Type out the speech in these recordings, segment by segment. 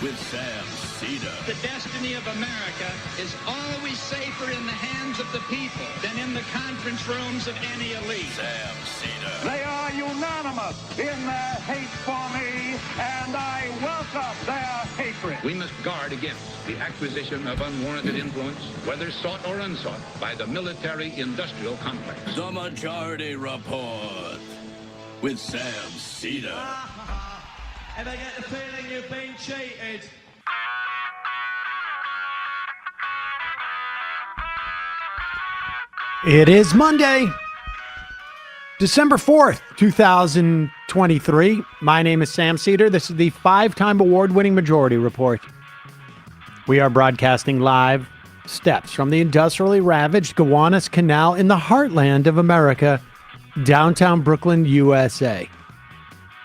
with Sam Seder. The destiny of America is always safer in the hands of the people than in the conference rooms of any elite. Sam Seder. They are unanimous in their hate for me, and I welcome their hatred. We must guard against the acquisition of unwarranted influence, whether sought or unsought, by the military-industrial complex. The Majority Report with Sam Seder. And I get the feeling you've been cheated. It is Monday, December 4th, 2023. My name is Sam Seder. This is the 5-time award-winning Majority Report. We are broadcasting live steps from the industrially ravaged Gowanus Canal in the heartland of America, downtown Brooklyn, USA.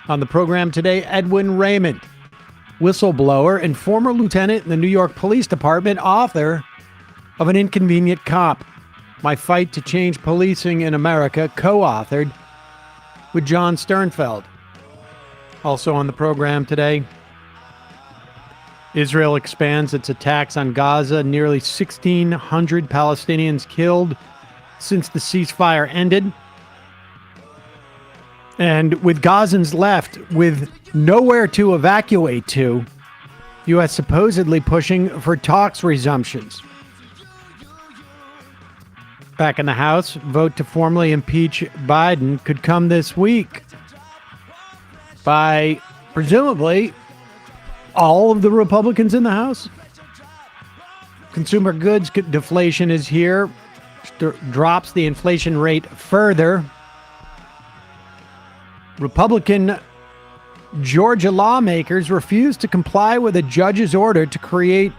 On the program today, Edwin Raymond, whistleblower and former lieutenant in the New York Police Department, author of An Inconvenient Cop, My Fight to Change Policing in America, co-authored with Jon Sternfeld. Also on the program today, Israel expands its attacks on Gaza, nearly 1,600 Palestinians killed since the ceasefire ended. And with Gazans left with nowhere to evacuate to, U.S. supposedly pushing for talks resumptions. Back in the House, vote to formally impeach Biden could come this week by, presumably, all of the Republicans in the House. Consumer goods deflation is here, drops the inflation rate further. Republican Georgia lawmakers refuse to comply with a judge's order to create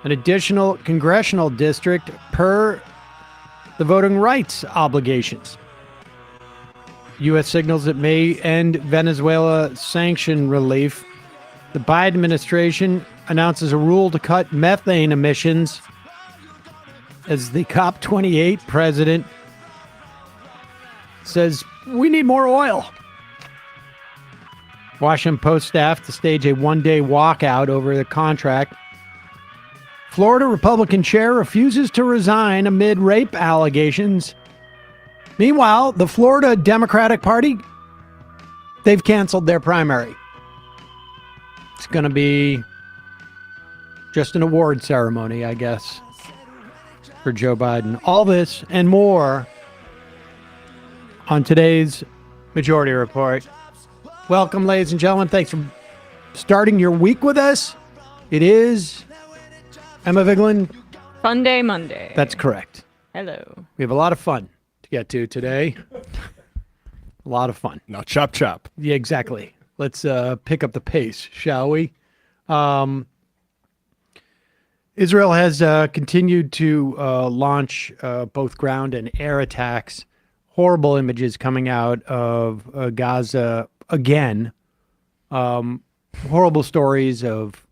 an additional congressional district per the voting rights obligations. U.S. signals it may end Venezuela sanction relief. The Biden administration announces a rule to cut methane emissions as the COP28 president says we need more oil. Washington Post staff to stage a one-day walkout over the contract. Florida Republican chair refuses to resign amid rape allegations. Meanwhile, the Florida Democratic Party, they've canceled their primary. It's going to be just an award ceremony, I guess, for Joe Biden. All this and more on today's Majority Report. Welcome, ladies and gentlemen. Thanks for starting your week with us. It is Emma Vigeland. Fun Day Monday. That's correct. Hello. We have a lot of fun to get to today. A lot of fun. Now chop chop. Yeah, exactly. Let's pick up the pace, shall we? Israel has continued to launch both ground and air attacks. Horrible images coming out of Gaza again. Horrible stories of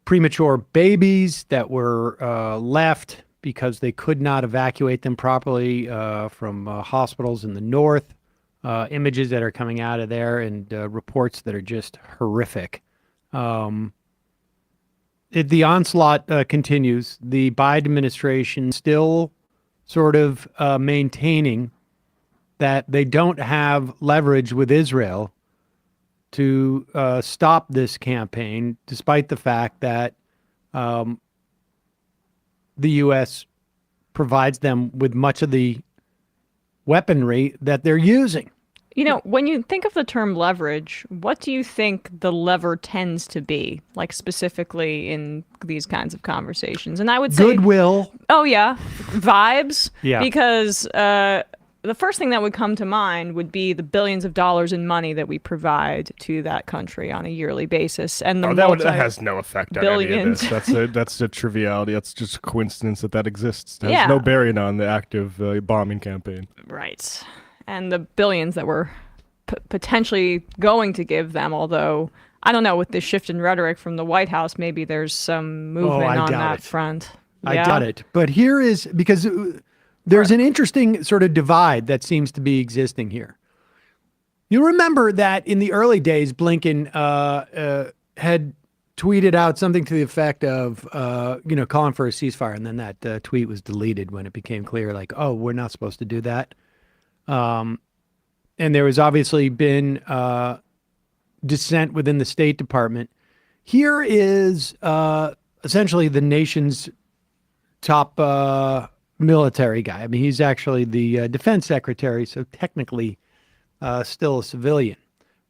premature babies that were left because they could not evacuate them properly from hospitals in the north. Images that are coming out of there and reports that are just horrific. The onslaught continues. The Biden administration still sort of maintaining that they don't have leverage with Israel to stop this campaign, despite the fact that the U.S. provides them with much of the weaponry that they're using. You know, when you think of the term leverage, what do you think the lever tends to be, like specifically in these kinds of conversations? And I would say goodwill. Oh, yeah. Vibes. Yeah. Because the first thing that would come to mind would be the billions of dollars in money that we provide to that country on a yearly basis. And the that has no effect on any of this. billions. That's a triviality. That's just a coincidence that exists. It has Yeah. no bearing on the active bombing campaign. Right. And the billions that we're potentially going to give them, although I don't know, with this shift in rhetoric from the White House, maybe there's some movement on that front. I doubt it. But here is, because there's an interesting sort of divide that seems to be existing here. You remember that in the early days, Blinken had tweeted out something to the effect of, calling for a ceasefire. And then that tweet was deleted when it became clear, like, oh, we're not supposed to do that. And there has obviously been dissent within the State Department. Here is essentially the nation's top military guy. I mean, he's actually the defense secretary, so technically still a civilian,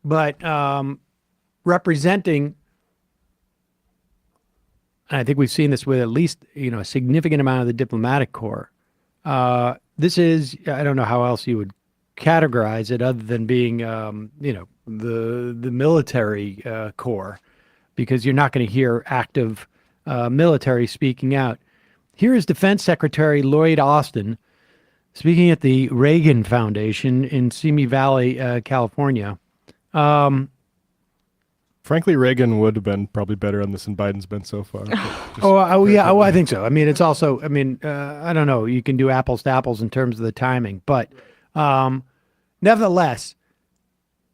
but representing, and I think we've seen this with at least, a significant amount of the diplomatic corps. This is, I don't know how else you would categorize it other than being, the military corps, because you're not going to hear active military speaking out. Here is Defense Secretary Lloyd Austin speaking at the Reagan Foundation in Simi Valley, California. Frankly, Reagan would have been probably better on this than Biden's been so far. I think so. I mean, it's also, I don't know, you can do apples to apples in terms of the timing, but nevertheless,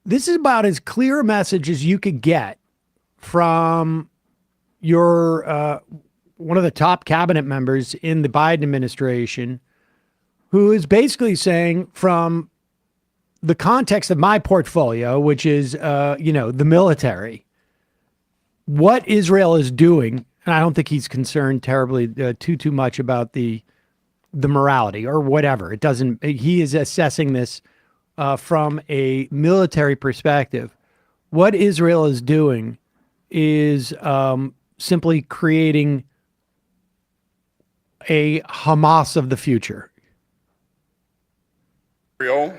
this is about as clear a message as you could get from your one of the top cabinet members in the Biden administration, who is basically saying, from the context of my portfolio, which is, the military, what Israel is doing, and I don't think he's concerned terribly too much about the morality or whatever. It doesn't. He is assessing this from a military perspective. What Israel is doing is simply creating a Hamas of the future. Israel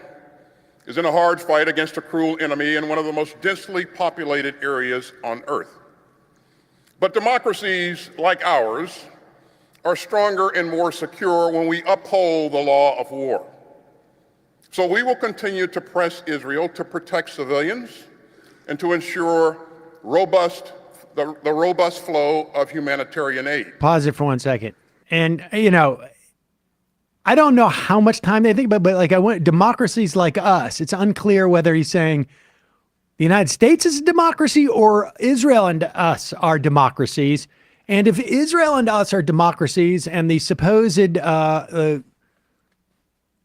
is in a hard fight against a cruel enemy in one of the most densely populated areas on earth. But democracies like ours are stronger and more secure when we uphold the law of war. So we will continue to press Israel to protect civilians and to ensure the robust flow of humanitarian aid. Pause it for 1 second. And, I don't know how much time they think about, but democracies like us, it's unclear whether he's saying the United States is a democracy or Israel and us are democracies. And if Israel and us are democracies and the supposed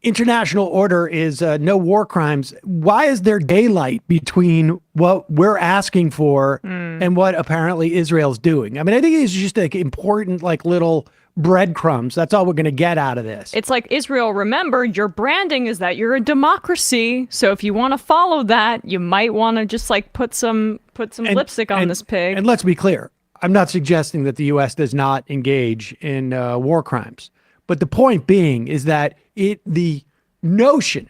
international order is no war crimes, why is there daylight between what we're asking for and what apparently Israel's doing? I mean, I think it's just important, little breadcrumbs. That's all we're going to get out of this. It's like, Israel, remember, your branding is that you're a democracy. So if you want to follow that, you might want to just put some lipstick on this pig. And let's be clear. I'm not suggesting that the U.S. does not engage in war crimes. But the point being is that the notion,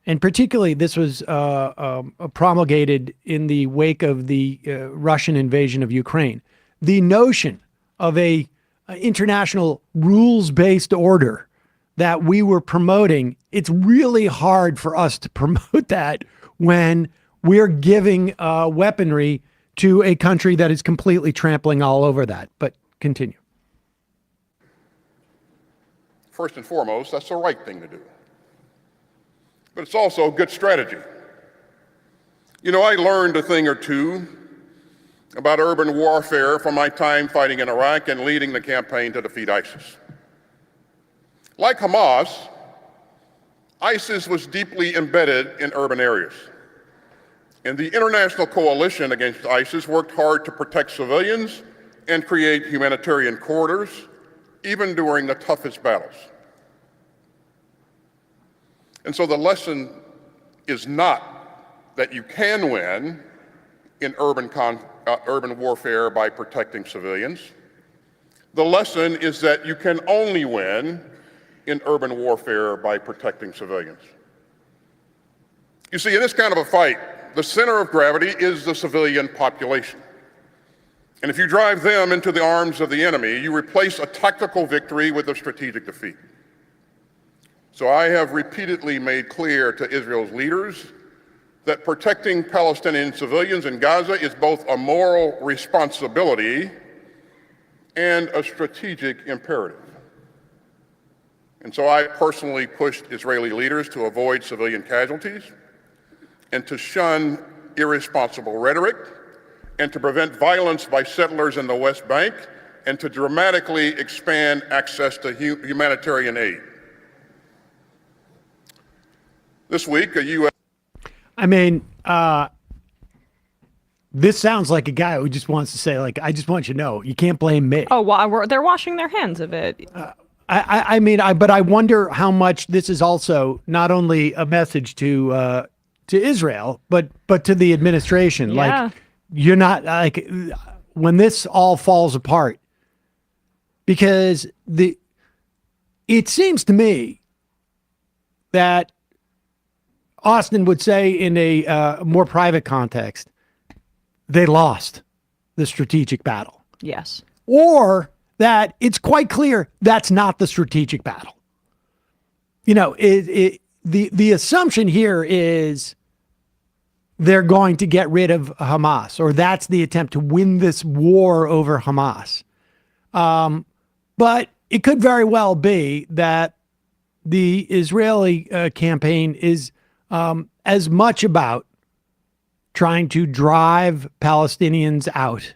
and particularly this was promulgated in the wake of the Russian invasion of Ukraine, the notion of a international rules-based order that we were promoting, it's really hard for us to promote that when we're giving weaponry to a country that is completely trampling all over that. But continue. First and foremost, that's the right thing to do. But it's also a good strategy. I learned a thing or two about urban warfare from my time fighting in Iraq and leading the campaign to defeat ISIS. Like Hamas, ISIS was deeply embedded in urban areas. And the international coalition against ISIS worked hard to protect civilians and create humanitarian corridors, even during the toughest battles. And so the lesson is not that you can win in urban warfare by protecting civilians. The lesson is that you can only win in urban warfare by protecting civilians. You see, in this kind of a fight, the center of gravity is the civilian population. And if you drive them into the arms of the enemy, you replace a tactical victory with a strategic defeat. So I have repeatedly made clear to Israel's leaders that protecting Palestinian civilians in Gaza is both a moral responsibility and a strategic imperative. And so I personally pushed Israeli leaders to avoid civilian casualties, and to shun irresponsible rhetoric, and to prevent violence by settlers in the West Bank, and to dramatically expand access to humanitarian aid. This week, a U.S. I mean, this sounds like a guy who just wants to say, like, I just want you to know, you can't blame me. Oh, well, they're washing their hands of it. I mean, but I wonder how much this is also not only a message to Israel, but to the administration. Yeah. Like, you're not, like, when this all falls apart, because it seems to me that Austin would say in a more private context, they lost the strategic battle. Yes. Or that it's quite clear that's not the strategic battle. You know, the assumption here is they're going to get rid of Hamas, or that's the attempt to win this war over Hamas. But it could very well be that the Israeli campaign is as much about trying to drive Palestinians out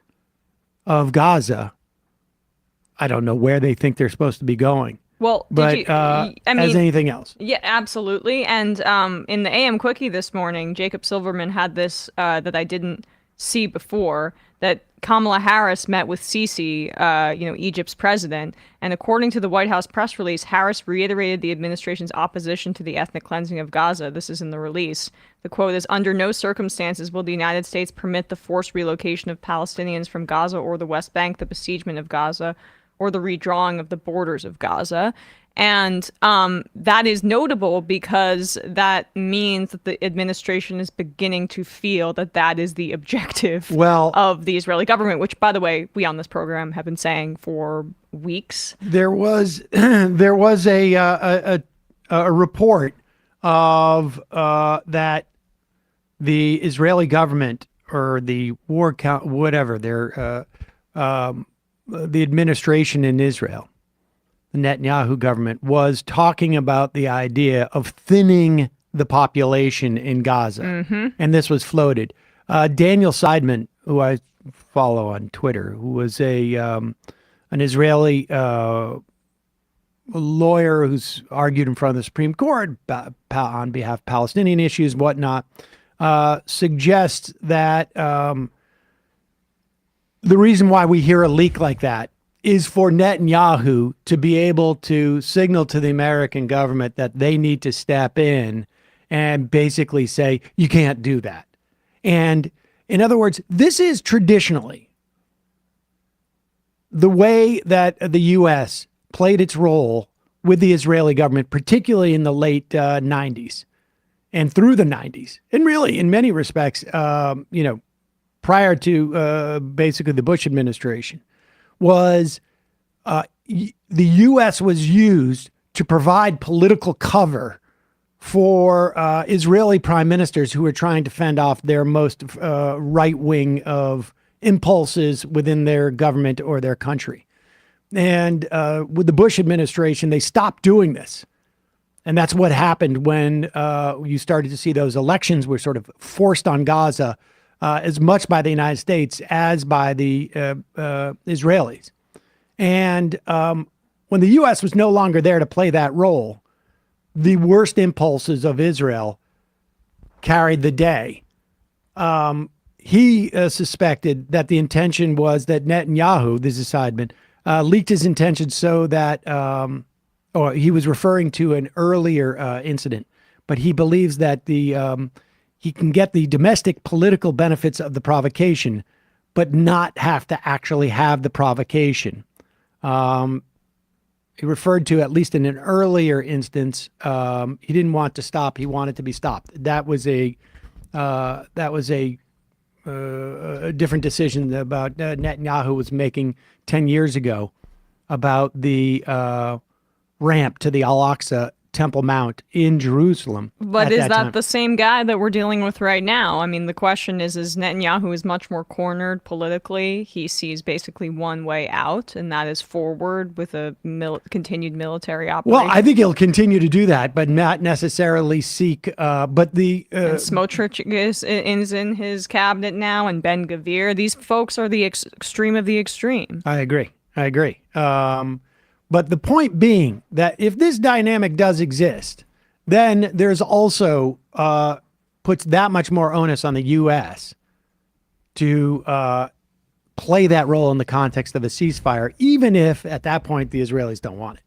of Gaza. I don't know where they think they're supposed to be going. Well, but as anything else. Yeah, absolutely. And in the AM Quickie this morning, Jacob Silverman had this that I didn't see before, that Kamala Harris met with Sisi, Egypt's president. And according to the White House press release, Harris reiterated the administration's opposition to the ethnic cleansing of Gaza. This is in the release. The quote is, "Under no circumstances will the United States permit the forced relocation of Palestinians from Gaza or the West Bank, the besiegement of Gaza, or the redrawing of the borders of Gaza." And that is notable because that means that the administration is beginning to feel that that is the objective of the Israeli government, which, by the way, we on this program have been saying for weeks. There was a report of that the Israeli government, or the war count, whatever, the administration in Israel, the Netanyahu government, was talking about the idea of thinning the population in Gaza. Mm-hmm. And this was floated. Daniel Seidman, who I follow on Twitter, who was an Israeli lawyer who's argued in front of the Supreme Court on behalf of Palestinian issues, whatnot, suggests that the reason why we hear a leak like that is for Netanyahu to be able to signal to the American government that they need to step in and basically say, you can't do that. And in other words, this is traditionally the way that the U.S. played its role with the Israeli government, particularly in the late 90s and through the 90s. And really, in many respects, prior to basically the Bush administration, was the U.S. was used to provide political cover for Israeli prime ministers who were trying to fend off their most right-wing of impulses within their government or their country. And with the Bush administration, they stopped doing this. And that's what happened when you started to see those elections were sort of forced on Gaza as much by the United States as by the Israelis. And when the U.S. was no longer there to play that role, the worst impulses of Israel carried the day. He suspected that the intention was that Netanyahu, this is Seidman, leaked his intention so that, or he was referring to an earlier incident, but he believes that he can get the domestic political benefits of the provocation, but not have to actually have the provocation. He referred to, at least in an earlier instance, he didn't want to stop; he wanted to be stopped. That was a different decision about Netanyahu was making 10 years ago about the ramp to the Al-Aqsa Temple Mount in Jerusalem. But at is that time. the same guy that we're dealing with right now? I mean, the question is Netanyahu is much more cornered politically. He sees basically one way out, and that is forward with a continued military operation. Well, I think he'll continue to do that, but not necessarily seek. But the and Smotrich is in his cabinet now, and Ben Gvir. These folks are the extreme of the extreme. I agree. But the point being that if this dynamic does exist, then there's also puts that much more onus on the U.S. to play that role in the context of a ceasefire, even if at that point the Israelis don't want it.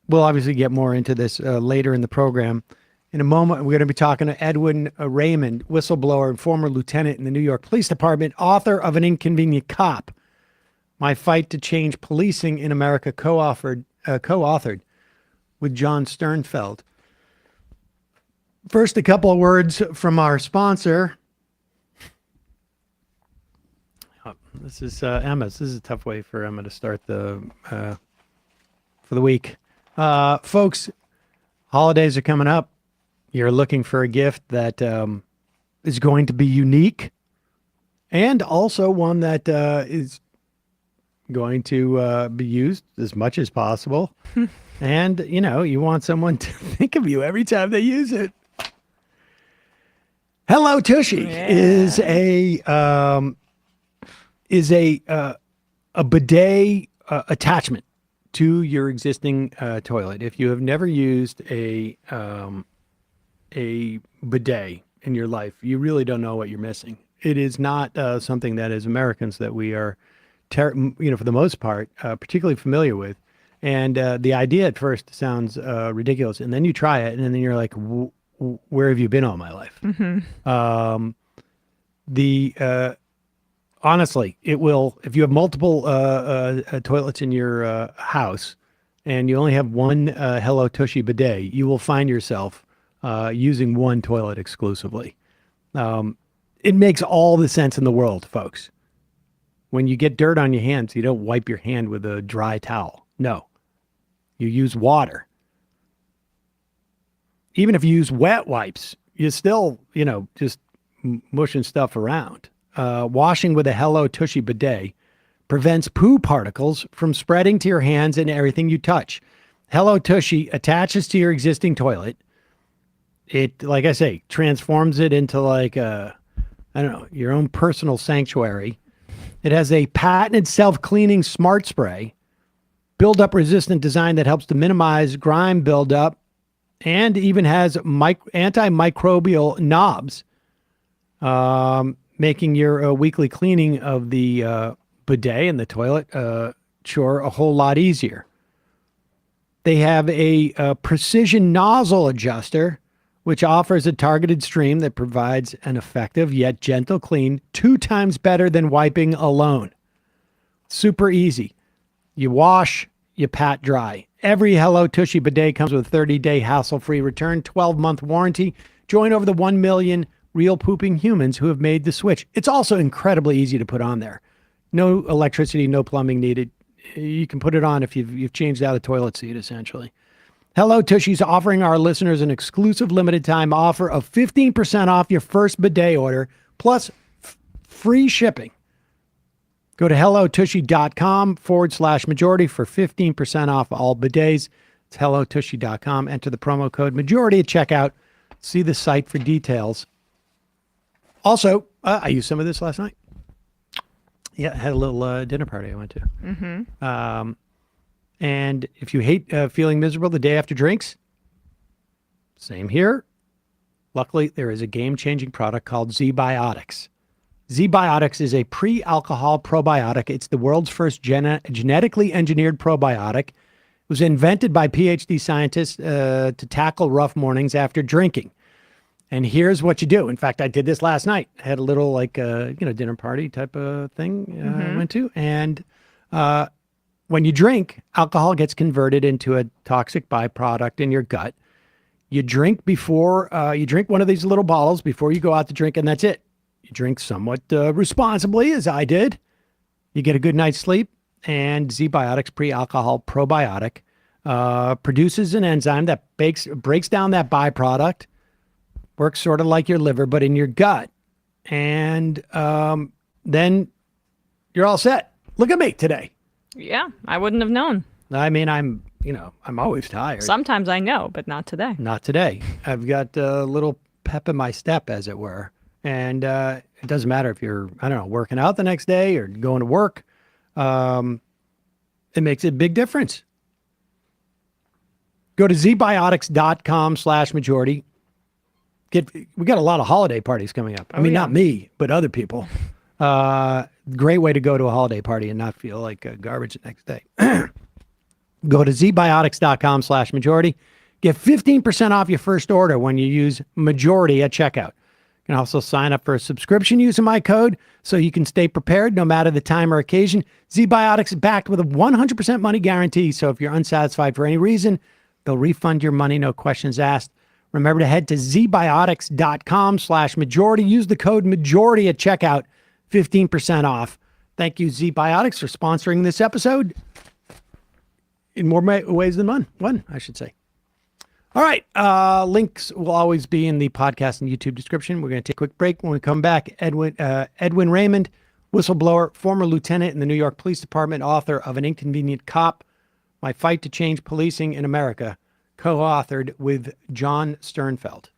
We'll obviously get more into this later in the program. In a moment, we're going to be talking to Edwin Raymond, whistleblower and former lieutenant in the New York Police Department, author of An Inconvenient Cop, My Fight to Change Policing in America, co-authored with Jon Sternfeld. First, a couple of words from our sponsor. This is Emma. This is a tough way for Emma to start for the week. Folks, holidays are coming up. You're looking for a gift that is going to be unique and also one that is going to be used as much as possible. And, you want someone to think of you every time they use it. Hello Tushy is a bidet attachment to your existing toilet. If you have never used a bidet in your life, you really don't know what you're missing. It is not something that as Americans that we are, for the most part, particularly familiar with. And the idea at first sounds ridiculous, and then you try it, and then you're like, where have you been all my life? Honestly, it will, if you have multiple toilets in your house and you only have one Hello Tushy bidet, you will find yourself using one toilet exclusively. It makes all the sense in the world, folks. When you get dirt on your hands, you don't wipe your hand with a dry towel. No, you use water. Even if you use wet wipes, you're still, just mushing stuff around. Washing with a Hello Tushy bidet prevents poo particles from spreading to your hands and everything you touch. Hello Tushy attaches to your existing toilet. It, like I say, transforms it into your own personal sanctuary. It has a patented self-cleaning smart spray, build-up resistant design that helps to minimize grime buildup, and even has antimicrobial knobs, making your weekly cleaning of the bidet and the toilet chore a whole lot easier. They have a precision nozzle adjuster, which offers a targeted stream that provides an effective yet gentle clean 2 times better than wiping alone. Super easy. You wash, you pat dry. Every Hello Tushy bidet comes with a 30-day hassle-free return, 12-month warranty. Join over the 1 million real pooping humans who have made the switch. It's also incredibly easy to put on there. No electricity, no plumbing needed. You can put it on if you've changed out a toilet seat, essentially. Hello Tushy's offering our listeners an exclusive limited time offer of 15% off your first bidet order, plus free shipping. Go to hellotushy.com/majority for 15% off all bidets. It's hellotushy.com. Enter the promo code majority at checkout. See the site for details. Also, I used some of this last night. Yeah, I had a little dinner party I went to. And if you hate feeling miserable the day after drinks, same here. Luckily, there is a game-changing product called Z-Biotics. Z-Biotics is a pre-alcohol probiotic. It's the world's first genetically engineered probiotic. It was invented by PhD scientists to tackle rough mornings after drinking. And here's what you do. In fact, I did this last night. I had a little dinner party type of thing I went to. And when you drink, alcohol gets converted into a toxic byproduct in your gut. You drink you drink one of these little bottles before you go out to drink, and that's it. You drink somewhat responsibly, as I did. You get a good night's sleep, and Z-Biotics pre-alcohol probiotic produces an enzyme that breaks down that byproduct, works sort of like your liver, but in your gut. And then you're all set. Look at me today. Yeah, I wouldn't have known. I mean, I'm always tired. Sometimes I know, but not today. Not today. I've got a little pep in my step, as it were. And it doesn't matter if you're, working out the next day or going to work. It makes a big difference. Go to zbiotics.com/majority. We got a lot of holiday parties coming up. Not me, but other people. Great way to go to a holiday party and not feel like garbage the next day. Go to zbiotics.com/majority. Get 15% off your first order when you use majority at checkout. You can also sign up for a subscription using my code so you can stay prepared no matter the time or occasion. ZBiotics is backed with a 100% money guarantee. So if you're unsatisfied for any reason, they'll refund your money, no questions asked. Remember to head to zbiotics.com/majority. Use the code majority at checkout, 15% off. Thank you, ZBiotics, for sponsoring this episode in more ways than one, I should say. All right. Links will always be in the podcast and YouTube description. We're going to take a quick break. When we come back, Edwin Raymond, whistleblower, former lieutenant in the New York Police Department, author of An Inconvenient Cop, My Fight to Change Policing in America, co-authored with Jon Sternfeld.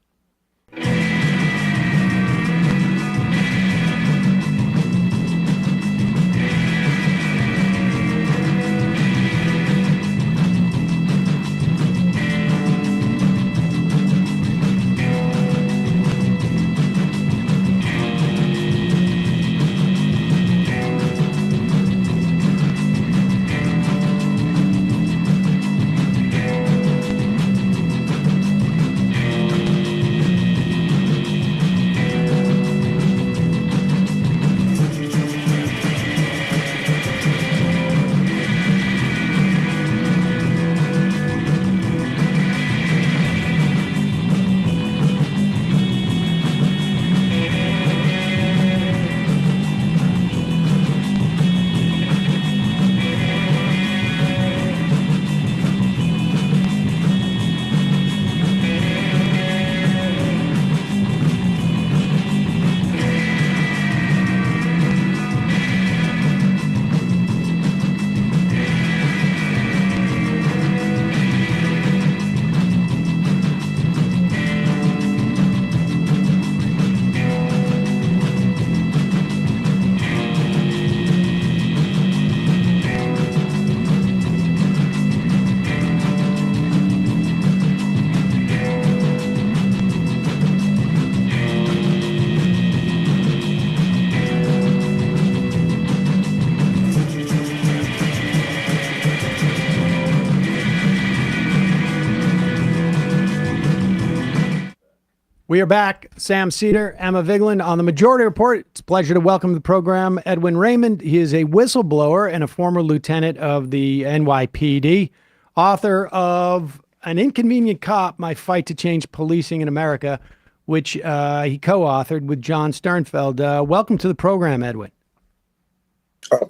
We are back. Sam Seder, Emma Vigeland on the Majority Report. It's a pleasure to welcome to the program Edwin Raymond. He is a whistleblower and a former lieutenant of the NYPD, author of An Inconvenient Cop, My Fight to Change Policing in America, which he co-authored with Jon Sternfeld. Welcome to the program, Edwin.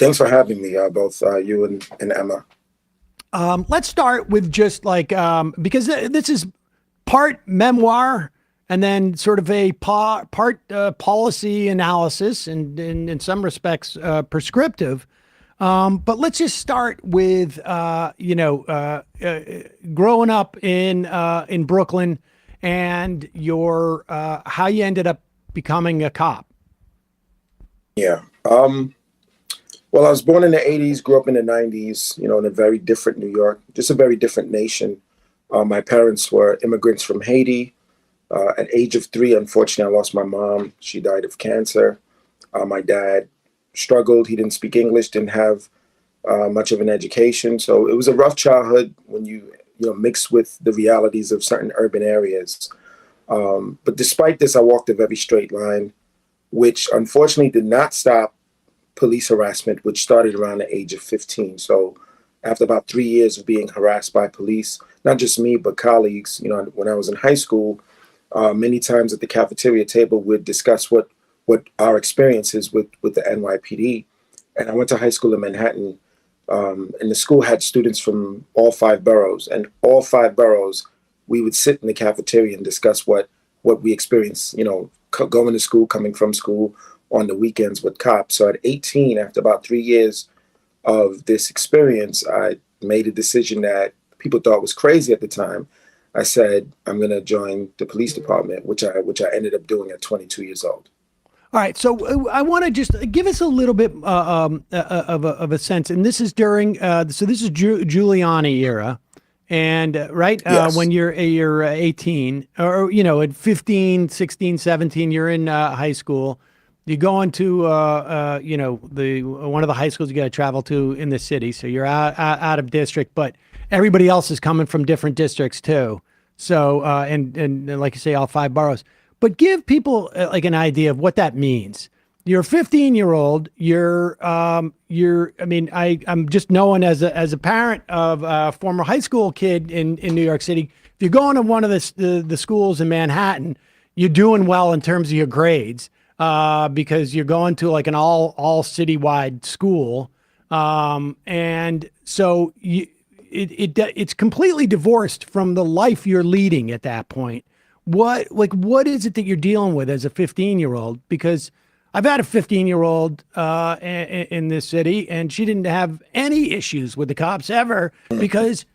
Thanks for having me, both you and Emma. Let's start with just because this is part memoir and then sort of a part policy analysis and in some respects prescriptive. But let's just start with, growing up in Brooklyn and your how you ended up becoming a cop. Yeah. Well, I was born in the 80s, grew up in the 90s, in a very different New York, just a very different nation. My parents were immigrants from Haiti. At age of 3, unfortunately, I lost my mom. She died of cancer. My dad struggled. He didn't speak English, didn't have much of an education. So it was a rough childhood when you mix with the realities of certain urban areas. But despite this, I walked a very straight line, which unfortunately did not stop police harassment, which started around the age of 15. So after about 3 years of being harassed by police, not just me, but colleagues, when I was in high school, many times at the cafeteria table, we'd discuss what our experiences with the NYPD. And I went to high school in Manhattan, And the school had students from all 5 boroughs, and all 5 boroughs, we would sit in the cafeteria and discuss what we experienced, going to school, coming from school on the weekends with cops. So at 18, after about 3 years of this experience, I made a decision that people thought was crazy at the time. I said, I'm going to join the police department, which I ended up doing at 22 years old. All right, so I want to just give us a little bit of a sense, and this is during this is Giuliani era, and right Yes. when you're 18 or at 15, 16, 17, you're in high school. You go into the one of the high schools you got to travel to in the city, so you're out of district, but everybody else is coming from different districts too. So and like you say, all 5 boroughs. But give people like an idea of what that means. You're a 15-year-old. I'm just known as a parent of a former high school kid in New York City. If you're going to one of the schools in Manhattan, you're doing well in terms of your grades because you're going to like an all citywide school, and so it's completely divorced from the life you're leading at that point. What is it that you're dealing with as a 15-year-old? Because I've had a 15-year-old in this city, and she didn't have any issues with the cops ever because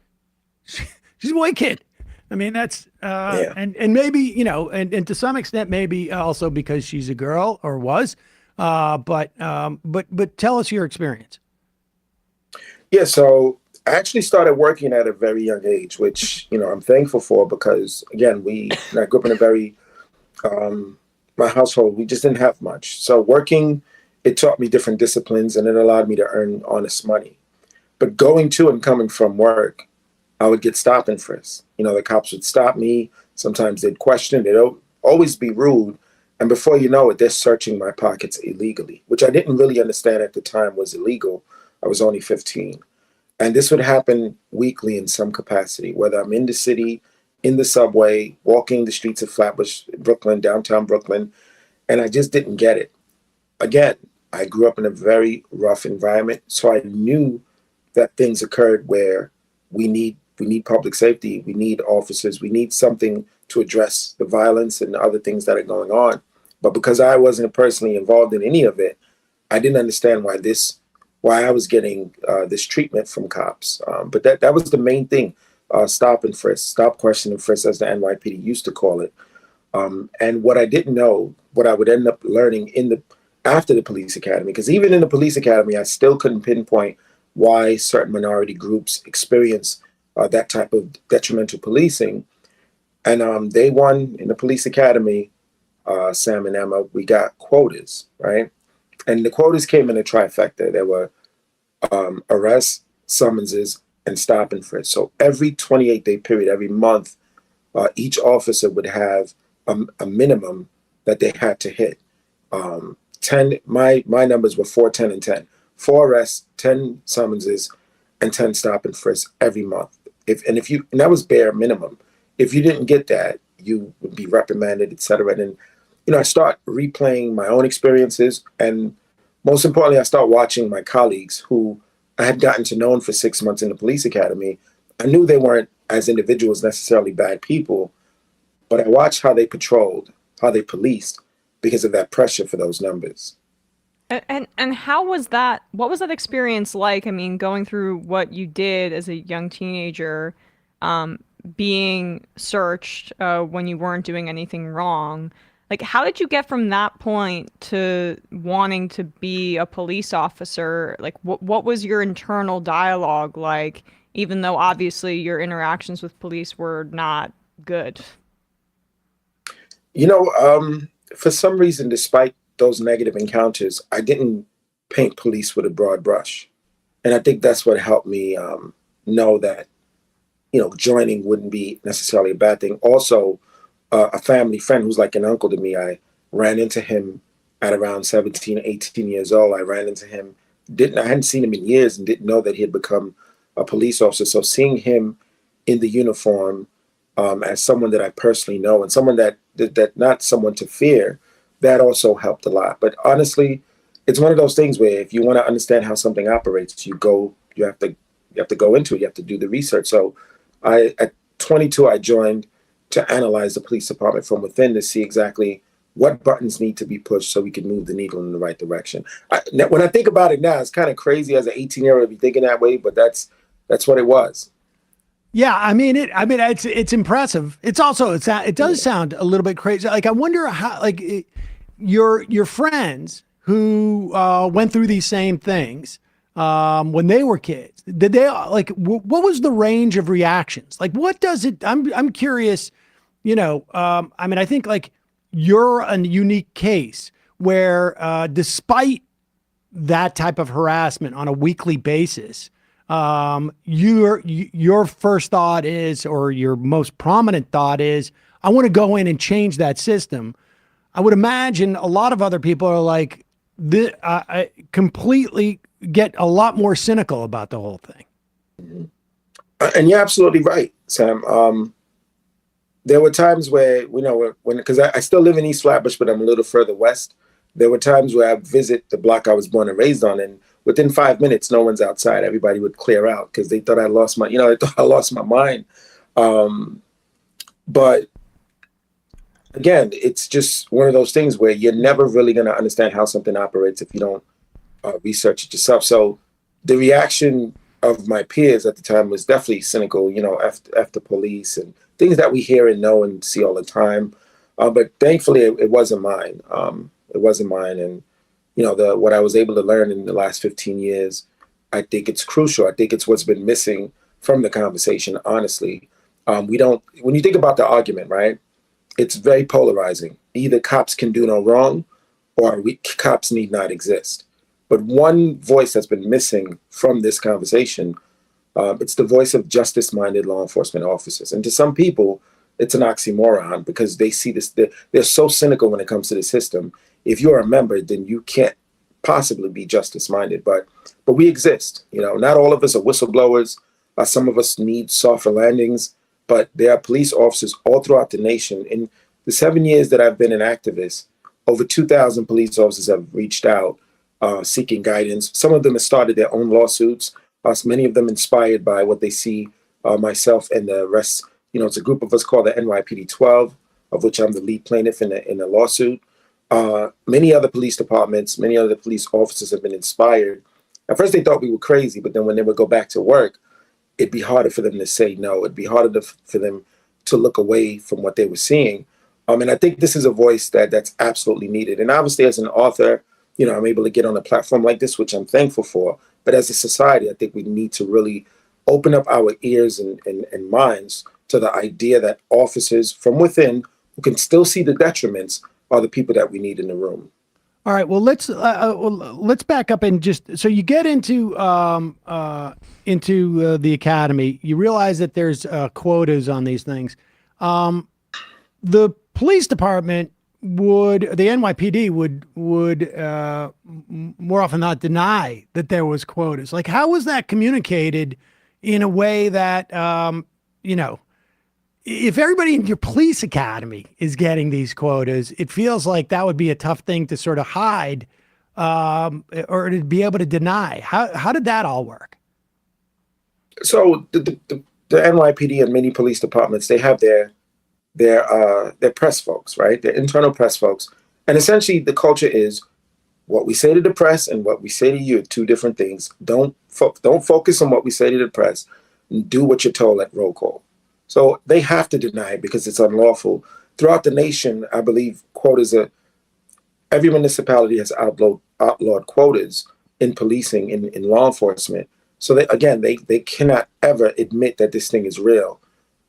she's a white kid. I mean, that's and maybe and to some extent maybe also because she's a girl or was, but tell us your experience. Yeah, so I actually started working at a very young age, which, I'm thankful for because, again, I grew up in a very, my household, we just didn't have much. So working, it taught me different disciplines and it allowed me to earn honest money. But going to and coming from work, I would get stopped and frisked. The cops would stop me. Sometimes they'd question, they'd always be rude. And before you know it, they're searching my pockets illegally, which I didn't really understand at the time was illegal. I was only 15. And this would happen weekly in some capacity, whether I'm in the city, in the subway, walking the streets of Flatbush, Brooklyn, downtown Brooklyn, and I just didn't get it. Again, I grew up in a very rough environment, so I knew that things occurred where we need public safety, we need officers, we need something to address the violence and other things that are going on. But because I wasn't personally involved in any of it, I didn't understand why I was getting this treatment from cops. But that was the main thing, stop and frisk, stop, question, and frisk, as the NYPD used to call it. And what I didn't know, what I would end up learning after the police academy, because even in the police academy, I still couldn't pinpoint why certain minority groups experience that type of detrimental policing. And day one in the police academy, Sam and Emma, we got quotas, right? And the quotas came in a trifecta. There were arrests, summonses, and stop and frisk. So every 28-day period, every month, each officer would have a minimum that they had to hit. 10. My numbers were 4, 10, and 10. 4 arrests, 10 summonses, and 10 stop and frisk every month. And that was bare minimum. If you didn't get that, you would be reprimanded, etc. And I start replaying my own experiences, and most importantly, I start watching my colleagues who I had gotten to know for 6 months in the police academy. I knew they weren't, as individuals, necessarily bad people, but I watched how they patrolled, how they policed, because of that pressure for those numbers. And how was that? What was that experience like? I mean, going through what you did as a young teenager, being searched when you weren't doing anything wrong. Like, how did you get from that point to wanting to be a police officer? Like, what was your internal dialogue like, even though obviously your interactions with police were not good? For some reason, despite those negative encounters, I didn't paint police with a broad brush. And I think that's what helped me know that, joining wouldn't be necessarily a bad thing. Also, a family friend who's like an uncle to me, I ran into him at around 17, 18 years old. I ran into him, I hadn't seen him in years and didn't know that he had become a police officer. So seeing him in the uniform as someone that I personally know and someone that not someone to fear, that also helped a lot. But honestly, it's one of those things where if you want to understand how something operates, you go you have to go into it. You have to do the research. So at 22, I joined to analyze the police department from within to see exactly what buttons need to be pushed so we can move the needle in the right direction. When I think about it now, it's kind of crazy as an 18-year-old to be thinking that way, but that's what it was. Yeah, it's impressive. It does sound a little bit crazy. Like, I wonder how, like, your friends who went through these same things when they were kids, did they like? What was the range of reactions? Like, what does it? I'm curious. I think like you're a unique case where, despite that type of harassment on a weekly basis, your first thought is, or your most prominent thought is, I want to go in and change that system. I would imagine a lot of other people are like, I completely get a lot more cynical about the whole thing. And you're absolutely right, Sam. There were times where, because I still live in East Flatbush, but I'm a little further west. There were times where I visit the block I was born and raised on, and within 5 minutes, no one's outside. Everybody would clear out because they thought I lost my mind. But again, it's just one of those things where you're never really going to understand how something operates if you don't research it yourself. So the reaction of my peers at the time was definitely cynical, after police and things that we hear and know and see all the time. But thankfully, it wasn't mine. It wasn't mine. And, what I was able to learn in the last 15 years, I think it's crucial. I think it's what's been missing from the conversation, honestly. When you think about the argument, right, it's very polarizing. Either cops can do no wrong or cops need not exist. But one voice that's been missing from this conversation, it's the voice of justice-minded law enforcement officers. And to some people, it's an oxymoron because they see this, they're so cynical when it comes to the system. If you're a member, then you can't possibly be justice-minded. But we exist. Not all of us are whistleblowers. Some of us need softer landings. But there are police officers all throughout the nation. In the 7 years that I've been an activist, over 2,000 police officers have reached out seeking guidance. Some of them have started their own lawsuits. Many of them inspired by what they see myself and the rest. It's a group of us called the NYPD 12, of which I'm the lead plaintiff in the lawsuit. Many other police departments, many other police officers have been inspired. At first, they thought we were crazy, but then when they would go back to work, it'd be harder for them to say no. It'd be harder for them to look away from what they were seeing. And I think this is a voice that's absolutely needed. And obviously, as an author, I'm able to get on a platform like this, which I'm thankful for. But as a society, I think we need to really open up our ears and minds to the idea that officers from within who can still see the detriments are the people that we need in the room. All right. Well, let's back up and just so you get into the academy. You realize that there's quotas on these things. The police department the NYPD would more often not deny that there was quotas. Like, how was that communicated in a way that if everybody in your police academy is getting these quotas, it feels like that would be a tough thing to sort of hide or to be able to deny. How did that all work? So the NYPD and many police departments, they have their press folks, right? Their internal press folks. And essentially the culture is what we say to the press and what we say to you are two different things. Don't focus on what we say to the press and do what you're told at roll call. So they have to deny it because it's unlawful. Throughout the nation, I believe quotas every municipality has outlawed quotas in policing, in law enforcement. So they cannot ever admit that this thing is real.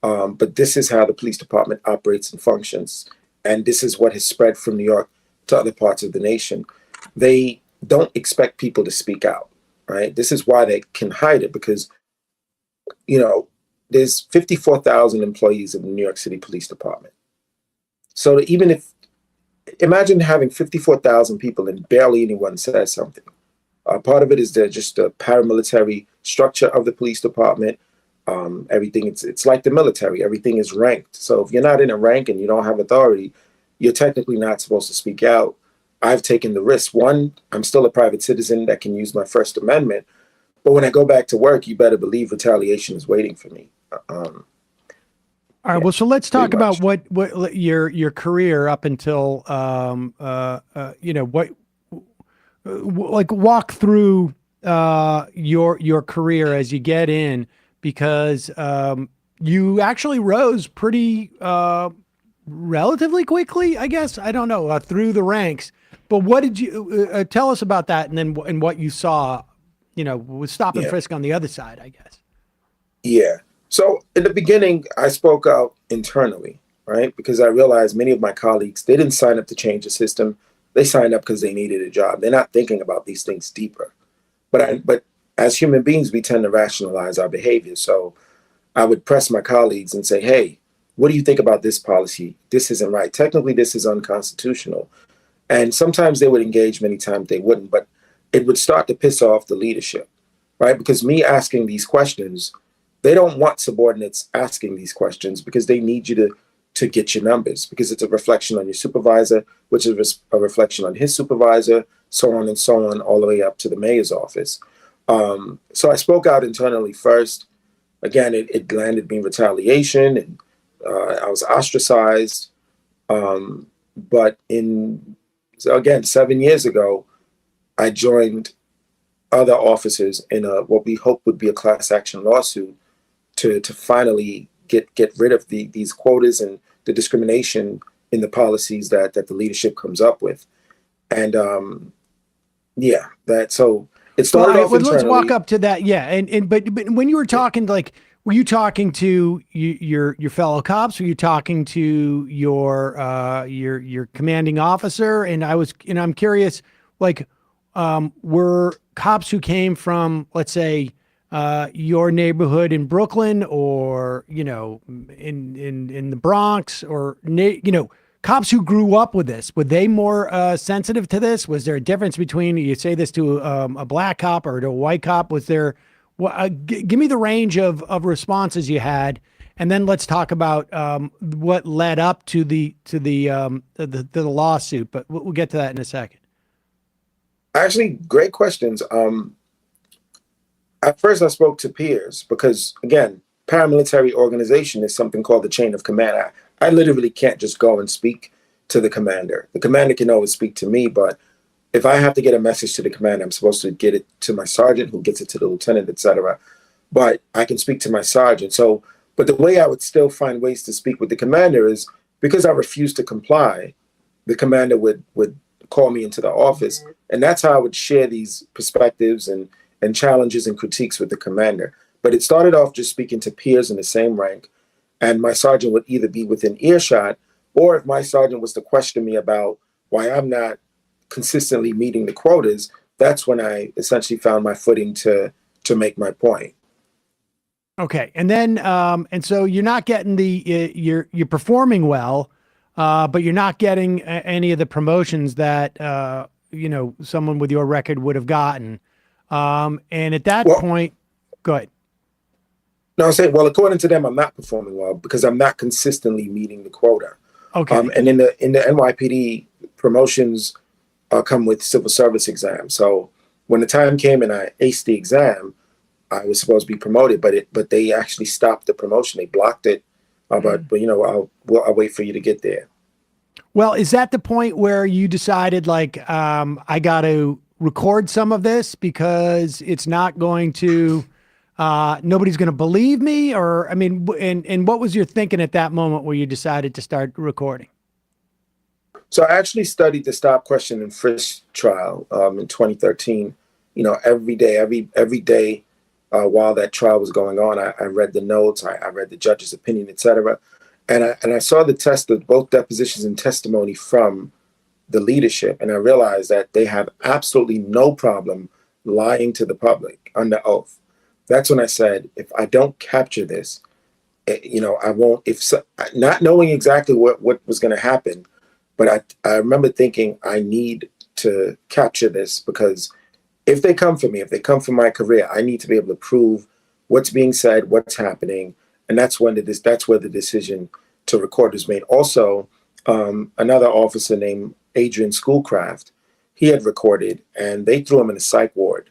But this is how the police department operates and functions. And this is what has spread from New York to other parts of the nation. They don't expect people to speak out, right? This is why they can hide it because, there's 54,000 employees of the New York City Police Department. So imagine having 54,000 people and barely anyone says something. Part of it is just the paramilitary structure of the police department. Everything, it's like the military. Everything is ranked. So if you're not in a rank and you don't have authority, you're technically not supposed to speak out. I've taken the risk. One, I'm still a private citizen that can use my First Amendment. But when I go back to work, you better believe retaliation is waiting for me. All right. Well, so let's talk about what your career up until like walk through your career as you get in, because you actually rose pretty relatively quickly, I guess. I don't know, through the ranks. But what did you tell us about that, and then and what you saw, with stop and frisk on the other side, I guess. Yeah. So in the beginning, I spoke out internally, right? Because I realized many of my colleagues, they didn't sign up to change the system. They signed up because they needed a job. They're not thinking about these things deeper. But as human beings, we tend to rationalize our behavior. So I would press my colleagues and say, hey, what do you think about this policy? This isn't right. Technically, this is unconstitutional. And sometimes they would engage, many times they wouldn't, but it would start to piss off the leadership, right? Because me asking these questions, they don't want subordinates asking these questions because they need you to get your numbers, because it's a reflection on your supervisor, which is a reflection on his supervisor, so on and so on, all the way up to the mayor's office. So I spoke out internally first. Again, it landed me in retaliation, and I was ostracized. But again, 7 years ago, I joined other officers in what we hope would be a class action lawsuit to finally get rid of these quotas and the discrimination in the policies that the leadership comes up with. And so it started off internally. Let's walk up to that. Yeah. But when you were talking, like, were you talking to your fellow cops? Were you talking to your commanding officer? And I'm curious, like, were cops who came from, let's say, your neighborhood in Brooklyn, or in the Bronx, or cops who grew up with this, were they more sensitive to this? Was there a difference between, you say this to a black cop or to a white cop? Was there? Give me the range of responses you had, and then let's talk about what led up to the lawsuit. But we'll get to that in a second. Actually, great questions. At first, I spoke to peers because, again, paramilitary organization is something called the chain of command. I literally can't just go and speak to the commander. The commander can always speak to me, but if I have to get a message to the commander, I'm supposed to get it to my sergeant, who gets it to the lieutenant, etc. But I can speak to my sergeant. So, but the way I would still find ways to speak with the commander is because I refused to comply, the commander would call me into the office, and that's how I would share these perspectives and challenges and critiques with the commander. But it started off just speaking to peers in the same rank, and my sergeant would either be within earshot, or if my sergeant was to question me about why I'm not consistently meeting the quotas, that's when I essentially found my footing to make my point. Okay. And then, and so you're not getting you're performing well, but you're not getting any of the promotions that, someone with your record would have gotten. And at that point, go ahead. No, I'm saying, well, according to them, I'm not performing well because I'm not consistently meeting the quota. Okay. And in the NYPD, promotions come with civil service exams. So when the time came and I aced the exam, I was supposed to be promoted, but they actually stopped the promotion. They blocked it. But I'll wait for you to get there. Well, is that the point where you decided, like, I got to record some of this because it's not going to, nobody's going to believe me? Or, I mean, and what was your thinking at that moment where you decided to start recording? So I actually studied the stop, question, and frisk trial in 2013. Every day while that trial was going on, I read the notes, I read the judge's opinion, etc. And I saw the test of both depositions and testimony from the leadership, and I realized that they have absolutely no problem lying to the public under oath. That's when I said, if I don't capture this, I won't. Not knowing exactly what was going to happen, but I remember thinking I need to capture this because if they come for me, if they come for my career, I need to be able to prove what's being said, what's happening, and that's where the decision to record was made. Also, another officer named Adrian Schoolcraft, he had recorded, and they threw him in a psych ward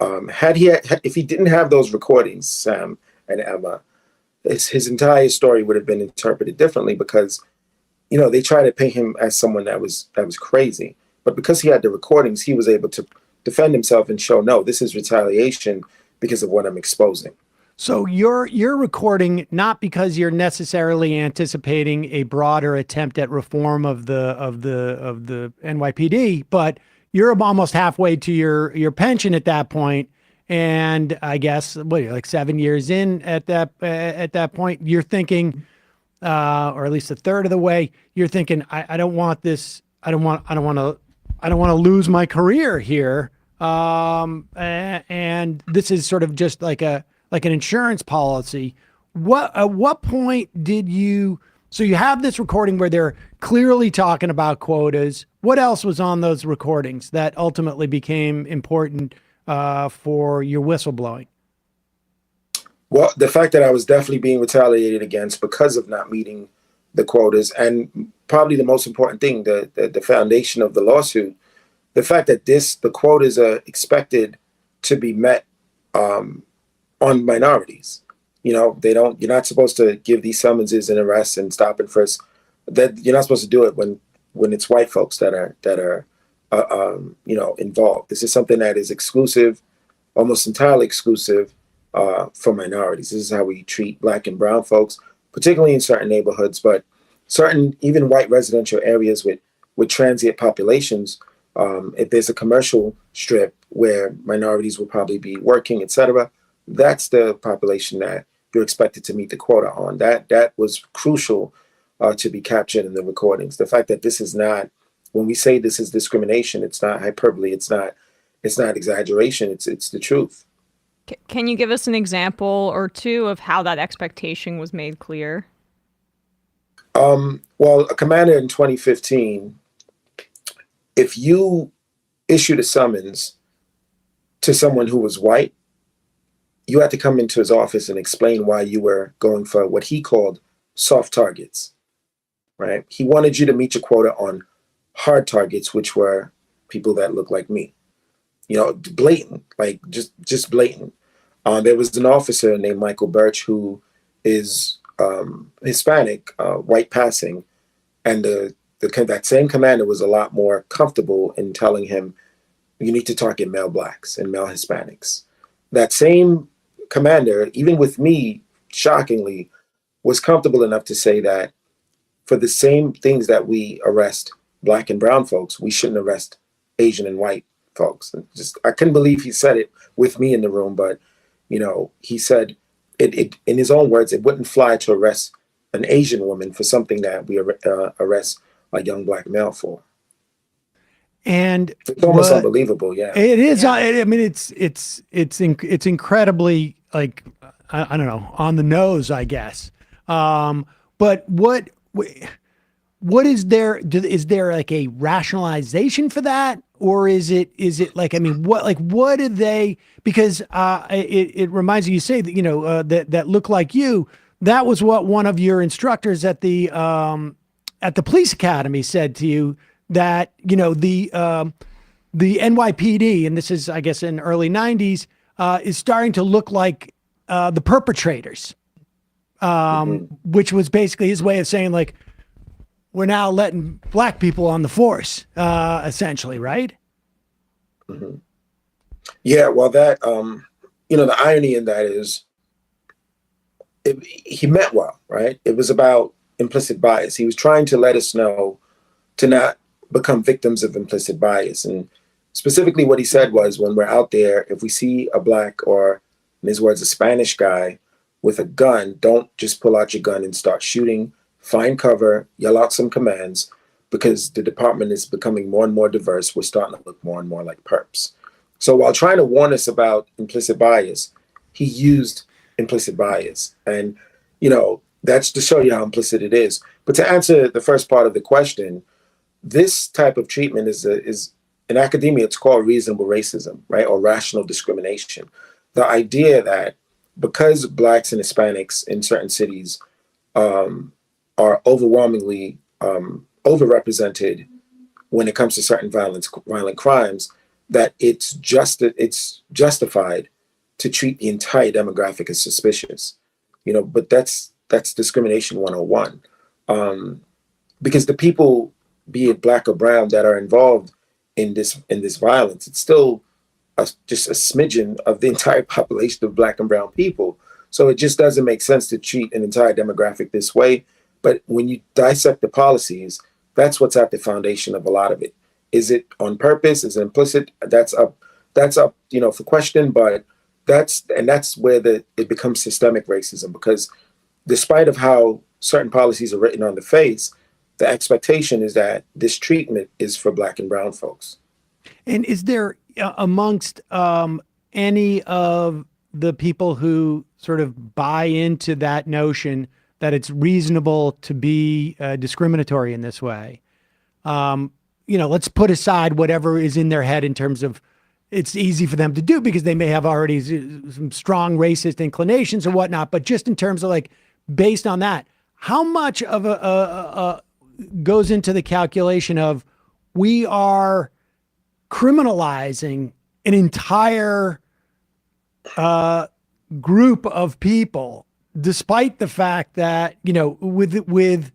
If he didn't have those recordings, Sam and Emma, his entire story would have been interpreted differently because, they tried to paint him as someone that was crazy. But because he had the recordings, he was able to defend himself and show, no, this is retaliation because of what I'm exposing. So you're recording not because you're necessarily anticipating a broader attempt at reform of the NYPD, but you're almost halfway to your pension at that point, and I guess you're like 7 years in at that point. You're thinking, or at least a third of the way, you're thinking, I don't want this. I don't want to lose my career here. And this is sort of just like an insurance policy. At what point did so you have this recording where they're clearly talking about quotas. What else was on those recordings that ultimately became important for your whistleblowing? Well, the fact that I was definitely being retaliated against because of not meeting the quotas, and probably the most important thing, the foundation of the lawsuit, the fact that the quotas are expected to be met on minorities. You're not supposed to give these summonses and arrests and stop and frisk. That you're not supposed to do it when it's white folks that are involved. This is something that is exclusive, almost entirely exclusive for minorities. This is how we treat Black and brown folks, particularly in certain neighborhoods, but certain even white residential areas with transient populations. If there's a commercial strip where minorities will probably be working, etc., that's the population that you're expected to meet the quota on. That was crucial to be captured in the recordings. The fact that this is not, when we say this is discrimination, it's not hyperbole, it's not exaggeration, it's the truth. Can you give us an example or two of how that expectation was made clear? Well, a commander in 2015, if you issued a summons to someone who was white, you had to come into his office and explain why you were going for what he called soft targets, right? He wanted you to meet your quota on hard targets, which were people that look like me. Blatant, like just blatant. There was an officer named Michael Birch who is Hispanic, white passing, and that same commander was a lot more comfortable in telling him, you need to target male Blacks and male Hispanics. That same commander, even with me, shockingly, was comfortable enough to say that for the same things that we arrest Black and brown folks, we shouldn't arrest Asian and white folks. And I couldn't believe he said it with me in the room, but he said it in his own words, it wouldn't fly to arrest an Asian woman for something that we arrest a young Black male for. And it's almost unbelievable. Yeah, it is. Yeah. I mean, it's incredibly, like, I don't know, on the nose, I guess. But what is there? Is there like a rationalization for that, or is it like, I mean, what do they? Because it reminds you say that that look like you. That was what one of your instructors at the police academy said to you, that the NYPD, and this is, I guess, in early 90s, is starting to look like the perpetrators, which was basically his way of saying, like, we're now letting Black people on the force, essentially, right? Mm-hmm. Yeah, well, that the irony in that is, he meant well, right? It was about implicit bias. He was trying to let us know to not become victims of implicit bias. And specifically what he said was, when we're out there, if we see a Black, or in his words, a Spanish guy with a gun, don't just pull out your gun and start shooting. Find cover, yell out some commands, because the department is becoming more and more diverse. We're starting to look more and more like perps. So while trying to warn us about implicit bias, he used implicit bias. And, that's to show you how implicit it is. But to answer the first part of the question, this type of treatment is in academia, it's called reasonable racism, right? Or rational discrimination. The idea that because Blacks and Hispanics in certain cities are overwhelmingly overrepresented when it comes to certain violent crimes, that it's justified to treat the entire demographic as suspicious, but that's discrimination 101. Because the people, be it black or brown, that are involved in this violence, it's still just a smidgen of the entire population of black and brown people. So it just doesn't make sense to treat an entire demographic this way. But when you dissect the policies, that's what's at the foundation of a lot of it. Is it on purpose? Is it implicit? That's up, for question. But that's where it becomes systemic racism, because despite of how certain policies are written on the face, the expectation is that this treatment is for black and brown folks. And is there amongst any of the people who sort of buy into that notion that it's reasonable to be discriminatory in this way? Let's put aside whatever is in their head in terms of it's easy for them to do because they may have already some strong racist inclinations or whatnot. But just in terms of based on that, how much of a goes into the calculation of we are criminalizing an entire group of people, despite the fact that, with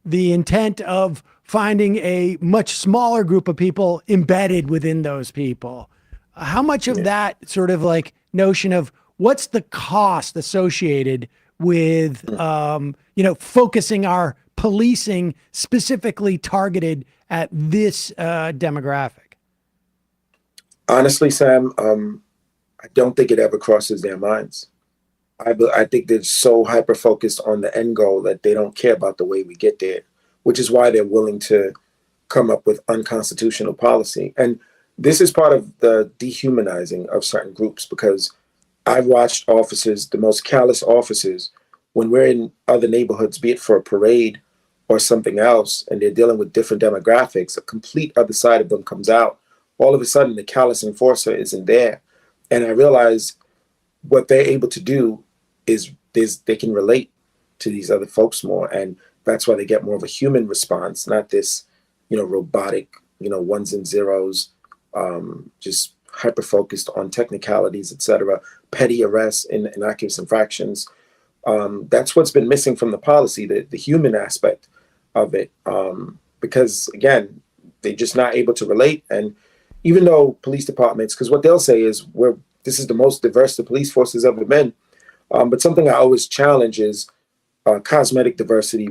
the intent of finding a much smaller group of people embedded within those people? How much of that sort of notion of what's the cost associated with, focusing our policing specifically targeted at this demographic? Honestly, Sam, I don't think it ever crosses their minds. I think they're so hyper-focused on the end goal that they don't care about the way we get there, which is why they're willing to come up with unconstitutional policy. And this is part of the dehumanizing of certain groups, because I've watched officers, the most callous officers, when we're in other neighborhoods, be it for a parade or something else, and they're dealing with different demographics, a complete other side of them comes out. All of a sudden, the callous enforcer isn't there. And I realize what they're able to do is they can relate to these other folks more. And that's why they get more of a human response, not this, robotic, ones and zeros, just hyper-focused on technicalities, etc., petty arrests and innocuous infractions. That's what's been missing from the policy, the human aspect of it. Because, again, they're just not able to relate. And even though police departments, because what they'll say is this is the most diverse the police force has ever been. But something I always challenge is cosmetic diversity,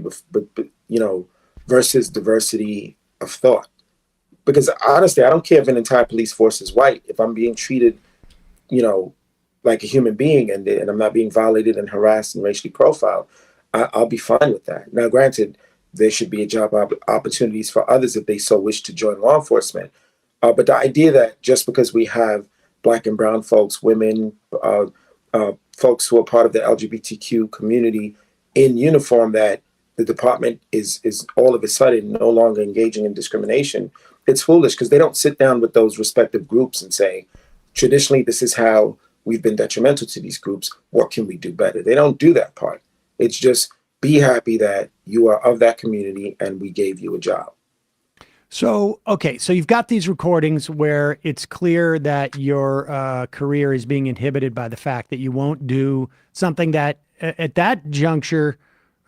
versus diversity of thought. Because honestly, I don't care if an entire police force is white. If I'm being treated, like a human being, and I'm not being violated and harassed and racially profiled, I'll be fine with that. Now, granted, there should be job opportunities for others if they so wish to join law enforcement. But the idea that just because we have black and brown folks, women, folks who are part of the LGBTQ community in uniform, that the department is all of a sudden no longer engaging in discrimination, it's foolish, because they don't sit down with those respective groups and say, traditionally, this is how we've been detrimental to these groups. What can we do better? They don't do that part. It's just be happy that you are of that community and we gave you a job. So, okay, so you've got these recordings where it's clear that your career is being inhibited by the fact that you won't do something that at that juncture,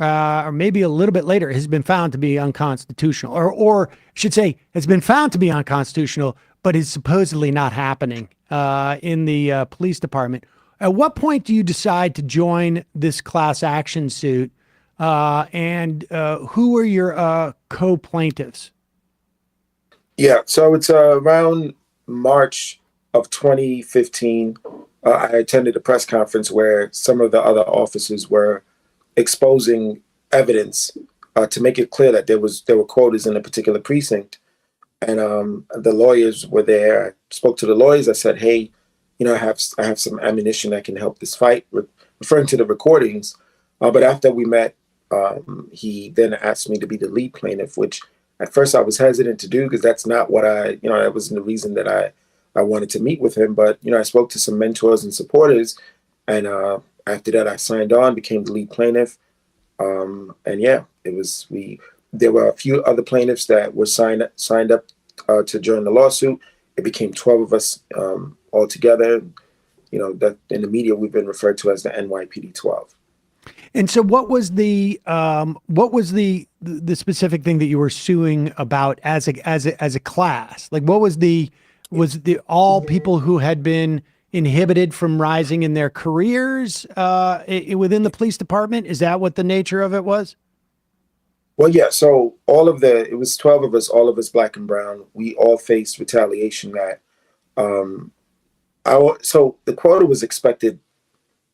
or maybe a little bit later, has been found to be unconstitutional, or should say has been found to be unconstitutional, but is supposedly not happening in the police department. At what point do you decide to join this class action suit, and who are your co-plaintiffs? Yeah, so it's around March of 2015. I attended a press conference where some of the other officers were exposing evidence to make it clear that there were quotas in a particular precinct. And the lawyers were there. I spoke to the lawyers. I said, hey, I have some ammunition that can help this fight, referring to the recordings. But after we met, he then asked me to be the lead plaintiff, which at first I was hesitant to do, because that's not what that wasn't the reason that I wanted to meet with him. But, I spoke to some mentors and supporters. And after that, I signed on, became the lead plaintiff. And yeah, there were a few other plaintiffs that were signed up to join the lawsuit. it became 12 of us all together. You know, that in the media we've been referred to as the NYPD 12. And so, what was the specific thing that you were suing about as a class? Like, what was the all people who had been inhibited from rising in their careers within the police department? Is that what the nature of it was? Well, yeah. So it was 12 of us, all of us black and brown. We all faced retaliation that, so the quota was expected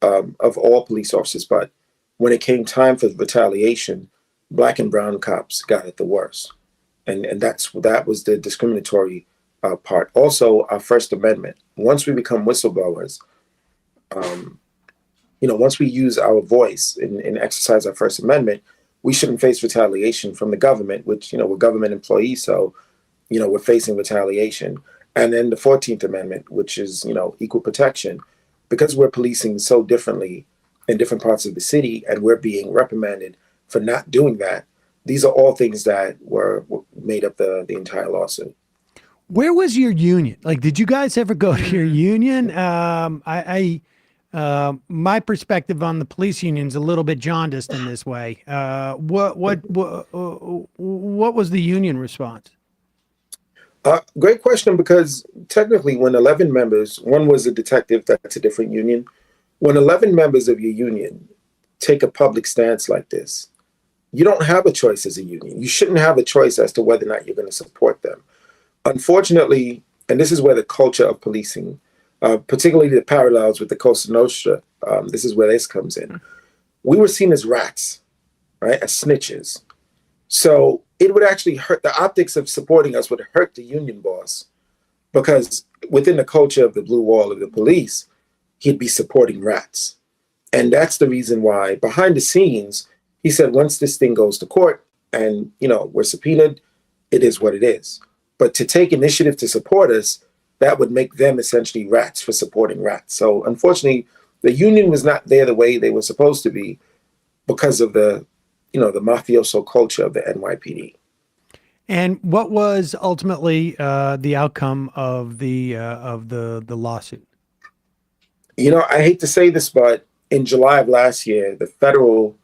of all police officers, but when it came time for retaliation, black and brown cops got it the worst. And that was the discriminatory part. Also, our First Amendment, once we become whistleblowers, once we use our voice and exercise our First Amendment, we shouldn't face retaliation from the government, which, we're government employees. So, we're facing retaliation. And then the 14th Amendment, which is, equal protection, because we're policing so differently in different parts of the city and we're being reprimanded for not doing that. These are all things that were made up the entire lawsuit. Where was your union? Like, did you guys ever go to your union? My perspective on the police union is a little bit jaundiced in this way. What was the union response? Great question, because technically when 11 members, one was a detective, that's a different union. When 11 members of your union take a public stance like this, you don't have a choice as a union. You shouldn't have a choice as to whether or not you're going to support them. Unfortunately, and this is where the culture of policing, particularly the parallels with the Cosa Nostra, this is where this comes in. We were seen as rats, right, as snitches. So it would actually hurt, the optics of supporting us would hurt the union boss, because within the culture of the blue wall of the police, he'd be supporting rats. And that's the reason why behind the scenes, he said, once this thing goes to court and, we're subpoenaed, it is what it is. But to take initiative to support us, that would make them essentially rats for supporting rats. So unfortunately, the union was not there the way they were supposed to be because of the mafioso culture of the NYPD. And what was ultimately the outcome of the lawsuit? I hate to say this, but in July of last year, the federal,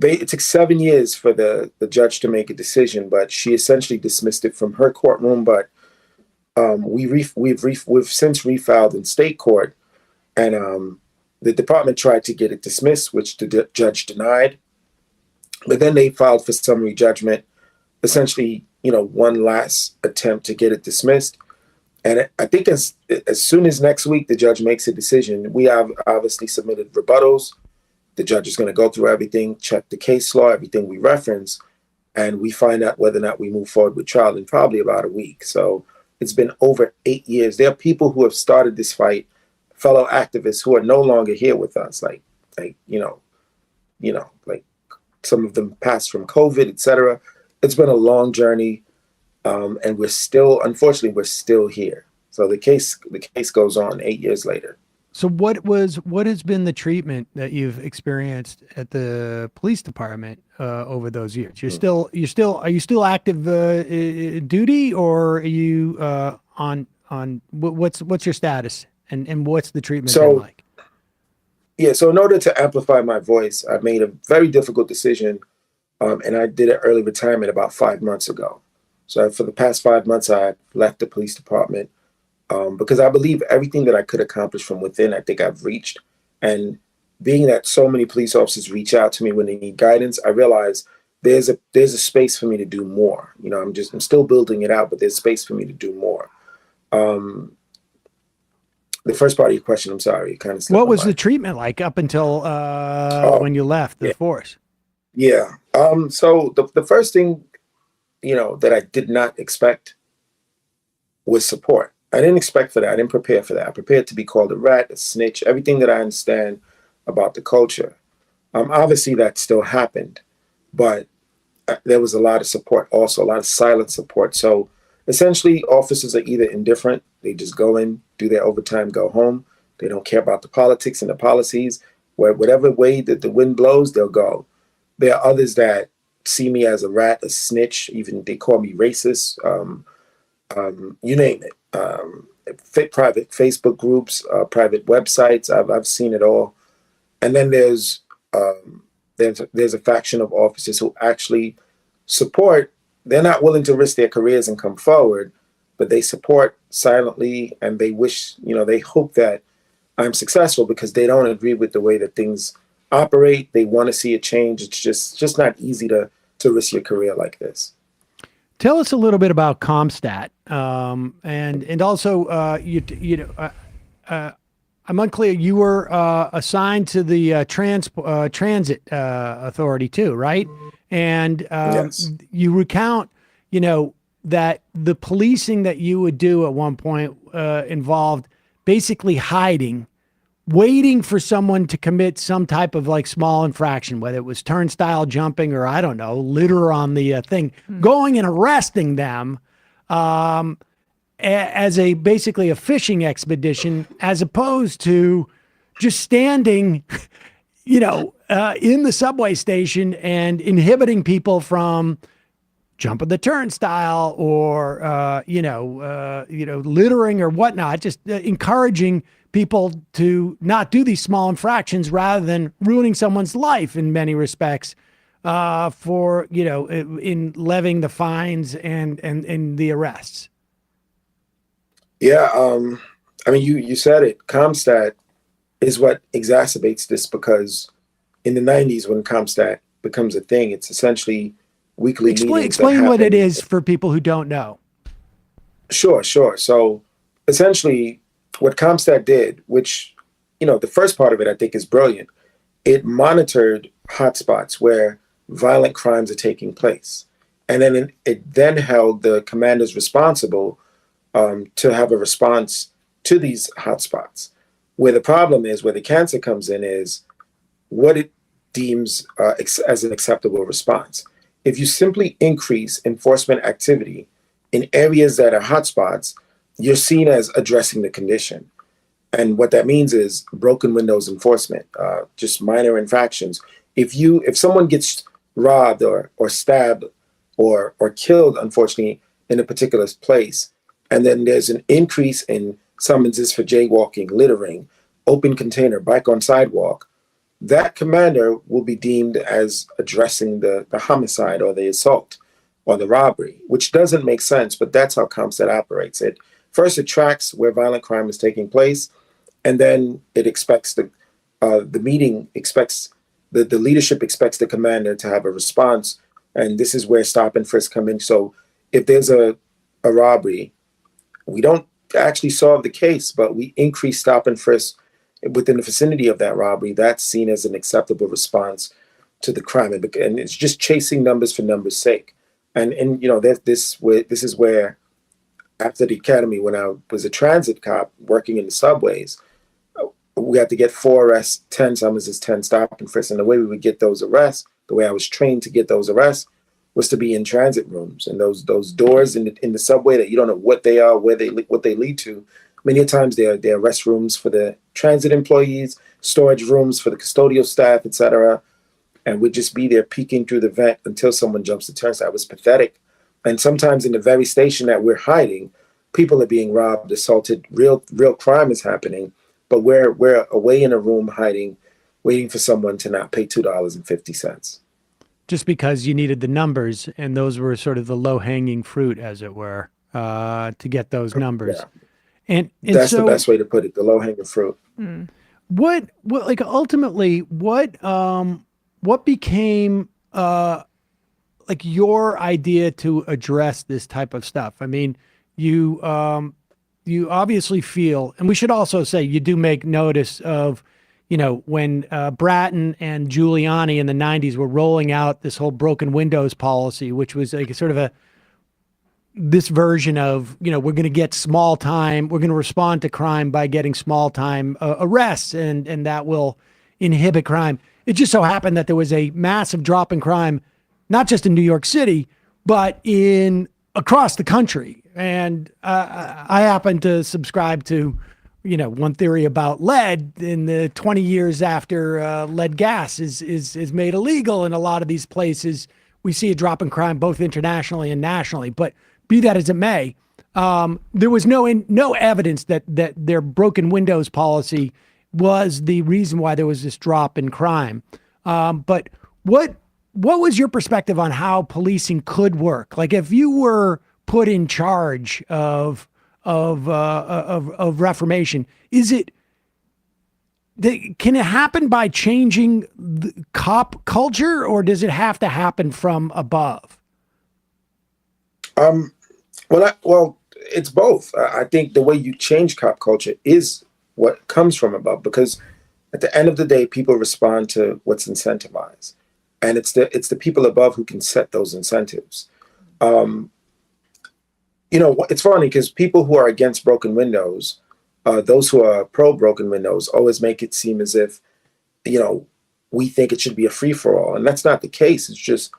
it took 7 years for the judge to make a decision, but she essentially dismissed it from her courtroom. But we've since refiled in state court, and the department tried to get it dismissed, which the judge denied. But then they filed for summary judgment, essentially, one last attempt to get it dismissed. And I think as soon as next week the judge makes a decision, we have obviously submitted rebuttals. The judge is going to go through everything, check the case law, everything we reference, and we find out whether or not we move forward with trial in probably about a week. So it's been over 8 years. There are people who have started this fight, fellow activists who are no longer here with us, like some of them passed from COVID, etc. It's been a long journey, and unfortunately, we're still here. So the case goes on 8 years later. So what has been the treatment that you've experienced at the police department over those years? Are you still active duty, or are you on what's your status, and what's the treatment been like? Yeah, so in order to amplify my voice, I made a very difficult decision, and I did an early retirement about 5 months ago. So for the past 5 months, I left the police department because I believe everything that I could accomplish from within, I think I've reached. And being that so many police officers reach out to me when they need guidance, I realize there's a space for me to do more. I'm still building it out, but there's space for me to do more. The first part of your question, I'm sorry, kind of. What was the treatment like up until when you left the force? Yeah. So the first thing, that I did not expect was support. I didn't expect for that. I didn't prepare for that. I prepared to be called a rat, a snitch, everything that I understand about the culture. Obviously, that still happened, but there was a lot of support, also a lot of silent support. So essentially, officers are either indifferent, they just go in, do their overtime, go home. They don't care about the politics and the policies. Whatever way that the wind blows, they'll go. There are others that see me as a rat, a snitch, even they call me racist. you name it. Private Facebook groups, private websites. I've seen it all. And then there's a faction of officers who actually support. They're not willing to risk their careers and come forward, but they support silently, and they wish, they hope that I'm successful because they don't agree with the way that things operate. They want to see a change. It's just not easy to risk your career like this. Tell us a little bit about CompStat, and also I'm unclear. You were assigned to the transit authority too, right? And Yes. you recount, that the policing that you would do at one point involved basically hiding, waiting for someone to commit some type of like small infraction, whether it was turnstile jumping or I don't know, litter on the thing, going and arresting them as basically a fishing expedition, as opposed to just standing, in the subway station and inhibiting people from jumping the turnstile or littering or whatnot, just encouraging people to not do these small infractions rather than ruining someone's life in many respects for in levying the fines and the arrests. Yeah, you said it. CompStat is what exacerbates this, because in the 90s, when CompStat becomes a thing, it's essentially weekly meetings. Explain what it is for people who don't know. Sure. So essentially what CompStat did, which, the first part of it I think is brilliant, it monitored hotspots where violent crimes are taking place. And then it then held the commanders responsible to have a response to these hotspots. Where the problem is, where the cancer comes in, is what it deems as an acceptable response. If you simply increase enforcement activity in areas that are hotspots, you're seen as addressing the condition. And what that means is broken windows enforcement, just minor infractions. If someone gets robbed or stabbed or killed, unfortunately, in a particular place, and then there's an increase in summonses for jaywalking, littering, open container, bike on sidewalk, that commander will be deemed as addressing the homicide or the assault or the robbery, which doesn't make sense, but that's how CompStat operates. It tracks where violent crime is taking place, and then it expects the leadership expects the commander to have a response, and this is where stop and frisk come in. So if there's a robbery, we don't actually solve the case, but we increase stop and frisk within the vicinity of that robbery. That's seen as an acceptable response to the crime, and it's just chasing numbers for numbers' sake. And this is where, after the academy, when I was a transit cop working in the subways, we had to get 4 arrests, 10 summonses, 10 stop and frisk. And the way we would get those arrests, the way I was trained to get those arrests, was to be in transit rooms, and those doors in the subway that you don't know what they are, what they lead to. Many times they're rest rooms for the transit employees, storage rooms for the custodial staff, etc. And we'd just be there peeking through the vent until someone jumps the turnstile. It was pathetic. And sometimes in the very station that we're hiding, people are being robbed, assaulted, real crime is happening, but we're away in a room hiding, waiting for someone to not pay $2.50. Just because you needed the numbers, and those were sort of the low-hanging fruit, as it were, to get those numbers. Yeah. And that's so, the best way to put it, the low-hanging fruit. What like ultimately, what became like your idea to address this type of stuff? I mean, you obviously feel, and we should also say you do make notice of, when Bratton and Giuliani in the 90s were rolling out this whole broken windows policy, which was like sort of this version of, we're going to get small time, we're going to respond to crime by getting small time arrests, and that will inhibit crime. It just so happened that there was a massive drop in crime, not just in New York City, but across the country. And I happen to subscribe to, one theory about lead. In the 20 years after lead gas is made illegal in a lot of these places, we see a drop in crime both internationally and nationally. But be that as it may, there was no evidence that their broken windows policy was the reason why there was this drop in crime. But what was your perspective on how policing could work? Like, if you were put in charge of reformation, can it happen by changing the cop culture, or does it have to happen from above? Well, it's both. I think the way you change cop culture is what comes from above, because at the end of the day, people respond to what's incentivized, and it's the people above who can set those incentives. It's funny because people who are against broken windows, those who are pro broken windows, always make it seem as if, we think it should be a free for all, and that's not the case. It's just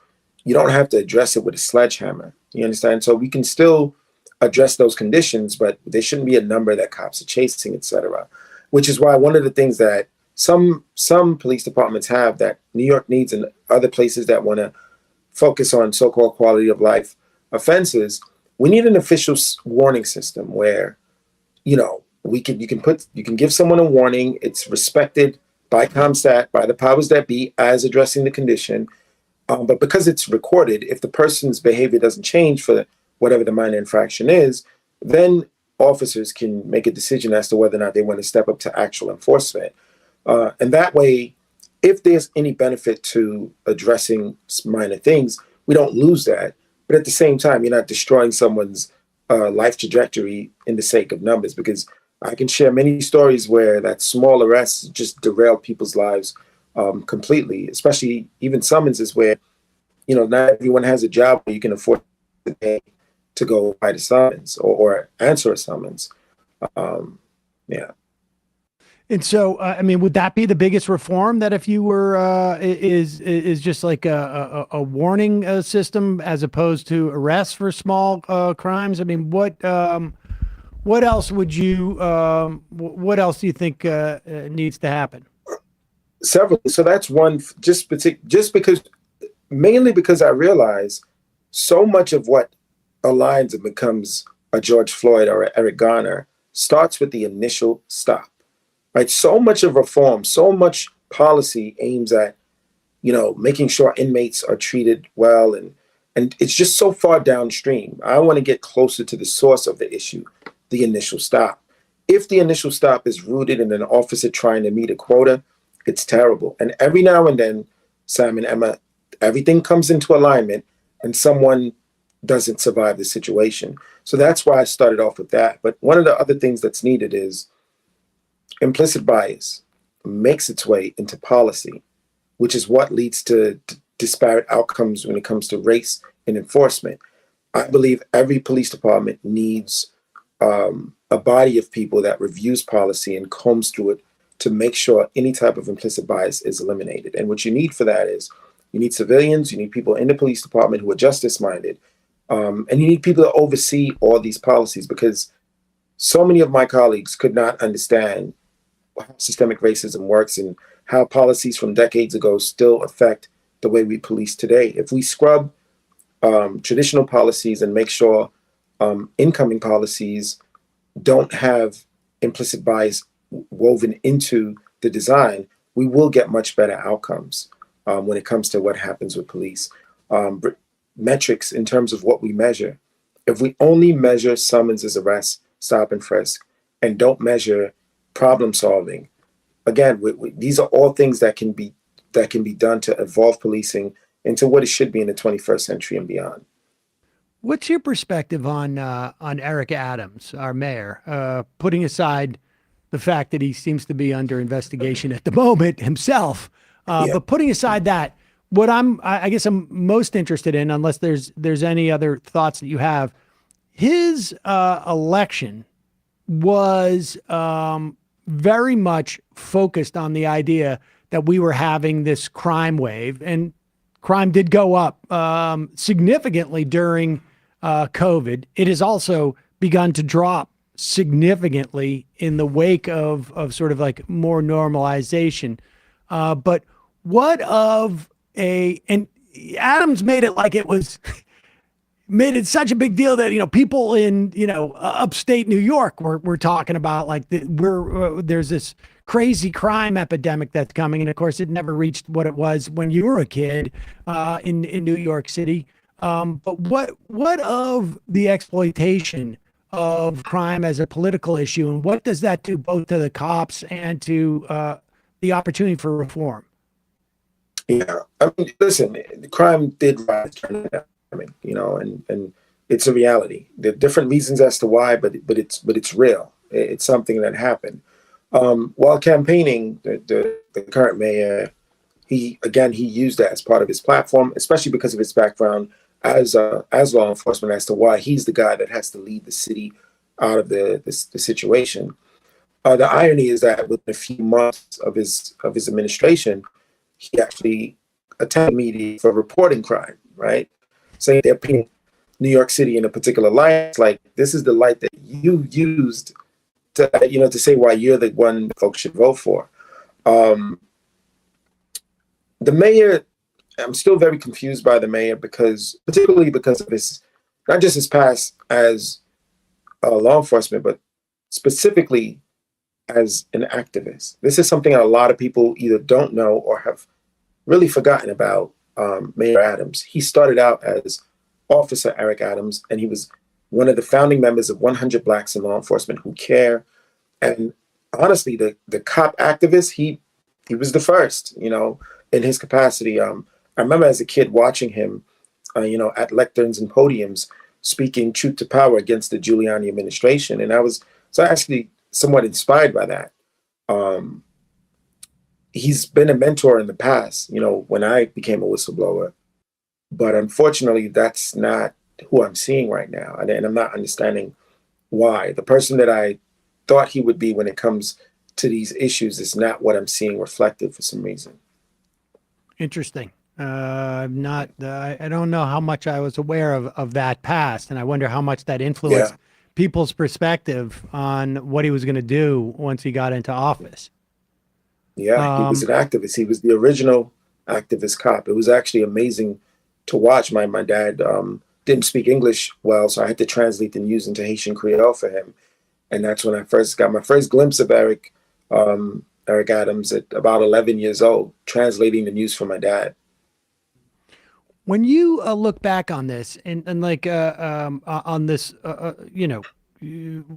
you don't have to address it with a sledgehammer. You understand? So we can still address those conditions, but there shouldn't be a number that cops are chasing, etc. Which is why one of the things that some police departments have that New York needs, and other places that want to focus on so-called quality of life offenses, we need an official warning system where, you can give someone a warning. It's respected by ComStat, by the powers that be, as addressing the condition. But because it's recorded, if the person's behavior doesn't change for whatever the minor infraction is, then officers can make a decision as to whether or not they want to step up to actual enforcement. And that way, if there's any benefit to addressing minor things, we don't lose that. But at the same time, you're not destroying someone's life trajectory in the sake of numbers, because I can share many stories where that small arrest just derailed people's lives completely, especially even summonses where, not everyone has a job where you can afford to go write a summons or answer a summons. Yeah. And so, would that be the biggest reform, that if you were, is just like a warning system as opposed to arrests for small crimes? What else do you think needs to happen? Several. So that's one, mainly because I realize so much of what aligns and becomes a George Floyd or a Eric Garner starts with the initial stop. Right? So much of reform, so much policy aims at, making sure inmates are treated well, and it's just so far downstream. I want to get closer to the source of the issue, the initial stop. If the initial stop is rooted in an officer trying to meet a quota, it's terrible. And every now and then, Sam and Emma, everything comes into alignment and someone doesn't survive the situation. So that's why I started off with that. But one of the other things that's needed is implicit bias makes its way into policy, which is what leads to disparate outcomes when it comes to race and enforcement. I believe every police department needs a body of people that reviews policy and combs through it to make sure any type of implicit bias is eliminated. And what you need for that is you need civilians, you need people in the police department who are justice-minded, and you need people to oversee all these policies, because so many of my colleagues could not understand how systemic racism works and how policies from decades ago still affect the way we police today. If we scrub traditional policies and make sure incoming policies don't have implicit bias woven into the design, we will get much better outcomes when it comes to what happens with police. Metrics in terms of what we measure. If we only measure summonses, arrests, stop and frisk, and don't measure problem solving, again, these are all things that can be done to evolve policing into what it should be in the 21st century and beyond. What's your perspective on Eric Adams, our mayor, putting aside the fact that he seems to be under investigation at the moment himself, but putting aside that, what I guess I'm most interested in, unless there's any other thoughts that you have, his election was very much focused on the idea that we were having this crime wave, and crime did go up significantly during COVID. It has also begun to drop significantly in the wake of sort of like more normalization. But what of and Adams made it like it was, made it such a big deal that people in upstate New York were talking about like there's this crazy crime epidemic that's coming, and of course it never reached what it was when you were a kid in New York City. But what of the exploitation of crime as a political issue, and what does that do both to the cops and to the opportunity for reform? Yeah, I mean, listen, the crime did rise during the pandemic, and it's a reality. There are different reasons as to why, but it's real. It's something that happened. While campaigning, the current mayor, he used that as part of his platform, especially because of his background as law enforcement, as to why he's the guy that has to lead the city out of the situation. The irony is that within a few months of his administration, he actually attacked media for reporting crime, right? Saying they're painting New York City in a particular light. It's like, this is the light that you used to say why you're the one folks should vote for. The mayor, I'm still very confused by the mayor particularly because of not just his past as law enforcement, but specifically as an activist. This is something that a lot of people either don't know or have really forgotten about. Mayor Adams. He started out as Officer Eric Adams, and he was one of the founding members of 100 Blacks in Law Enforcement Who Care. And honestly, the cop activist, he was the first, in his capacity. I remember as a kid watching him, at lecterns and podiums, speaking truth to power against the Giuliani administration. And I was actually somewhat inspired by that. He's been a mentor in the past, when I became a whistleblower. But unfortunately, that's not who I'm seeing right now. And I'm not understanding why. The person that I thought he would be when it comes to these issues is not what I'm seeing reflected for some reason. Interesting. I don't know how much I was aware of that past, and I wonder how much that influenced people's perspective on what he was going to do once he got into office. Yeah, he was an activist. He was the original activist cop. It was actually amazing to watch. My dad didn't speak English well, so I had to translate the news into Haitian Creole for him. And that's when I first got my first glimpse of Eric Adams at about 11 years old, translating the news for my dad. When you look back on this and like on this,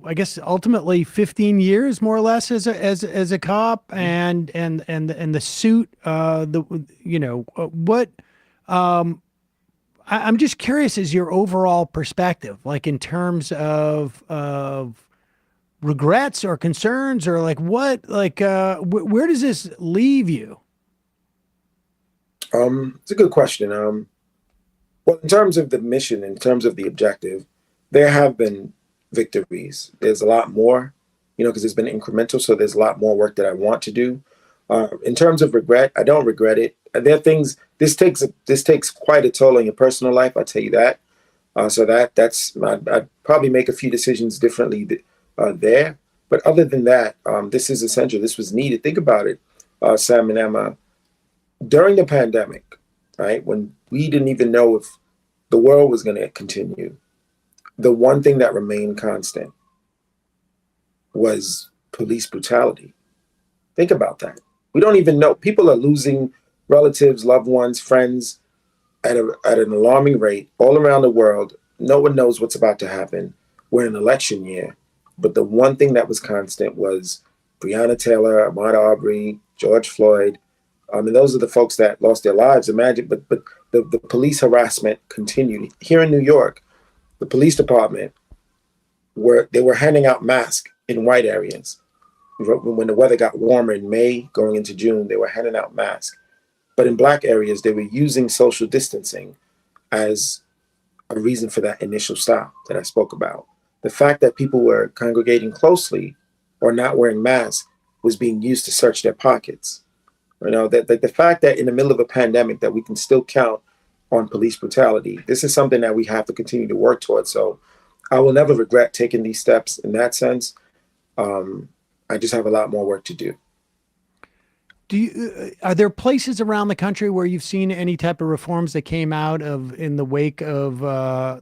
I guess ultimately 15 years more or less as a cop and the suit, what I'm just curious is your overall perspective, like in terms of regrets or concerns or like what, like where does this leave you? It's a good question. Well, in terms of the mission, in terms of the objective, there have been victories. There's a lot more, because it's been incremental. So there's a lot more work that I want to do. In terms of regret, I don't regret it. There are things. This takes quite a toll on your personal life. I'll tell you that. So I'd probably make a few decisions differently there. But other than that, this is essential. This was needed. Think about it, Sam and Emma. During the pandemic, right, when we didn't even know if the world was going to continue, the one thing that remained constant was police brutality. Think about that. We don't even know. People are losing relatives, loved ones, friends at an alarming rate all around the world. No one knows what's about to happen. We're in an election year. But the one thing that was constant was Breonna Taylor, Ahmaud Arbery, George Floyd. And those are the folks that lost their lives. Imagine, but the police harassment continued. Here in New York, the police department were handing out masks in white areas. When the weather got warmer in May, going into June, they were handing out masks. But in black areas, they were using social distancing as a reason for that initial stop that I spoke about. The fact that people were congregating closely or not wearing masks was being used to search their pockets. That the fact that in the middle of a pandemic that we can still count on police brutality, this is something that we have to continue to work towards. So I will never regret taking these steps in that sense. I just have a lot more work to do. Are there places around the country where you've seen any type of reforms that came out of in the wake of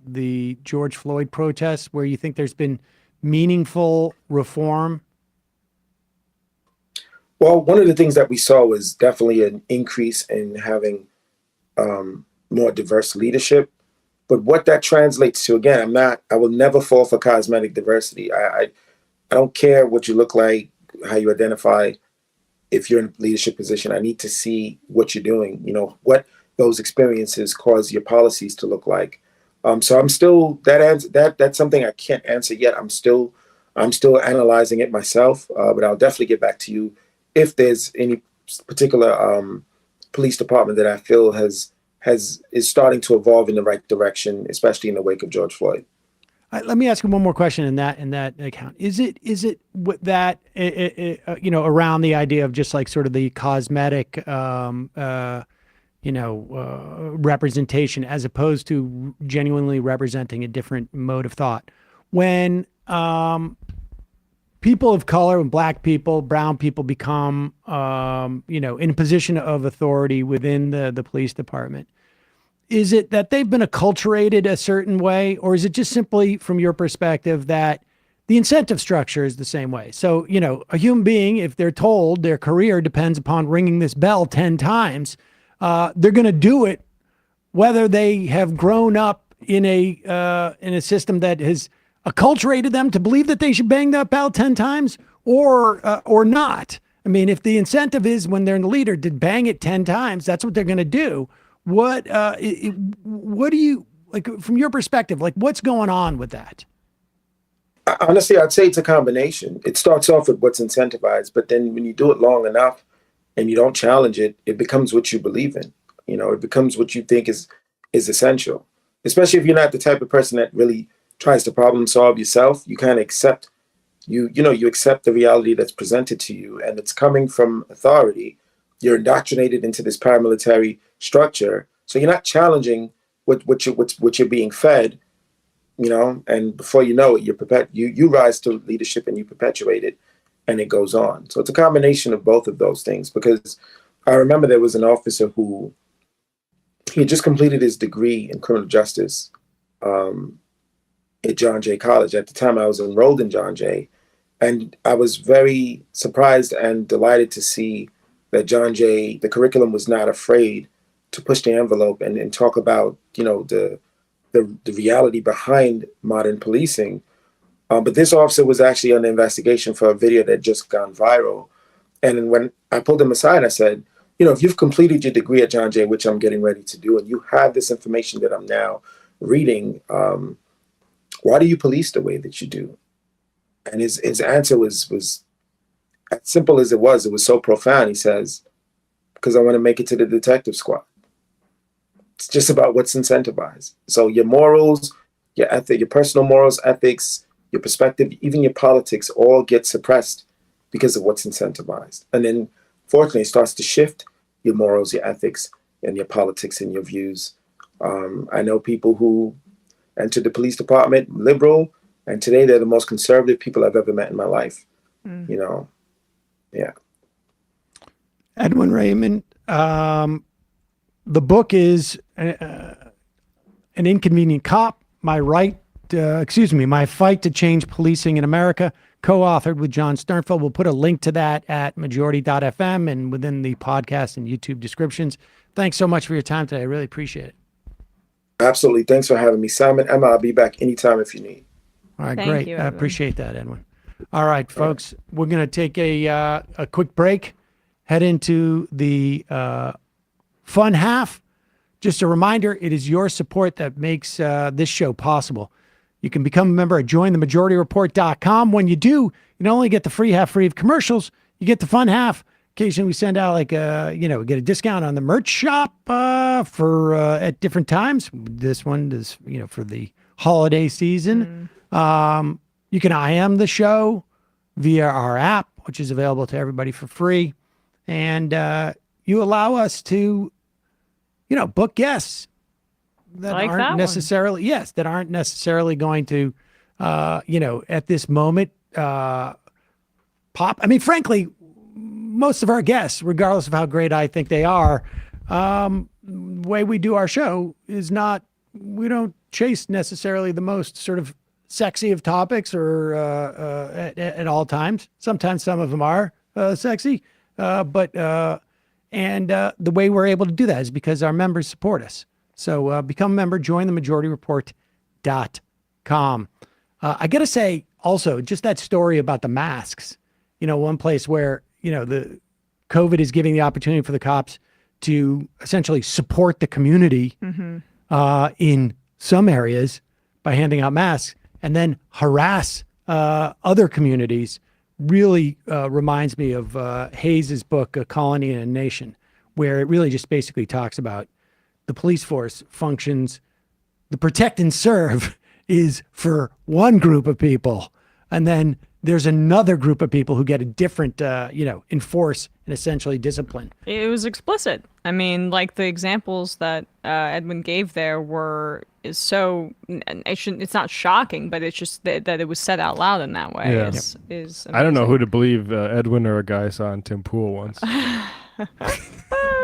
the George Floyd protests where you think there's been meaningful reform? Well, one of the things that we saw was definitely an increase in having more diverse leadership. But what that translates to, again, I will never fall for cosmetic diversity. I don't care what you look like, how you identify. If you're in a leadership position, I need to see what you're doing, what those experiences cause your policies to look like. So I'm still, that's something I can't answer yet. I'm still analyzing it myself, but I'll definitely get back to you if there's any particular police department that I feel is starting to evolve in the right direction, especially in the wake of George Floyd. Let me ask you one more question in that account. Is it what that around the idea of just like sort of the cosmetic representation as opposed to genuinely representing a different mode of thought? When people of color and black people, brown people become in a position of authority within the police department, is it that they've been acculturated a certain way, or is it just simply from your perspective that the incentive structure is the same way? So, a human being, if they're told their career depends upon ringing this bell 10 times, they're going to do it, whether they have grown up in a system that has acculturated them to believe that they should bang that bell 10 times or not. I mean, if the incentive is when they're in the leader to bang it 10 times, that's what they're going to do. What do you like from your perspective? Like, what's going on with that? Honestly, I'd say it's a combination. It starts off with what's incentivized, but then when you do it long enough and you don't challenge it, it becomes what you believe in. It becomes what you think is essential. Especially if you're not the type of person that really tries to problem solve yourself. You kind of accept you accept the reality that's presented to you, and it's coming from authority. You're indoctrinated into this paramilitary structure, so you're not challenging what you're being fed, and before you know it, you rise to leadership and you perpetuate it, and it goes on. So it's a combination of both of those things. Because I remember there was an officer who he had just completed his degree in criminal justice at John Jay College. At the time, I was enrolled in John Jay, and I was very surprised and delighted to see that John Jay, the curriculum was not afraid to push the envelope and talk about, the reality behind modern policing. But this officer was actually under investigation for a video that just gone viral. And when I pulled him aside, I said, if you've completed your degree at John Jay, which I'm getting ready to do, and you have this information that I'm now reading, why do you police the way that you do? And his answer was as simple as it was so profound. He says, because I want to make it to the detective squad. It's just about what's incentivized. So your morals, your ethic, your personal morals, ethics, your perspective, even your politics all get suppressed because of what's incentivized. And then fortunately it starts to shift your morals, your ethics, and your politics and your views. I know people who entered the police department, liberal, and today they're the most conservative people I've ever met in my life. Yeah. Edwin Raymond, the book is An Inconvenient Cop, My Fight to Change Policing in America, co-authored with Jon Sternfeld. We'll put a link to that at majority.fm and within the podcast and YouTube descriptions. Thanks so much for your time today. I really appreciate it. Absolutely. Thanks for having me, Simon. Emma, I'll be back anytime if you need. All right, great. I appreciate that, Edwin. All right, folks, we're going to take a quick break, head into the fun half. Just a reminder, it is your support that makes this show possible. You can become a member at jointhemajorityreport.com. When you do, you not only get the free half free of commercials, you get the fun half. Occasionally we send out we get a discount on the merch shop for at different times. This one is, for the holiday season. You can IM the show via our app, which is available to everybody for free. And you allow us to, book guests that aren't necessarily going to, at this moment, pop. I mean, frankly, most of our guests, regardless of how great I think they are, the way we do our show is not, we don't chase necessarily the most sort of sexy of topics or at all times. Sometimes some of them are sexy, but the way we're able to do that is because our members support us. So become a member, join themajorityreport.com. I got to say also, just that story about the masks, one place where, the COVID is giving the opportunity for the cops to essentially support the community in some areas by handing out masks and then harass other communities really reminds me of Hayes's book, A Colony and a Nation, where it really just basically talks about the police force functions. The protect and serve is for one group of people. And then there's another group of people who get a different, enforce and essentially discipline. It was explicit. I mean, like the examples that Edwin gave there it's not shocking, but it's just that it was said out loud in that way. Yeah. Is I don't know who to believe, Edwin or a guy I saw on Tim Pool once.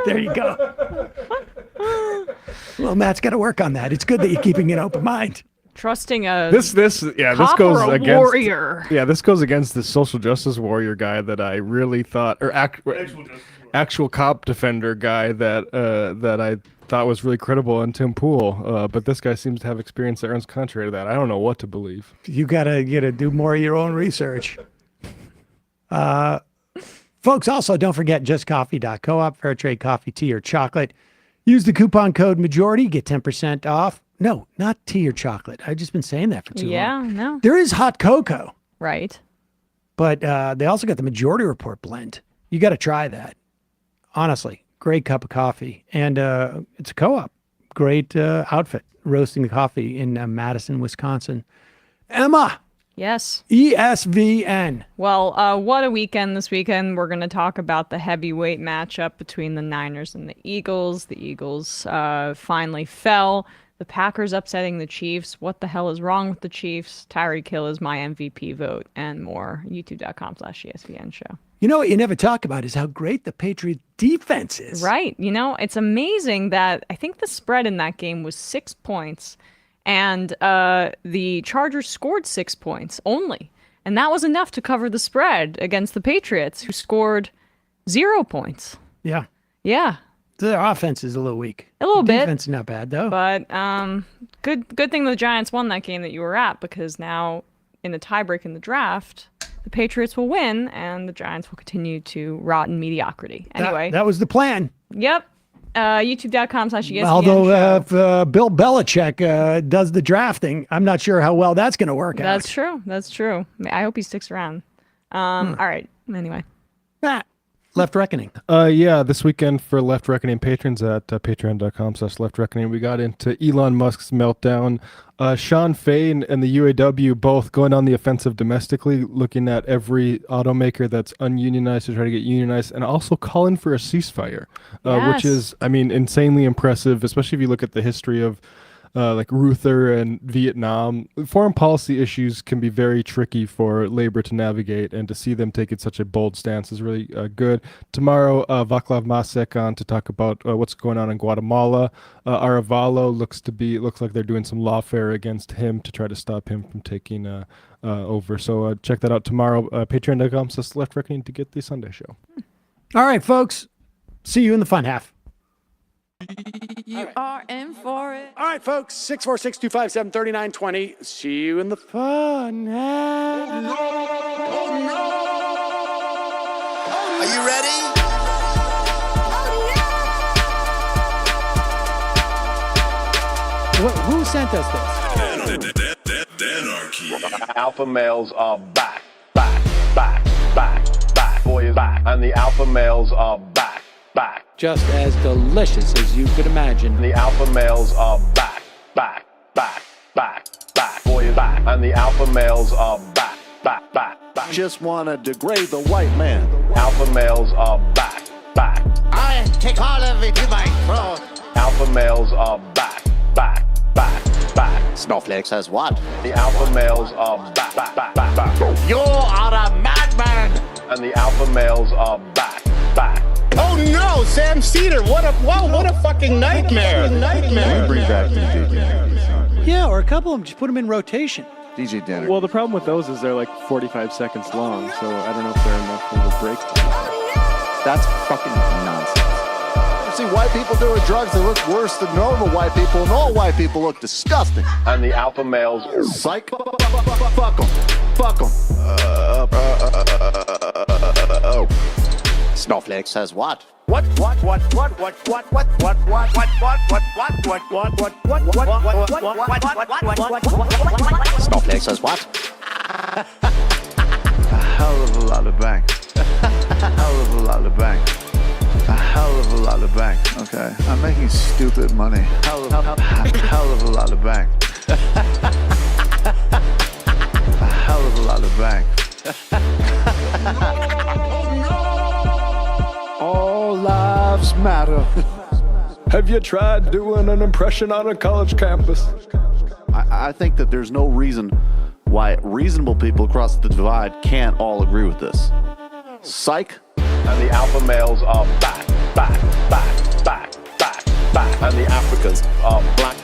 There you go. Well, Matt's got to work on that. It's good that you're keeping an open mind. Trusting a this goes against warrior. Yeah, this goes against the social justice warrior guy that I really thought, or actual cop defender guy that I thought was really credible in Tim Pool. But this guy seems to have experience that runs contrary to that. I don't know what to believe. You gotta do more of your own research. Folks, also don't forget justcoffee.coop, fair trade coffee, tea, or chocolate. Use the coupon code majority, get 10% off. No, not tea or chocolate. I've just been saying that for too long. Yeah, no. There is hot cocoa. Right. But they also got the Majority Report blend. You got to try that. Honestly, great cup of coffee. And it's a co-op. Great outfit, roasting the coffee in Madison, Wisconsin. Emma. Yes. ESVN. Well, what a weekend this weekend. We're going to talk about the heavyweight matchup between the Niners and the Eagles. The Eagles finally fell. The Packers upsetting the Chiefs. What the hell is wrong with the Chiefs? Tyreek Hill is my MVP vote and more. YouTube.com/ESVN show. What you never talk about is how great the Patriot defense is. Right. It's amazing that I think the spread in that game was 6 points and the Chargers scored 6 points only. And that was enough to cover the spread against the Patriots, who scored 0 points. Yeah. Yeah. Their offense is a little weak. A little bit. Defense is not bad, though. But good thing the Giants won that game that you were at, because now in the tiebreak in the draft, the Patriots will win and the Giants will continue to rot in mediocrity. Anyway. That was the plan. Yep. YouTube.com/ESPN. Although if Bill Belichick does the drafting, I'm not sure how well that's going to work out. That's true. I hope he sticks around. All right. Anyway. Matt. Left Reckoning. Yeah, this weekend for Left Reckoning patrons at patreon.com/Left Reckoning, we got into Elon Musk's meltdown. Sean Fay and the UAW both going on the offensive domestically, looking at every automaker that's ununionized to try to get unionized, and also calling for a ceasefire, which is, insanely impressive, especially if you look at the history of like Ruther and Vietnam. Foreign policy issues can be very tricky for labor to navigate, and to see them take such a bold stance is really good. Tomorrow, Vaclav Masek on to talk about what's going on in Guatemala. Arevalo looks like they're doing some lawfare against him to try to stop him from taking over. So check that out tomorrow. Patreon.com/Left Reckoning to get the Sunday show. All right, folks. See you in the fun half. You are in for it. All right, folks. 646-257-3920. See you in the fun half. Oh, no. Are you ready? Who sent us this? Anarchy. Alpha males are back. Boy is back. And the alpha males are back. Just as delicious as you could imagine. The alpha males are back. Boy is back. And the alpha males are back. Just wanna degrade the white man. Alpha males are back. I take all of it to my throat. Alpha males are back. Snowflake says what? The alpha males are back. You are a madman. And the alpha males are back. Whoa, Sam Seder, what a fucking nightmare. Nightmare. Bring back DJ Dinner. Yeah, or a couple of them. Just put them in rotation. DJ Dinner. Well, the problem with those is they're like 45 seconds long, so I don't know if they're enough of a break. That's fucking nonsense. You see white people doing drugs, they look worse than normal white people, and all white people look disgusting. And the alpha males. Psych. Fuck them. Fuck them. Snowflake says what? Snowflake says what? A hell of a lot of bank. A hell of a lot of bank. A hell of a lot of bank. Okay, I'm making stupid money. Hell of a lot of bank. A hell of a lot of bank. All lives matter. Have you tried doing an impression on a college campus? I think that there's no reason why reasonable people across the divide can't all agree with this. Psych. And the alpha males are back. And the Africans are black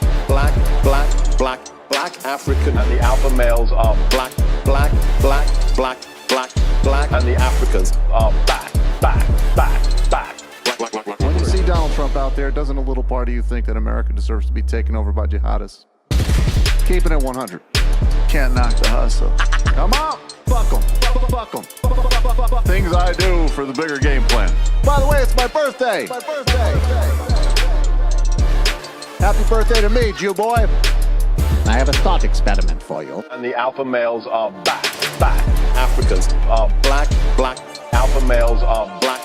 African. And the alpha males are black. And the Africans are back. When you see Donald Trump out there, doesn't a little part of you think that America deserves to be taken over by jihadists? Keeping it 100. Can't knock the hustle. Come on, fuck them. Things I do for the bigger game plan. By the way, it's my birthday. Happy birthday to me, Jew boy. I have a thought experiment for you. And the alpha males are back. Africans are black. Alpha males are black.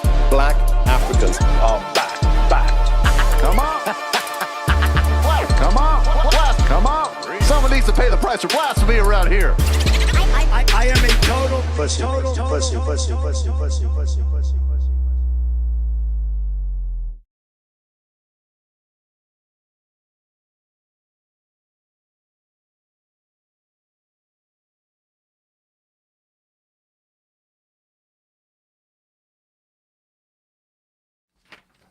Africans are back. Come on. Come on. Someone needs to pay the price for blasphemy around here. I am a total pussy.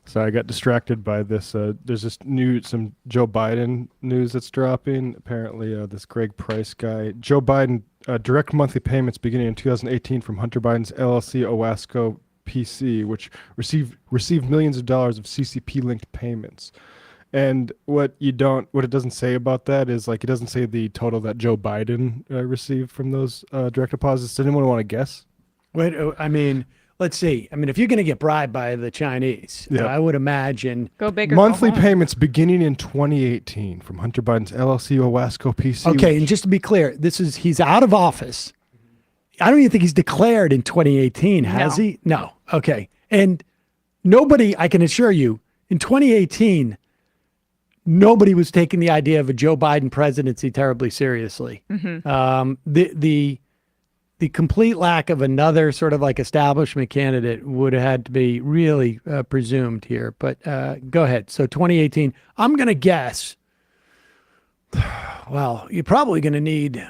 So I got distracted by this. There's some Joe Biden news that's dropping. Apparently, this Greg Price guy, Joe Biden, direct monthly payments beginning in 2018 from Hunter Biden's LLC Owasco PC, which received millions of dollars of CCP-linked payments. And what it doesn't say about that is it doesn't say the total that Joe Biden received from those direct deposits. Does anyone want to guess? Wait, let's see. If you're going to get bribed by the Chinese, I would imagine go big or monthly go home. payments beginning in 2018 from Hunter Biden's LLC Owasco PC. Okay, and just to be clear, he's out of office. I don't even think he's declared in 2018, has he? No. Okay. And nobody, I can assure you, in 2018, nobody was taking the idea of a Joe Biden presidency terribly seriously. Mm-hmm. The complete lack of another sort of establishment candidate would have had to be really presumed here. But go ahead. So 2018, I'm going to guess, well, you're probably going to need,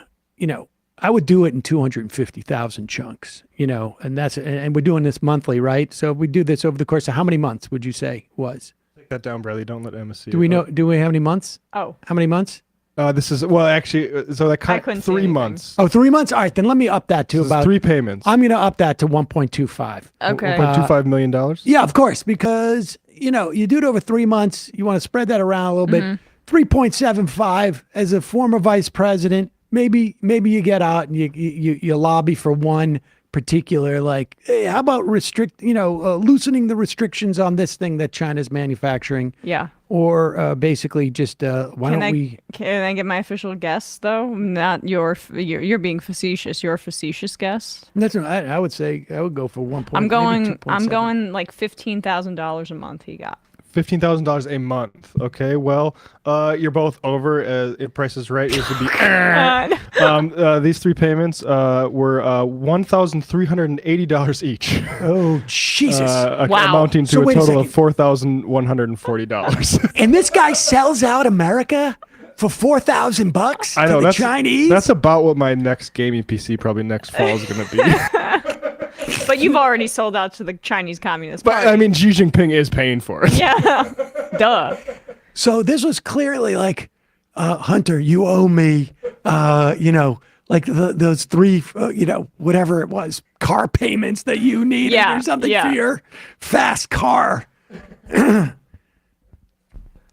I would do it in 250,000 chunks, and we're doing this monthly, right? So if we do this over the course of how many months would you say was? Take that down, Bradley. Don't let Emma see Do we know? Do we have any months? Oh. How many months? This is, well, actually, so that cut 3 months. Oh, 3 months? All right, then let me up that to about 3 payments. I'm going to up that to 1.25. Okay. $1.25 million? Yeah, of course, because, you do it over 3 months. You want to spread that around a little bit. 3.75 as a former vice president. Maybe you get out and you lobby for one particular, hey, how about loosening the restrictions on this thing that China's manufacturing? Yeah. Or basically just Can I get my official guess though? Not you're being facetious. Your facetious guess. That's what I would say. I would go for 1. I'm going $15,000 a month. He got $15,000 a month. Okay, well, you're both over. If Price is Right, it would be. These 3 payments were $1,380 each. Oh Jesus! Wow. Amounting to a total of $4,140. And this guy sells out America for $4,000 I know to the Chinese. That's about what my next gaming PC probably next fall is going to be. But you've already sold out to the Chinese Communist Party. But I mean, Xi Jinping is paying for it. Yeah. Duh. So this was clearly like, Hunter, you owe me, like those three, whatever it was, car payments that you needed or something for your fast car. And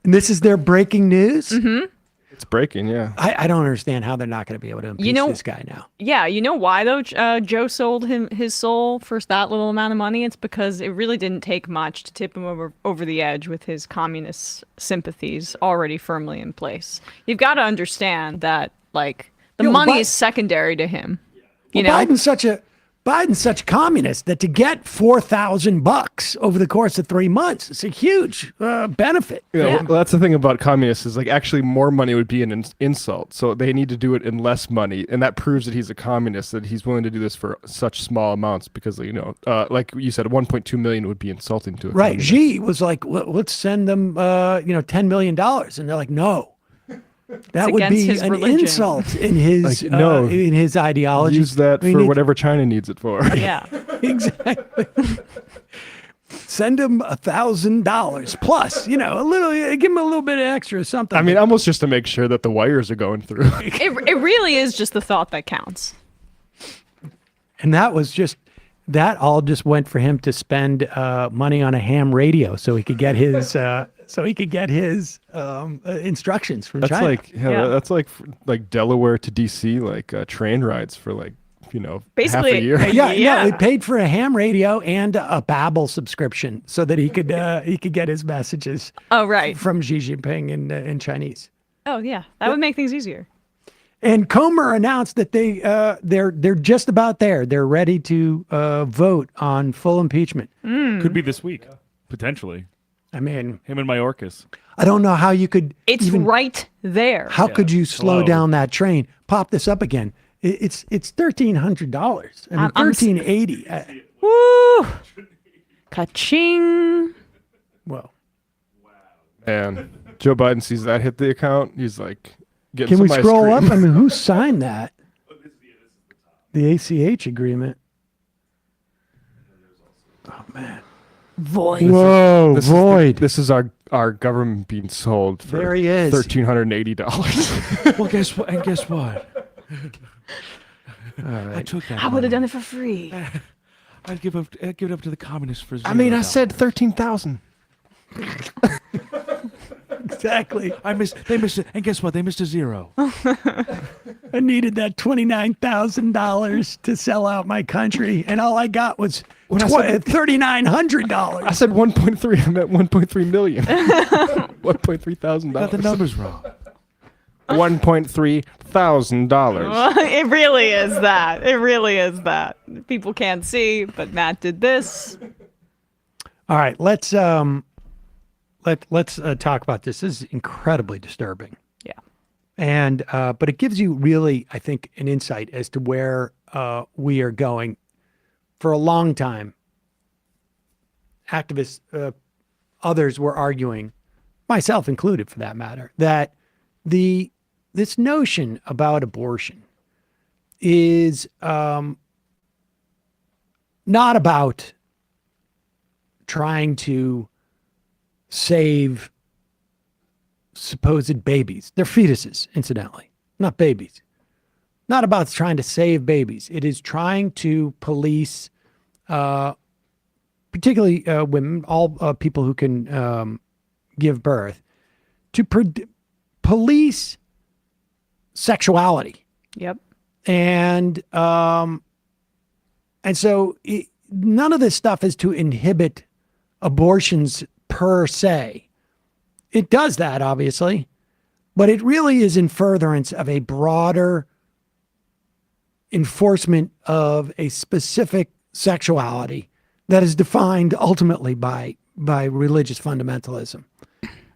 this is their breaking news? Mm-hmm. It's breaking, yeah. I don't understand how they're not going to be able to impeach this guy now. Yeah, you know why, though, Joe sold his soul for that little amount of money? It's because it really didn't take much to tip him over the edge with his communist sympathies already firmly in place. You've got to understand that, like, the money is secondary to him. You know? Biden's such a communist that to get $4,000 over the course of 3 months is a huge benefit. Well, that's the thing about communists is like actually more money would be an insult. So they need to do it in less money, and that proves that he's a communist, that he's willing to do this for such small amounts because like you said, 1.2 million would be insulting to a communist. Xi was like, let's send them $10 million, and they're like, no. That would be an insult in his in his ideology. Use that for whatever China needs it for. Yeah, exactly. Send him $1,000 plus, a little. Give him a little bit of extra something. I mean, almost just to make sure that the wires are going through. It really is just the thought that counts. And that all just went for him to spend money on a ham radio so he could get his. Instructions from China. That's like Delaware to DC, like train rides for basically half a year. Yeah, he paid for a ham radio and a Babbel subscription so that he could get his messages. Oh, right. From Xi Jinping in Chinese. Oh yeah, that would make things easier. And Comer announced that they're just about there. They're ready to vote on full impeachment. Could be this week, potentially. I mean, him and Mayorkas. I don't know how you could. It's right there. How could you slow down that train? Pop this up again. It's $1,300. I mean, $1,380. Woo! Ka-ching. Well, and Joe Biden sees that hit the account. He's like, can we scroll up? I mean, who signed that? The ACH agreement. Oh man. Void. Whoa, void. This is our government being sold for there he is. $1,380. Well, guess what? And guess what? All right. I took that. I would have done it for free. I'd give it up to the communists for $0. I mean, I said 13,000. Exactly. They missed it. And guess what? They missed a zero. I needed that $29,000 to sell out my country, and all I got was $3,900. I said 1.3. I meant 1.3 million. $1.3 Got the numbers wrong. $1.3 It really is that. It really is that. People can't see, but Matt did this. All right, let's talk about this. This is incredibly disturbing. Yeah. And but it gives you really, I think, an insight as to where we are going. For a long time, activists, others were arguing, myself included for that matter, that this notion about abortion is not about trying to save supposed babies. They're fetuses, incidentally, not babies. Not about trying to save babies. It is trying to police, particularly women, all people who can give birth, to police sexuality. Yep. And so none of this stuff is to inhibit abortions per se. It does that, obviously, but it really is in furtherance of a broader enforcement of a specific sexuality that is defined ultimately by religious fundamentalism.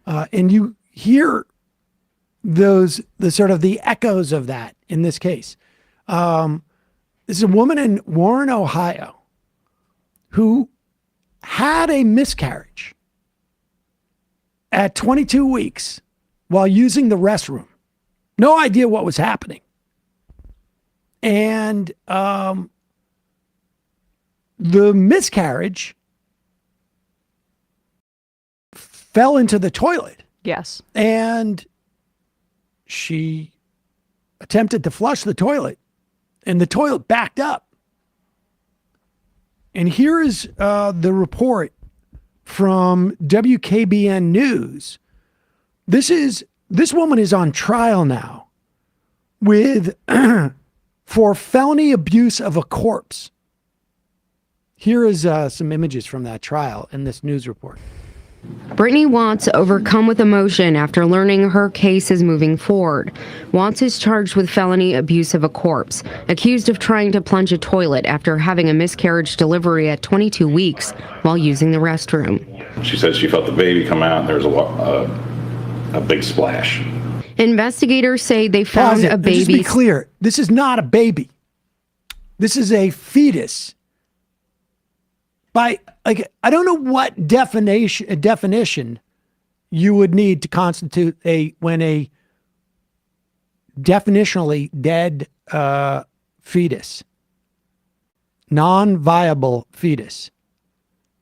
And you hear the echoes of that in this case. This is a woman in Warren, Ohio, who had a miscarriage at 22 weeks while using the restroom. No idea what was happening. And the miscarriage fell into the toilet. Yes. And she attempted to flush the toilet, and the toilet backed up. And here is the report from WKBN News. This woman is on trial now with for felony abuse of a corpse. Here is some images from that trial in this news report. Brittany Watts overcome with emotion after learning her case is moving forward. Watts is charged with felony abuse of a corpse, accused of trying to plunge a toilet after having a miscarriage delivery at 22 weeks while using the restroom. She said she felt the baby come out and there was a big splash. Investigators say they found a baby. Just be clear, this is not a baby. This is a fetus. I don't know what definition you would need to constitute when a definitionally dead fetus, non-viable fetus,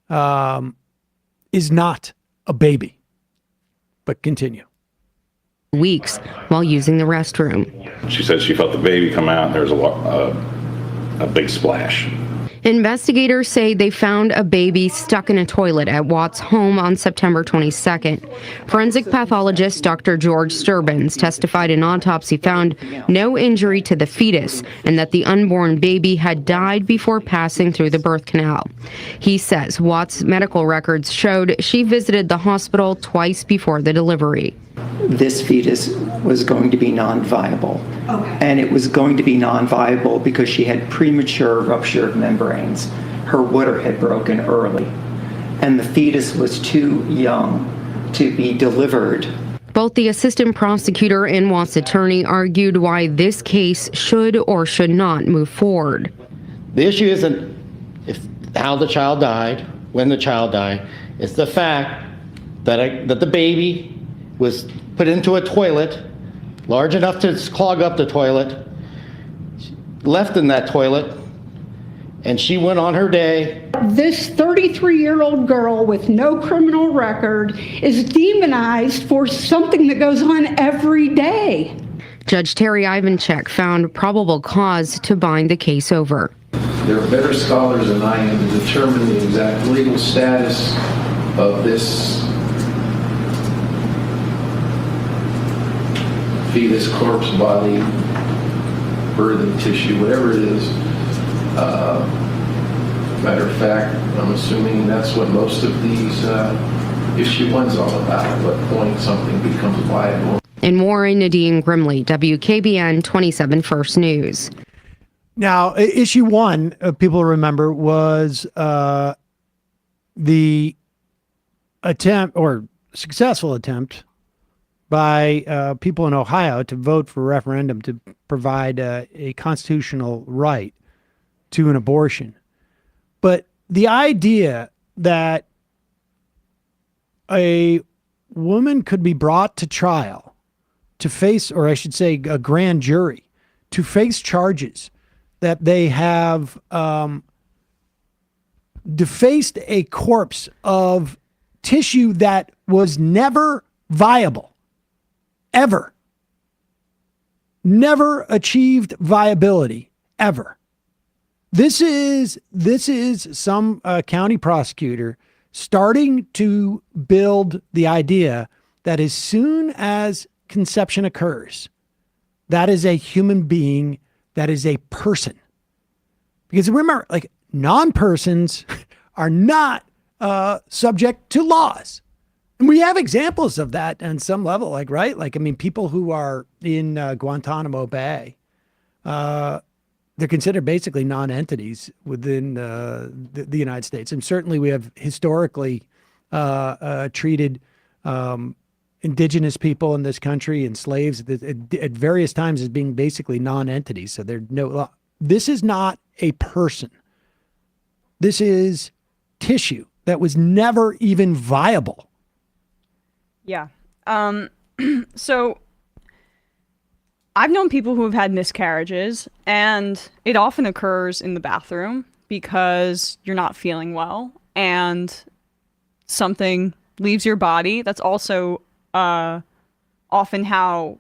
is not a baby. But continue. Weeks while using the restroom. She said she felt the baby come out and there was a big splash. Investigators say they found a baby stuck in a toilet at Watts' home on September 22nd. Forensic pathologist Dr. George Sturbins testified an autopsy found no injury to the fetus and that the unborn baby had died before passing through the birth canal. He says Watts' medical records showed she visited the hospital twice before the delivery. This fetus was going to be non-viable. Okay. And it was going to be non-viable because she had premature ruptured membranes. Her water had broken early, and the fetus was too young to be delivered. Both the assistant prosecutor and Watts' attorney argued why this case should or should not move forward. The issue isn't how the child died, when the child died. It's the fact that the baby was put into a toilet large enough to clog up the toilet, left in that toilet, and she went on her day. This 33-year-old girl with no criminal record is demonized for something that goes on every day. Judge Terry Ivanchek found probable cause to bind the case over. There are better scholars than I am to determine the exact legal status of this fetus, corpse, body, birthing tissue, whatever it is. Matter of fact, I'm assuming that's what most of these issue one's all about, at what point something becomes viable. In Warren, Nadine Grimley, WKBN 27 First News. Now, issue one, people remember, was the attempt or successful attempt by people in Ohio to vote for a referendum to provide a constitutional right to an abortion. But the idea that a woman could be brought to trial to face, or I should say a grand jury, to face charges that they have defaced a corpse of tissue that was never viable. Ever. Never achieved viability, ever. This is some county prosecutor starting to build the idea that as soon as conception occurs, that is a human being, that is a person. Because remember, like, non-persons are not subject to laws. And we have examples of that on some level, like, right? Like, I mean, people who are in Guantanamo Bay, they're considered basically non-entities within the United States. And certainly we have historically treated indigenous people in this country and slaves at various times as being basically non-entities. So there's no law. This is not a person. This is tissue that was never even viable. Yeah. So I've known people who have had miscarriages, and it often occurs in the bathroom. because you're not feeling well and something leaves your body. That's also often how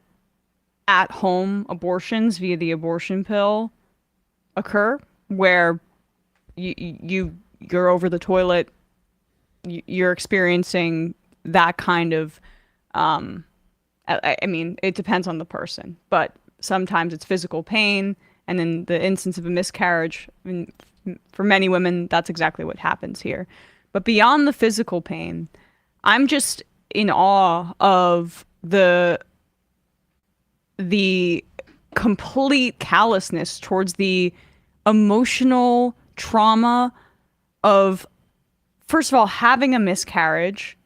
at-home abortions via the abortion pill occur, where you're over the toilet, you're experiencing that kind of I mean, it depends on the person, but sometimes it's physical pain, and in the instance of a miscarriage, I mean, for many women, that's exactly what happens here. But beyond the physical pain, I'm just in awe of the complete callousness towards the emotional trauma of, first of all, having a miscarriage,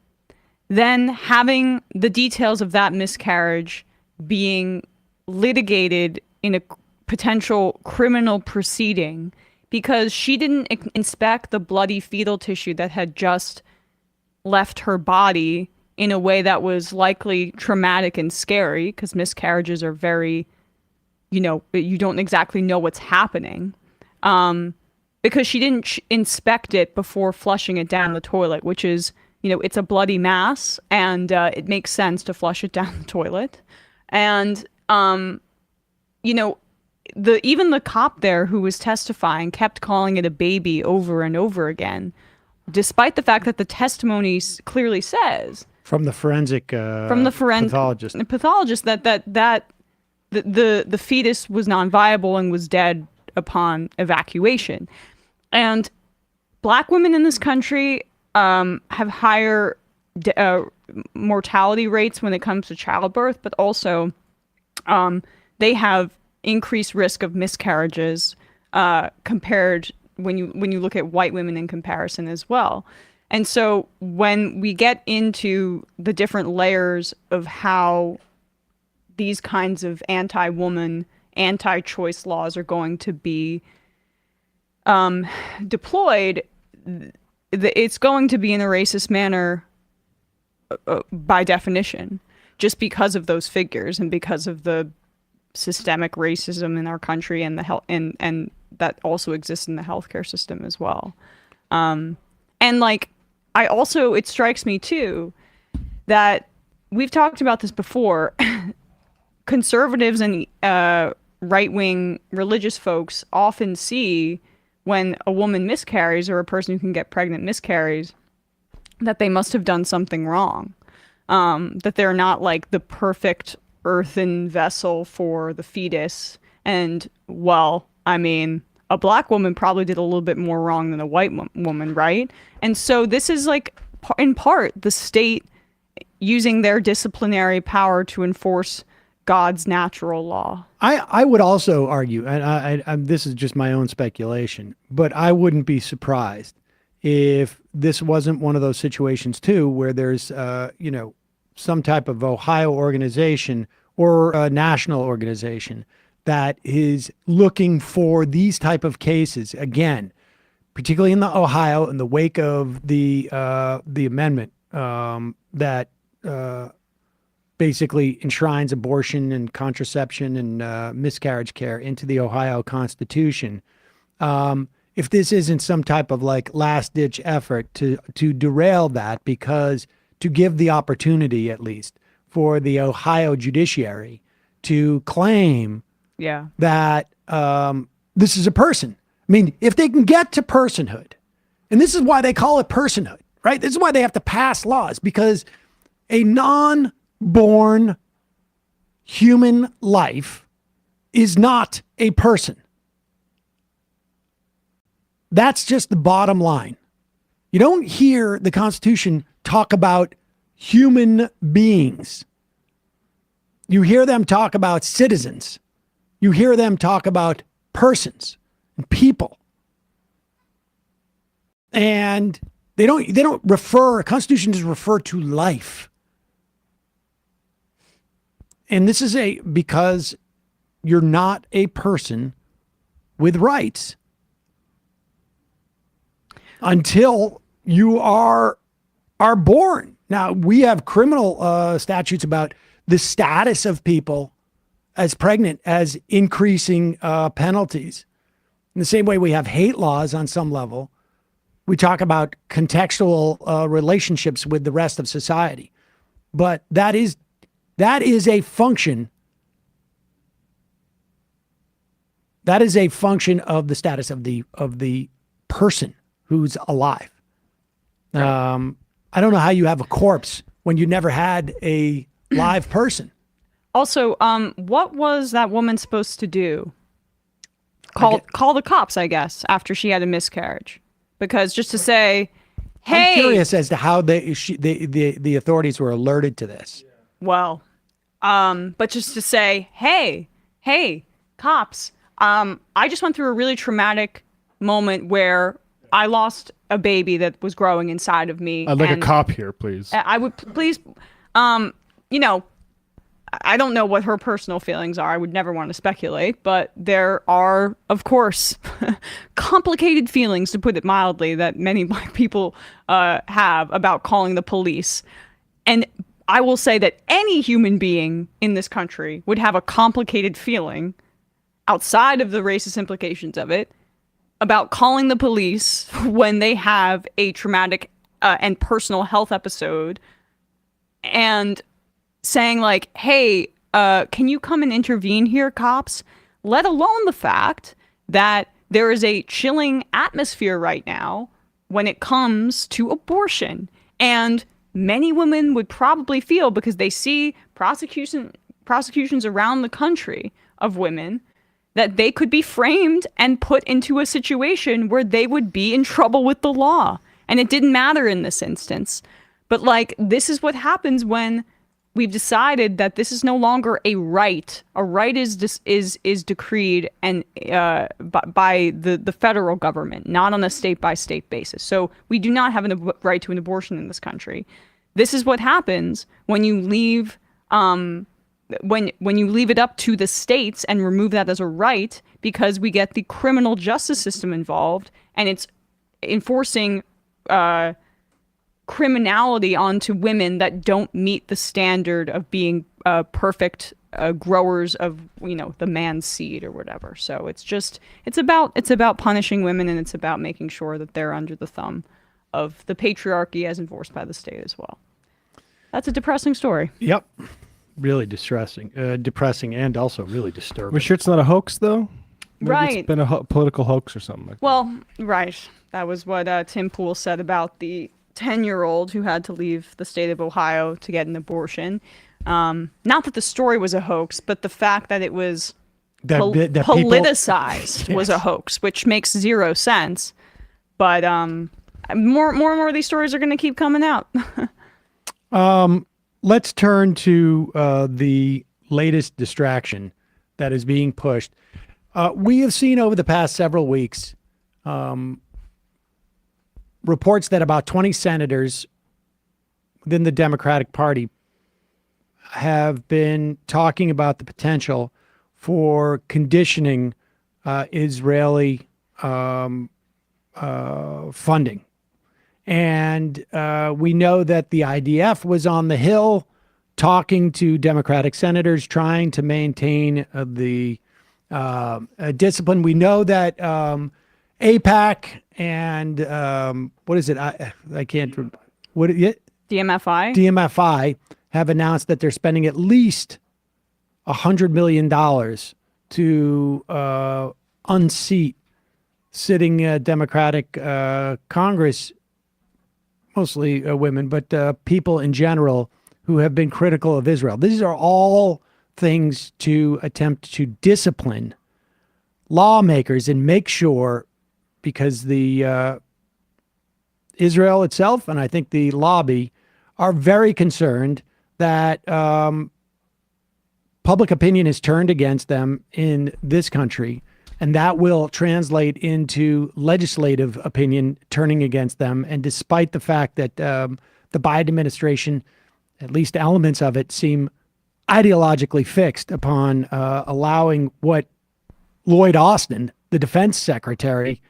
then having the details of that miscarriage being litigated in a potential criminal proceeding because she didn't inspect the bloody fetal tissue that had just left her body in a way that was likely traumatic and scary, because miscarriages are very, you don't exactly know what's happening. Because she didn't inspect it before flushing it down the toilet, which is, it's a bloody mass, and it makes sense to flush it down the toilet. And, even the cop there who was testifying kept calling it a baby over and over again, despite the fact that the testimony clearly says from the forensic pathologist that the fetus was non-viable and was dead upon evacuation. And Black women in this country have higher mortality rates when it comes to childbirth, but also they have increased risk of miscarriages compared when you look at white women in comparison as well. And so when we get into the different layers of how these kinds of anti-woman, anti-choice laws are going to be deployed, it's going to be in a racist manner by definition, just because of those figures and because of the systemic racism in our country and the health and that also exists in the healthcare system as well. And it strikes me too that we've talked about this before. Conservatives and right-wing religious folks often see when a woman miscarries or a person who can get pregnant miscarries that they must have done something wrong, that they're not like the perfect earthen vessel for the fetus. And, well, I mean, a Black woman probably did a little bit more wrong than a white woman, right? And so this is like, in part, the state using their disciplinary power to enforce God's natural law. I would also argue, and I this is just my own speculation, but I wouldn't be surprised if this wasn't one of those situations too, where there's some type of Ohio organization or a national organization that is looking for these type of cases again, particularly in the Ohio in the wake of the amendment that basically enshrines abortion and contraception and miscarriage care into the Ohio Constitution. If this isn't some type of like last ditch effort to derail that, because to give the opportunity at least for the Ohio judiciary to claim that this is a person. I mean, if they can get to personhood, and this is why they call it personhood, right? This is why they have to pass laws, because a non-born human life is not a person. That's just the bottom line. You don't hear the Constitution talk about human beings. You hear them talk about citizens. You hear them talk about persons and people. And they don't refer, Constitution doesn't refer to life. And this is because you're not a person with rights until you are born. Now, we have criminal statutes about the status of people as pregnant as increasing penalties. In the same way we have hate laws on some level, we talk about contextual relationships with the rest of society. But that is a function. That is a function of the status of the person who's alive. Right. I don't know how you have a corpse when you never had a live person. Also, what was that woman supposed to do? Call the cops, I guess, after she had a miscarriage, because just to say, "Hey," I'm curious as to how the authorities were alerted to this. Well, but just to say, hey, cops, I just went through a really traumatic moment where I lost a baby that was growing inside of me. I'd like a cop here, please. I would please, I don't know what her personal feelings are. I would never want to speculate, but there are, of course, complicated feelings, to put it mildly, that many Black people have about calling the police. And I will say that any human being in this country would have a complicated feeling, outside of the racist implications of it, about calling the police when they have a traumatic and personal health episode and saying like, "Hey, can you come and intervene here, cops?" Let alone the fact that there is a chilling atmosphere right now when it comes to abortion. And many women would probably feel, because they see prosecutions around the country of women, that they could be framed and put into a situation where they would be in trouble with the law. And it didn't matter in this instance. But like, this is what happens when we've decided that this is no longer a right. A right is decreed and by the federal government, not on a state-by-state basis. So we do not have a right to an abortion in this country. This is what happens when you leave when you leave it up to the states and remove that as a right, because we get the criminal justice system involved, and it's enforcing criminality onto women that don't meet the standard of being perfect growers of, the man's seed or whatever. So it's about punishing women, and it's about making sure that they're under the thumb of the patriarchy as enforced by the state as well. That's a depressing story. Yep. Really depressing and also really disturbing. We're sure it's not a hoax, though? Maybe Right. It's been a political hoax or something like that. Well, right. That was what Tim Pool said about the 10-year-old who had to leave the state of Ohio to get an abortion. Not that the story was a hoax, but the fact that it was politicized was a hoax, which makes zero sense. But more and more of these stories are going to keep coming out. Let's turn to the latest distraction that is being pushed. We have seen over the past several weeks reports that about 20 senators within the Democratic Party have been talking about the potential for conditioning Israeli funding. And we know that the IDF was on the Hill talking to Democratic senators, trying to maintain the discipline. We know that AIPAC and what is it? I can't. What it? DMFI. DMFI have announced that they're spending at least $100 million to unseat sitting Democratic Congress, mostly women, but people in general who have been critical of Israel. These are all things to attempt to discipline lawmakers and make sure, because the Israel itself and I think the lobby are very concerned that public opinion is turned against them in this country, and that will translate into legislative opinion turning against them. And despite the fact that the Biden administration, at least elements of it, seem ideologically fixed upon allowing what Lloyd Austin, the defense secretary,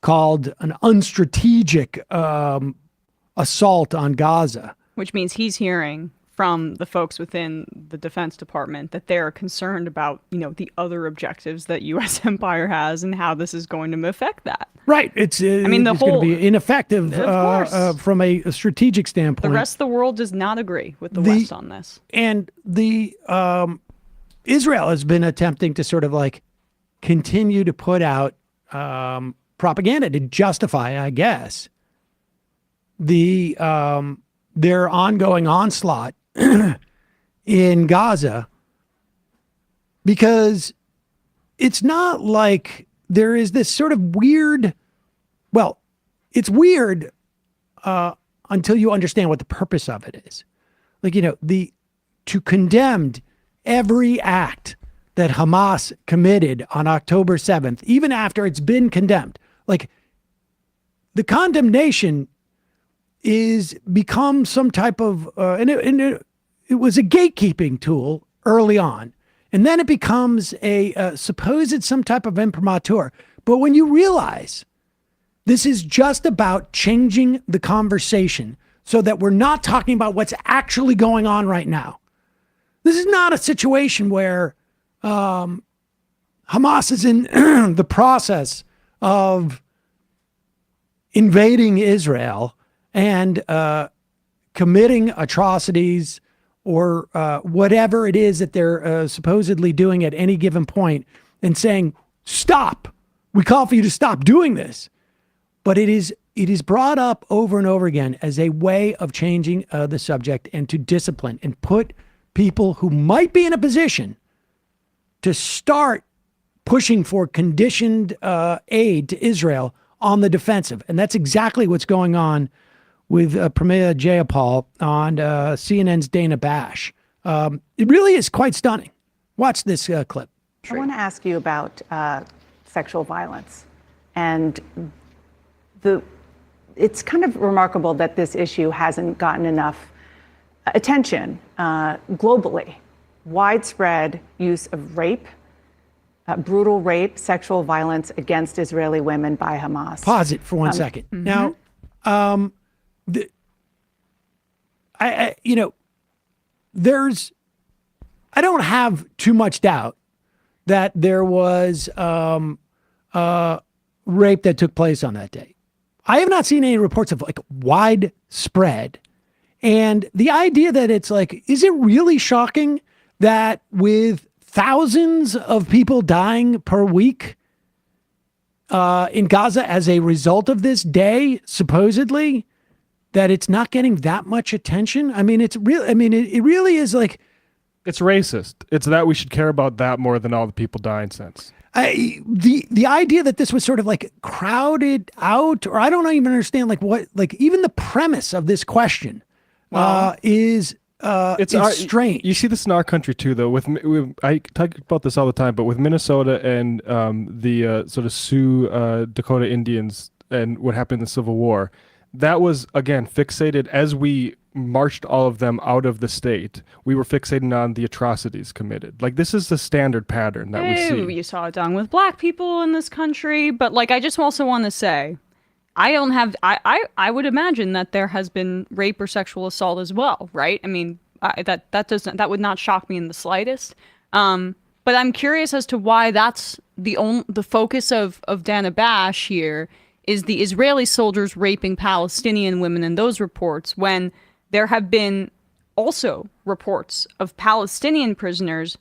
called an unstrategic assault on Gaza. Which means he's hearing from the folks within the Defense Department that they're concerned about, the other objectives that U.S. empire has and how this is going to affect that. Right. It's going to be ineffective from a strategic standpoint. The rest of the world does not agree with the West on this. And Israel has been attempting to sort of like continue to put out propaganda to justify, I guess, their ongoing onslaught in Gaza, because it's not like there is this sort of weird, well, it's weird until you understand what the purpose of it is. Like, to condemn every act that Hamas committed on October 7th, even after it's been condemned. Like, the condemnation is become some type of, it was a gatekeeping tool early on. And then it becomes a supposed some type of imprimatur. But when you realize this is just about changing the conversation so that we're not talking about what's actually going on right now. This is not a situation where Hamas is in the process of invading Israel and committing atrocities or whatever it is that they're supposedly doing at any given point and saying, stop, we call for you to stop doing this. But it is brought up over and over again as a way of changing the subject and to discipline and put people who might be in a position to start pushing for conditioned aid to Israel on the defensive. And that's exactly what's going on with Pramila Jayapal on CNN's Dana Bash. It really is quite stunning. Watch this clip. I want to ask you about sexual violence. And it's kind of remarkable that this issue hasn't gotten enough attention globally. Widespread use of rape, brutal rape, sexual violence against Israeli women by Hamas. Pause it for 1 second. Mm-hmm. Now, I don't have too much doubt that there was rape that took place on that day. I have not seen any reports of like widespread. And the idea that it's like, is it really shocking that with thousands of people dying per week in Gaza as a result of this day, supposedly, that it's not getting that much attention? I mean, it's real. I mean, it really is like, it's racist. It's that we should care about that more than all the people dying since. The idea that this was sort of like crowded out, or I don't even understand like what, like even the premise of this question is strange. You see this in our country too, though. I talk about this all the time, but with Minnesota and the sort of Sioux Dakota Indians and what happened in the Civil War, that was again fixated as we marched all of them out of the state. We were fixating on the atrocities committed. Like, this is the standard pattern that we see. You saw it done with black people in this country, but like, I just also want to say, I would imagine that there has been rape or sexual assault as well, right? I mean, that would not shock me in the slightest. But I'm curious as to why that's the focus of Dana Bash here is the Israeli soldiers raping Palestinian women in those reports, when there have been also reports of Palestinian prisoners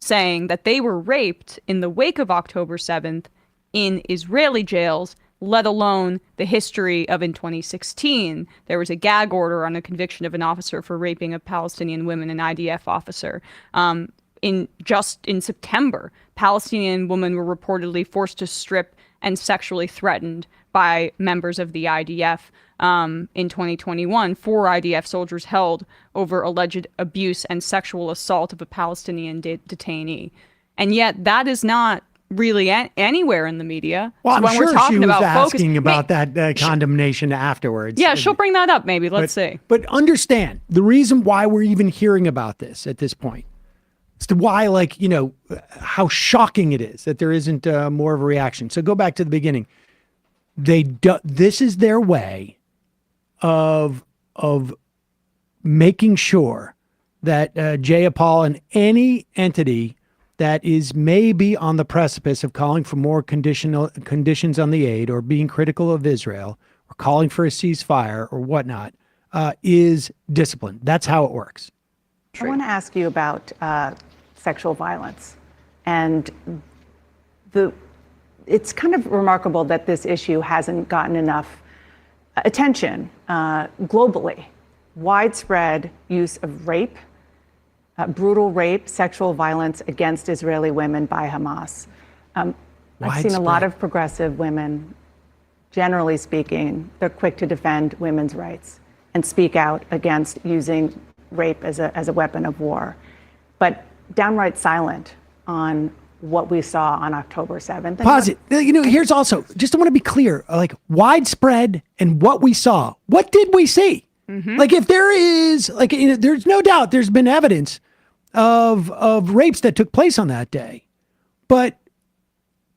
saying that they were raped in the wake of October 7th in Israeli jails, let alone the history of in 2016. There was a gag order on a conviction of an officer for raping a Palestinian woman, an IDF officer. In September, Palestinian women were reportedly forced to strip and sexually threatened by members of the IDF. In 2021, 4 IDF soldiers held over alleged abuse and sexual assault of a Palestinian detainee. And yet that is not really anywhere in the media. Well, so I'm sure she was asking about that condemnation afterwards. Yeah, she'll bring that up maybe. Let's see. But understand, the reason why we're even hearing about this at this point as to why, like, how shocking it is that there isn't more of a reaction. So go back to the beginning. This is their way of making sure that Jayapal and any entity that is maybe on the precipice of calling for more conditions on the aid, or being critical of Israel, or calling for a ceasefire or whatnot, is disciplined. That's how it works. I want to ask you about sexual violence. And it's kind of remarkable that this issue hasn't gotten enough attention globally. Widespread use of rape, brutal rape, sexual violence against Israeli women by Hamas. I've seen a lot of progressive women, generally speaking, they're quick to defend women's rights and speak out against using rape as a weapon of war, but downright silent on what we saw on October 7th. Pause it. Here's also, just I want to be clear, like widespread and what we saw. What did we see? Like if there is, like, there's no doubt there's been evidence of rapes that took place on that day, but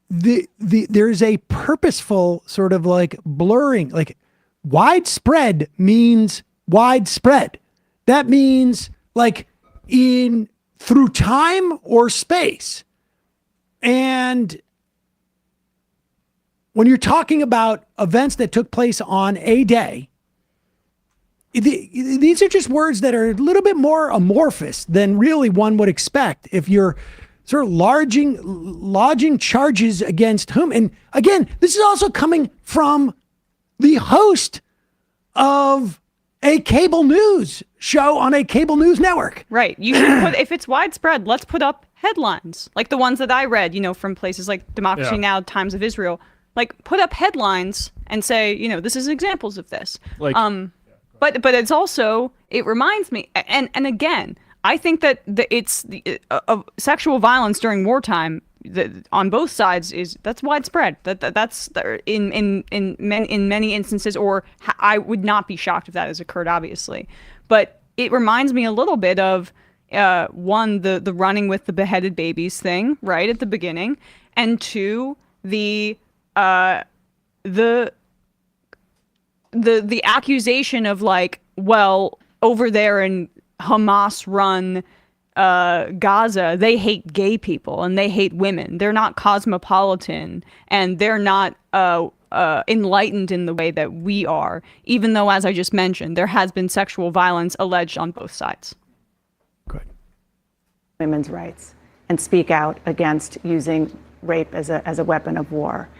there's a purposeful sort of like blurring, like widespread means widespread. That means like through time or space. And when you're talking about events that took place on a day, these are just words that are a little bit more amorphous than really one would expect if you're sort of lodging charges against whom. And again, this is also coming from the host of a cable news show on a cable news network. Right. You should put, if it's widespread, let's put up headlines like the ones that I read, from places like Democracy Now!, Times of Israel. Like, put up headlines and say, this is examples of this. Like, but it's also, it reminds me, and again, I think that it's sexual violence during wartime on both sides that's widespread. That's in many instances, or I would not be shocked if that has occurred, obviously. But it reminds me a little bit of one, the running with the beheaded babies thing right at the beginning, and two, the accusation of like, well, over there in Hamas-run Gaza, they hate gay people and they hate women. They're not cosmopolitan and they're not enlightened in the way that we are, even though, as I just mentioned, there has been sexual violence alleged on both sides. Good. Women's rights and speak out against using rape as a weapon of war,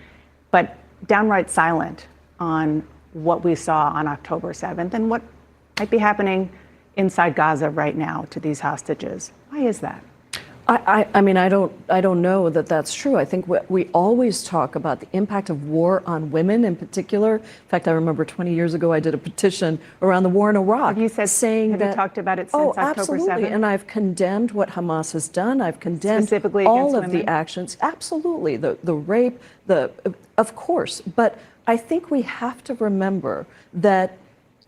but downright silent on what we saw on October 7th and what might be happening inside Gaza right now to these hostages. Why is that? I mean, I don't know that that's true. I think we always talk about the impact of war on women in particular. In fact, I remember 20 years ago, I did a petition around the war in Iraq. Have you talked about it since October 7th? Absolutely. And I've condemned what Hamas has done. I've condemned specifically all of women? the actions. Absolutely. The rape, of course. But I think we have to remember that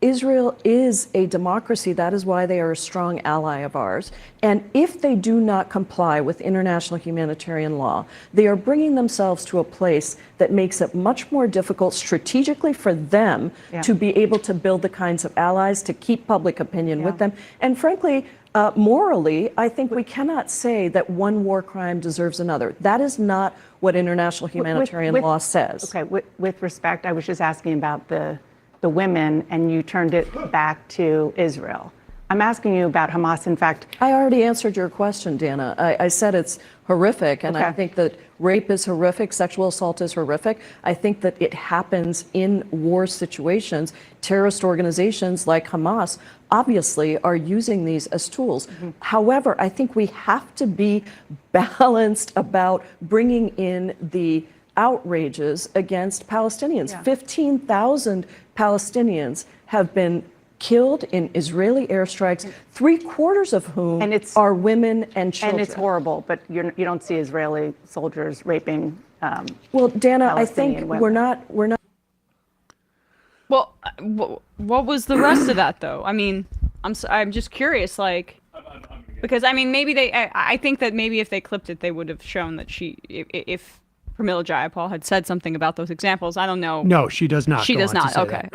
Israel is a democracy. That is why they are a strong ally of ours. And if they do not comply with international humanitarian law, they are bringing themselves to a place that makes it much more difficult strategically for them to be able to build the kinds of allies, to keep public opinion with them. And frankly, morally, I think we cannot say that one war crime deserves another. That is not what international humanitarian law says. Okay, with respect, I was just asking about the women, and you turned it back to Israel. I'm asking you about Hamas. In fact, I already answered your question, Dana. I said it's horrific, and I think that rape is horrific, sexual assault is horrific. I think that it happens in war situations. Terrorist organizations like Hamas obviously are using these as tools. However, I think we have to be balanced about bringing in the outrages against Palestinians. 15,000 Palestinians have been killed in Israeli airstrikes, 3/4 of whom are women and children. And it's horrible, but you don't see Israeli soldiers raping. Well, Dana, I Palestinian think women. we're not. Well, what was the rest of that though? I mean, I'm just curious, like, because I mean, maybe I think that maybe if they clipped it, they would have shown that if Pramila Jayapal had said something about those examples. I don't know. No, she does not. She does not. Okay.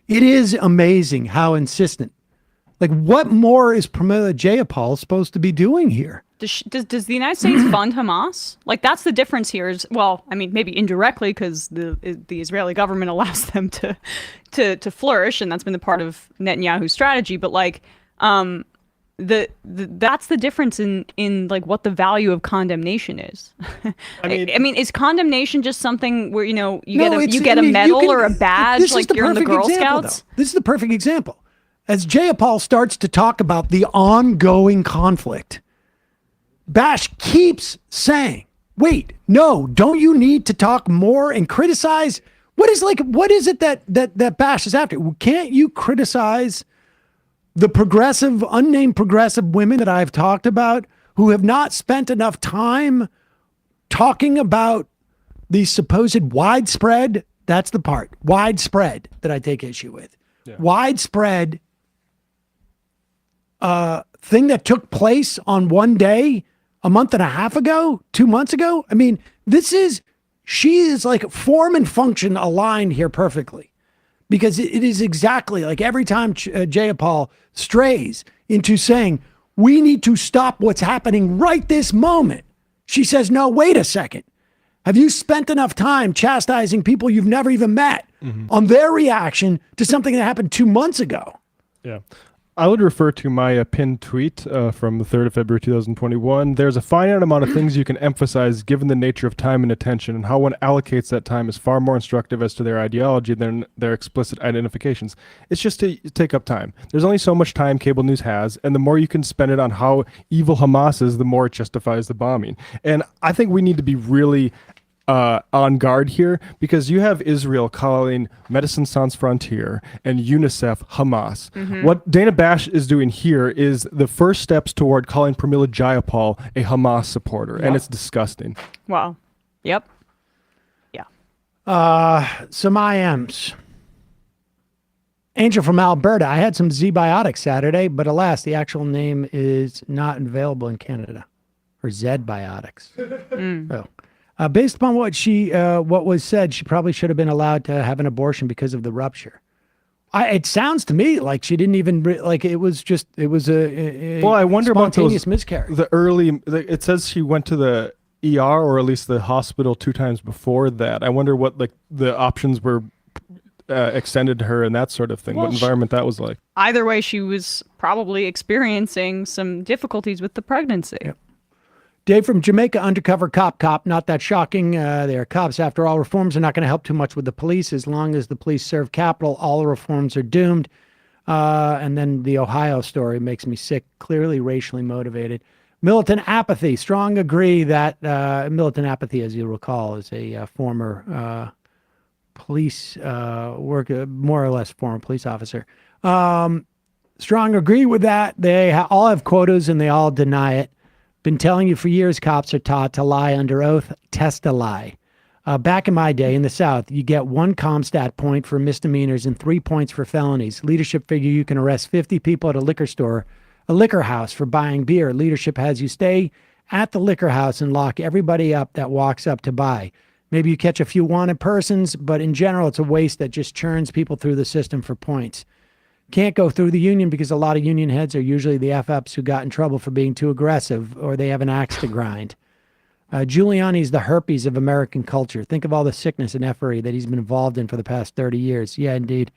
It is amazing how insistent Like, what more is Pramila Jayapal supposed to be doing here? Does the United States fund Hamas? Like, that's the difference here. Is, well, I mean, maybe indirectly because the Israeli government allows them to flourish, and that's been the part of Netanyahu's strategy. But like, that's the difference in like what the value of condemnation is. I mean, is condemnation just something where you get a medal or a badge like you're in the Girl Scouts? This is the perfect example. As Jayapal starts to talk about the ongoing conflict, Bash keeps saying, wait, no, don't you need to talk more and criticize? What is it that Bash is after? Can't you criticize the progressive, unnamed progressive women that I've talked about who have not spent enough time talking about the supposed widespread, that's the part, widespread that I take issue with. Yeah. Widespread thing that took place on one day, a month and a half ago, 2 months ago. I mean, she is like form and function aligned here perfectly, because it is exactly like every time Jayapal strays into saying, we need to stop what's happening right this moment, she says, no, wait a second. Have you spent enough time chastising people you've never even met on their reaction to something that happened 2 months ago? Yeah. I would refer to my pinned tweet from the 3rd of February 2021. There's a finite amount of things you can emphasize given the nature of time and attention, and how one allocates that time is far more instructive as to their ideology than their explicit identifications. It's just to take up time. There's only so much time cable news has, and the more you can spend it on how evil Hamas is, the more it justifies the bombing. And I think we need to be really on guard here, because you have Israel calling Medicine Sans Frontier and UNICEF Hamas. What Dana Bash is doing here is the first steps toward calling Pramila Jayapal a Hamas supporter, and it's disgusting. Wow. Yep. Yeah. Some IMs. Angel from Alberta. I had some Z-Biotics Saturday, but alas, the actual name is not available in Canada. Or Z-Biotics. Oh. Based upon what was said, she probably should have been allowed to have an abortion because of the rupture. It sounds to me like she didn't even it was a well, I wonder spontaneous about miscarriage. It says she went to the ER, or at least the hospital, 2 times before that. I wonder what the options were extended to her and that sort of thing. What environment that was like. Either way, she was probably experiencing some difficulties with the pregnancy. Yep. Dave from Jamaica, undercover cop, not that shocking. They're cops. After all, reforms are not going to help too much with the police. As long as the police serve capital, all reforms are doomed. And then the Ohio story makes me sick, clearly racially motivated. Militant apathy. Strong agree that militant apathy, as you'll recall, is a former police worker, more or less former police officer. Strong agree with that. They all have quotas and they all deny it. Been telling you for years, cops are taught to lie under oath, test a lie. Back in my day in the South, you get 1 Comstat point for misdemeanors and 3 points for felonies. Leadership figure you can arrest 50 people at a liquor house for buying beer. Leadership has you stay at the liquor house and lock everybody up that walks up to buy. Maybe you catch a few wanted persons, but in general, it's a waste that just churns people through the system for points. Can't go through the union because a lot of union heads are usually the F-ups who got in trouble for being too aggressive, or they have an axe to grind. Giuliani's the herpes of American culture. Think of all the sickness and effery that he's been involved in for the past 30 years. Yeah, indeed.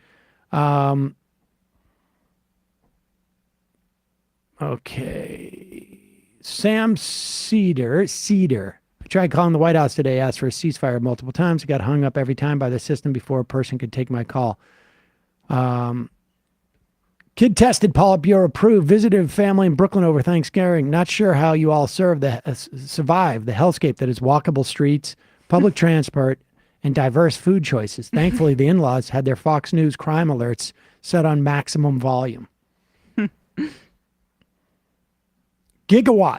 Okay. Sam Seder. I tried calling the White House today, asked for a ceasefire multiple times. I got hung up every time by the system before a person could take my call. Kid tested, Politburo approved, visited family in Brooklyn over Thanksgiving. Not sure how you all survive the hellscape that is walkable streets, public transport, and diverse food choices. Thankfully, the in-laws had their Fox News crime alerts set on maximum volume. Gigawatt.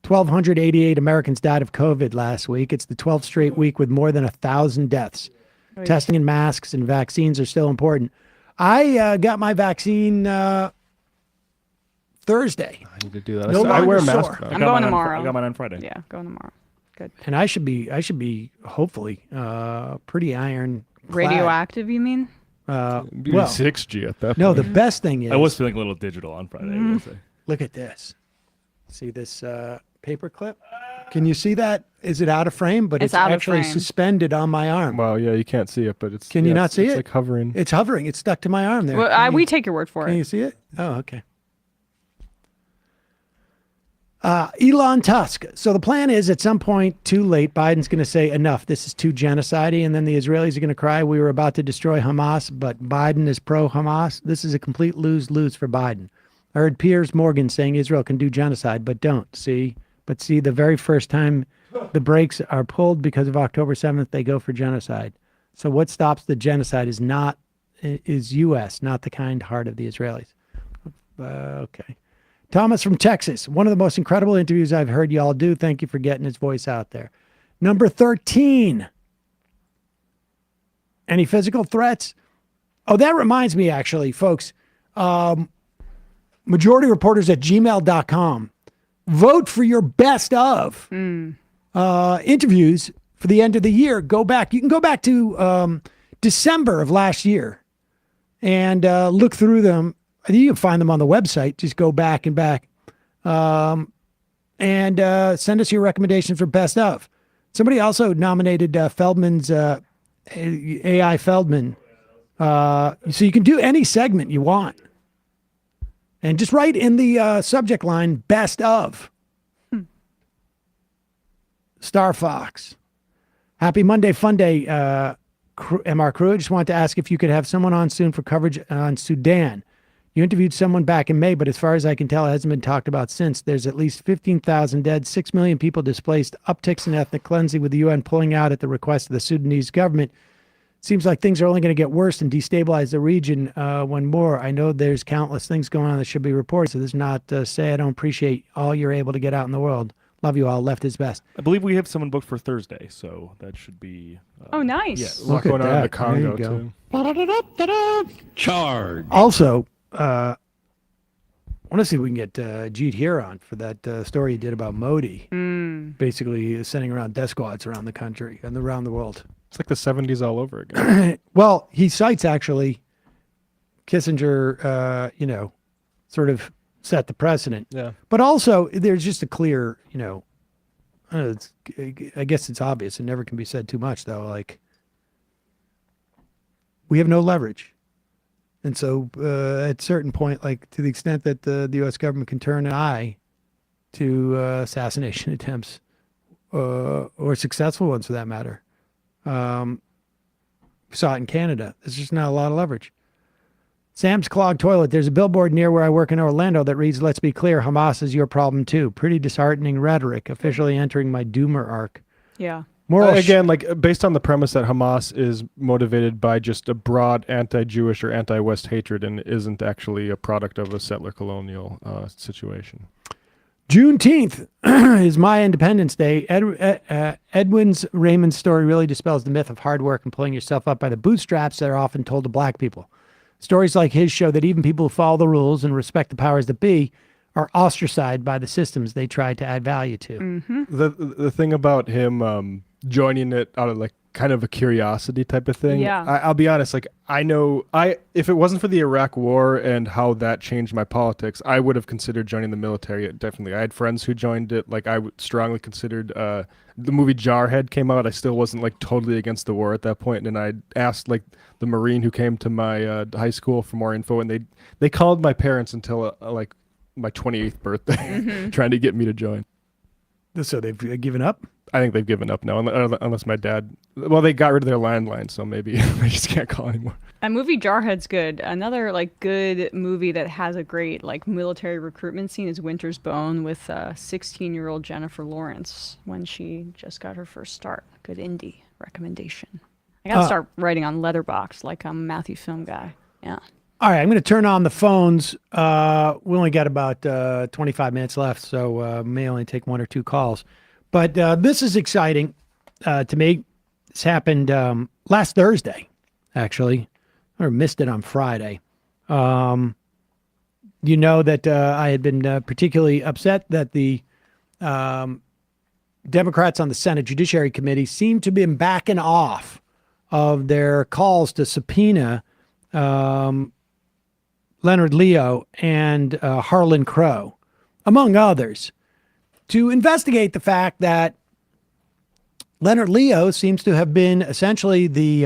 1,288 Americans died of COVID last week. It's the 12th straight week with more than 1,000 deaths. Testing and masks and vaccines are still important. I got my vaccine Thursday. I need to do that. No I wear a mask. I'm going tomorrow. I got mine on Friday. Yeah, going tomorrow. Good. And I should be hopefully pretty iron. Radioactive, you mean? Well, 6G at that point. No, the best thing is I was feeling a little digital on Friday. I will say. Look at this. See this paper clip? Can you see that? Is it out of frame? But it's out of actually frame. suspended on my arm. Wow, yeah, you can't see it, but it's. Can you not see it's it? Like hovering. It's hovering. It's stuck to my arm there. Well, we take your word for Can it. you see it? Oh, okay. Elon Tusk. So the plan is at some point, too late, Biden's going to say, enough, this is too genocidal. And then the Israelis are going to cry, we were about to destroy Hamas, but Biden is pro-Hamas. This is a complete lose-lose for Biden. I heard Piers Morgan saying Israel can do genocide, but don't. See? But see, the very first time the brakes are pulled because of October 7th, they go for genocide. So what stops the genocide is U.S., not the kind heart of the Israelis. Okay. Thomas from Texas. One of the most incredible interviews I've heard y'all do. Thank you for getting his voice out there. Number 13. Any physical threats? Oh, that reminds me, actually, folks. MajorityReporters@gmail.com. Vote for your best of interviews for the end of the year. Go back. You can go back to December of last year and look through them. I think you can find them on the website. Just go back and back. And send us your recommendations for best of. Somebody also nominated Feldman's AI Feldman. So you can do any segment you want. And just write in the subject line, best of. Star Fox. Happy Monday Fun Day, MR Crew. I just wanted to ask if you could have someone on soon for coverage on Sudan. You interviewed someone back in May, but as far as I can tell, it hasn't been talked about since. There's at least 15,000 dead, 6 million people displaced, upticks in ethnic cleansing with the UN pulling out at the request of the Sudanese government. Seems like things are only going to get worse and destabilize the region when more. I know there's countless things going on that should be reported, so this is not say I don't appreciate all you're able to get out in the world. Love you all. Left is best. I believe we have someone booked for Thursday, so that should be. Oh, nice. Yeah, Look going on in the Congo, too. Charge. Also, I want to see if we can get Jeet here on for that story he did about Modi. Basically sending around death squads around the country and around the world. It's like the 70s all over again. Well, he cites actually Kissinger, sort of set the precedent. Yeah. But also there's just a clear, I guess it's obvious. It never can be said too much, though. Like, we have no leverage. And so at a certain point, like to the extent that the U.S. government can turn an eye to assassination attempts or successful ones for that matter, we saw it in Canada. There's just not a lot of leverage. Sam's Clogged Toilet. There's a billboard near where I work in Orlando that reads, "Let's be clear, Hamas is your problem too." Pretty disheartening rhetoric, officially entering my doomer arc. Yeah. Again, like based on the premise that Hamas is motivated by just a broad anti-Jewish or anti-West hatred and isn't actually a product of a settler colonial situation. Juneteenth is my Independence Day. Edwin Raymond's story really dispels the myth of hard work and pulling yourself up by the bootstraps that are often told to black people. Stories like his show that even people who follow the rules and respect the powers that be are ostracized by the systems they try to add value to. Mm-hmm. The thing about him joining it out of like kind of a curiosity type of thing. Yeah. I'll be honest, like if it wasn't for the Iraq War and how that changed my politics, I would have considered joining the military. Definitely. I had friends who joined it. Like I strongly considered the movie Jarhead came out. I still wasn't like totally against the war at that point. And I asked like the Marine who came to my high school for more info, and they called my parents until like my 28th birthday trying to get me to join. So they've given up? I think they've given up now, unless my dad. Well, they got rid of their landline, so maybe they just can't call anymore. That movie Jarhead's good. Another like good movie that has a great like military recruitment scene is Winter's Bone with 16-year-old Jennifer Lawrence when she just got her first start. Good indie recommendation. I gotta start writing on Letterboxd like I'm a Matthew Film guy. Yeah. All right, I'm going to turn on the phones. We only got about 25 minutes left, so may only take one or two calls. But this is exciting to me. This happened last Thursday, actually. I missed it on Friday. You know that I had been particularly upset that the Democrats on the Senate Judiciary Committee seemed to have been backing off of their calls to subpoena Leonard Leo and Harlan Crow, among others, to investigate the fact that Leonard Leo seems to have been essentially the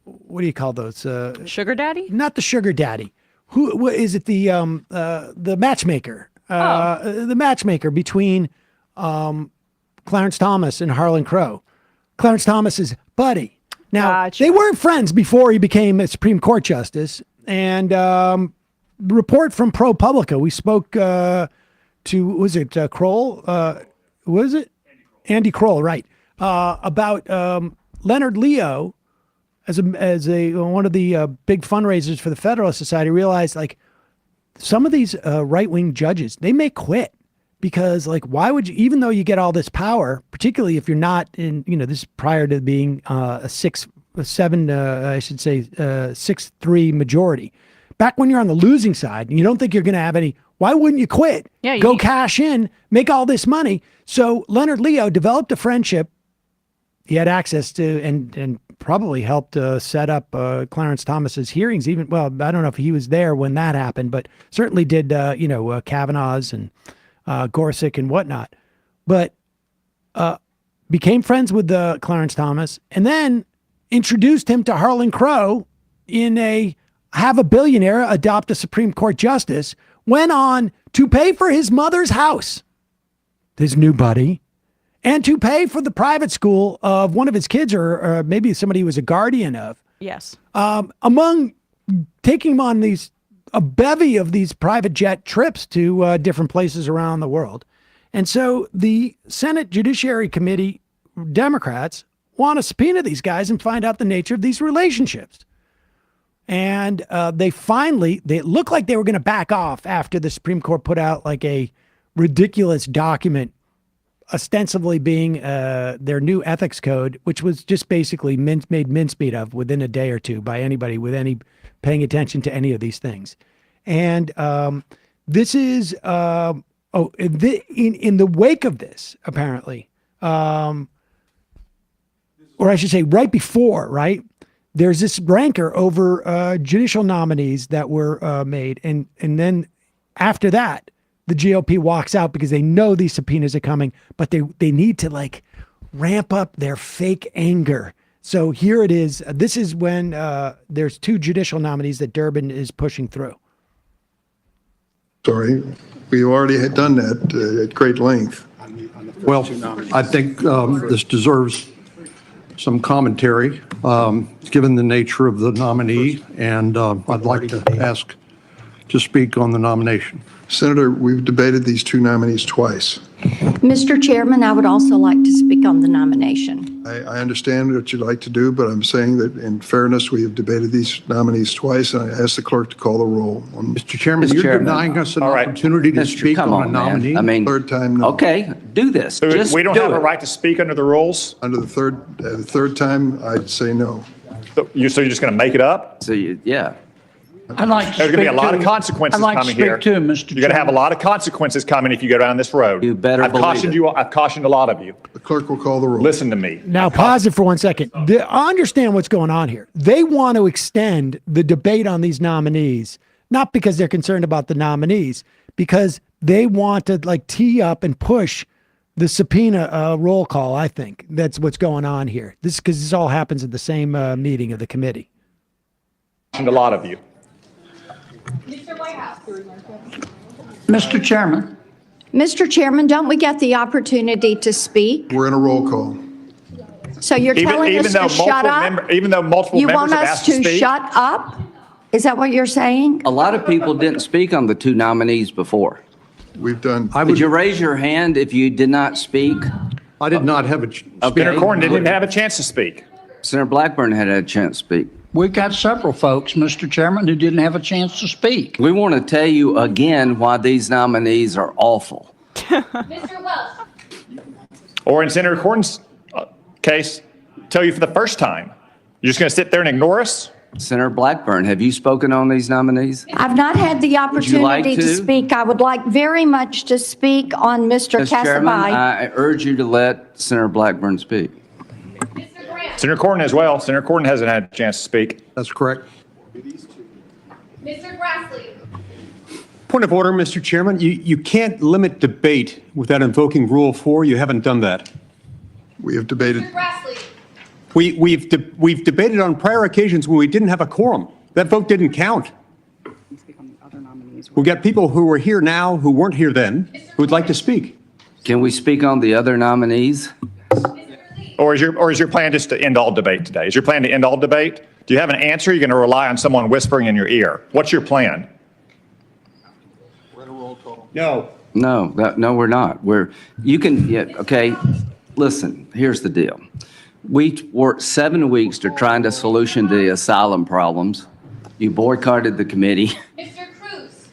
what do you call those? Sugar daddy? Not the sugar daddy. Who is it? The matchmaker. The matchmaker between Clarence Thomas and Harlan Crow. Clarence Thomas's buddy. Now, they weren't friends before he became a Supreme Court justice. And report from ProPublica, we spoke to, was it Kroll? Was it? Andy Kroll, right. About Leonard Leo as a one of the big fundraisers for the Federalist Society, realized like some of these right-wing judges, they may quit. Because, like, why would you, even though you get all this power, particularly if you're not in, this is prior to being a 6-3 majority. Back when you're on the losing side and you don't think you're going to have any, why wouldn't you quit? Yeah, go cash in, make all this money. So Leonard Leo developed a friendship. He had access to and probably helped set up Clarence Thomas's hearings. Even, well, I don't know if he was there when that happened, but certainly did, Kavanaugh's and Gorsuch and whatnot, but became friends with Clarence Thomas and then introduced him to Harlan Crow in a have a billionaire adopt a Supreme Court justice, went on to pay for his mother's house, his new buddy, and to pay for the private school of one of his kids or maybe somebody he was a guardian of. Yes. Among taking him on a bevy of these private jet trips to different places around the world. And so the Senate Judiciary Committee Democrats want to subpoena these guys and find out the nature of these relationships. And they looked like they were going to back off after the Supreme Court put out like a ridiculous document, ostensibly being their new ethics code, which was just basically made mincemeat of within a day or two by anybody with any paying attention to any of these things. And this is, in the wake of this, apparently, or I should say right before, right, there's this rancor over judicial nominees that were made. And then after that, the GOP walks out because they know these subpoenas are coming, but they need to like ramp up their fake anger. So here it is. This is when there's 2 judicial nominees that Durbin is pushing through. Sorry, we already had done that at great length. Well, I think this deserves some commentary, given the nature of the nominee, and I'd like to ask to speak on the nomination. Senator, we've debated these 2 nominees twice. Mr. Chairman, I would also like to speak on the nomination. I understand what you'd like to do, but I'm saying that in fairness, we have debated these nominees twice, and I ask the clerk to call the roll. Mr. Chairman, you're denying us an opportunity to speak on a nominee? I mean, third time, no. Okay, do this. So Just we don't do have it. a right to speak under the rules? Under the third time, I'd say no. So you're just going to make it up? So yeah. I'd like to There's going to be a lot of to- consequences I'd like to coming speak here. too, Mr. You're going to have a lot of consequences coming if you go down this road. You better I've believe cautioned it. you. I've cautioned a lot of you. The clerk will call the roll. Listen to me. Now pause it for 1 second. I understand what's going on here. They want to extend the debate on these nominees, not because they're concerned about the nominees, because they want to like tee up and push the subpoena roll call. I think that's what's going on here. Because this all happens at the same meeting of the committee. And a lot of you. Mr. Chairman. Mr. Chairman, don't we get the opportunity to speak? We're in a roll call. So you're telling us to shut up? Even though multiple You members want have us asked to to speak. shut up? Is that what you're saying? A lot of people didn't speak on the 2 nominees before. We've done. Would you raise your hand if you did not speak? I did not have a Senator Cornyn didn't have a chance to speak. Senator Blackburn had a chance to speak. We've got several folks, Mr. Chairman, who didn't have a chance to speak. We want to tell you again why these nominees are awful. Mr. Welch. Or in Senator Cornyn's case, tell you for the first time. You're just going to sit there and ignore us? Senator Blackburn, have you spoken on these nominees? I've not had the you like opportunity to to? speak. I would like very much to speak on Mr. Mr. Chairman, Cassavy. I urge you to let Senator Blackburn speak. Senator Cornyn as well. Senator Cornyn hasn't had a chance to speak. That's correct. Mr. Grassley. Point of order, Mr. Chairman. You can't limit debate without invoking Rule 4. You haven't done that. We have debated. Mr. Grassley. We've debated on prior occasions when we didn't have a quorum. That vote didn't count. We've got people who are here now who weren't here then who would like to speak. Can we speak on the other nominees? Or is your plan just to end all debate today? Is your plan to end all debate? Do you have an answer? You're going to rely on someone whispering in your ear. What's your plan? No. No, we're not. Okay, listen, here's the deal. We worked 7 weeks to trying to solution the asylum problems. You boycotted the committee. Mr. Cruz.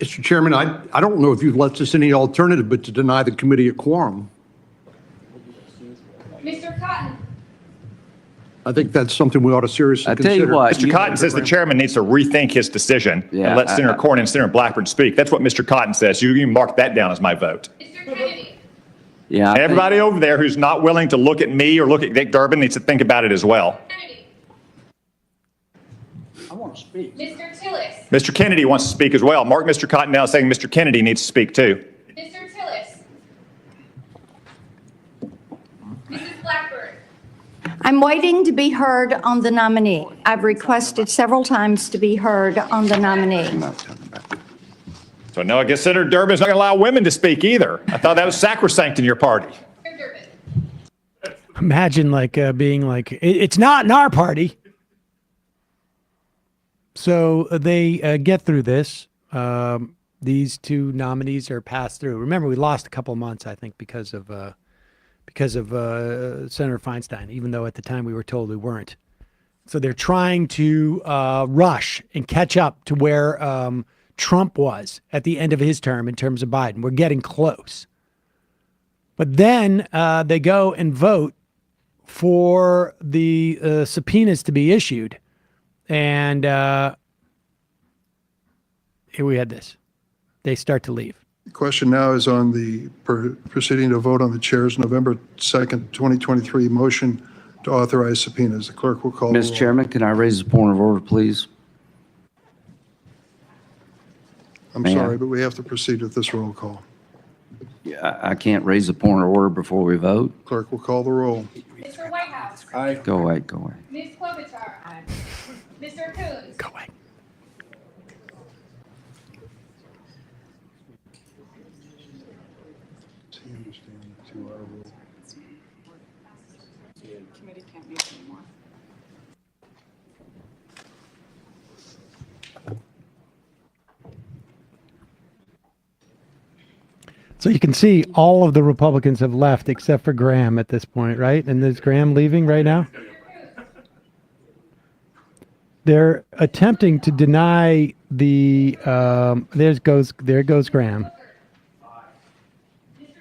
Mr. Chairman, I don't know if you've left us any alternative but to deny the committee a quorum. Mr. Cotton. I think that's something we ought to seriously consider. I tell you what. Mr. Cotton says the chairman needs to rethink his decision and let Senator Cornyn and Senator Blackburn speak. That's what Mr. Cotton says. You can mark that down as my vote. Mr. Kennedy. Yeah. Everybody over there who's not willing to look at me or look at Dick Durbin needs to think about it as well. Kennedy. I want to speak. Mr. Tillis. Mr. Kennedy wants to speak as well. Mark Mr. Cotton now saying Mr. Kennedy needs to speak too. Mr. Tillis. Mrs. Blackburn. I'm waiting to be heard on the nominee. I've requested several times to be heard on the nominee. So no, I guess Senator Durbin's not going to allow women to speak either. I thought that was sacrosanct in your party. Imagine being like, it's not in our party. So they get through this. These two nominees are passed through. Remember, we lost a couple of months, I think, because of Senator Feinstein, even though at the time we were told we weren't. So they're trying to rush and catch up to where Trump was at the end of his term in terms of Biden. We're getting close. But then they go and vote for the subpoenas to be issued. And here we had this. They start to leave. The question now is on the proceeding to vote on the chair's November 2nd, 2023 motion to authorize subpoenas. The clerk will call the roll. Mr. Chairman, can I raise a point of order, please? I'm sorry, but we have to proceed with this roll call. I can't raise a point of order before we vote. Clerk will call the roll. Mr. Whitehouse. Aye. Go away. Ms. Klobuchar. Aye. Mr. Coons. Go away. Committee can't meet anymore. So you can see all of the Republicans have left except for Graham at this point, right? And is Graham leaving right now? They're attempting to deny the, there goes Graham.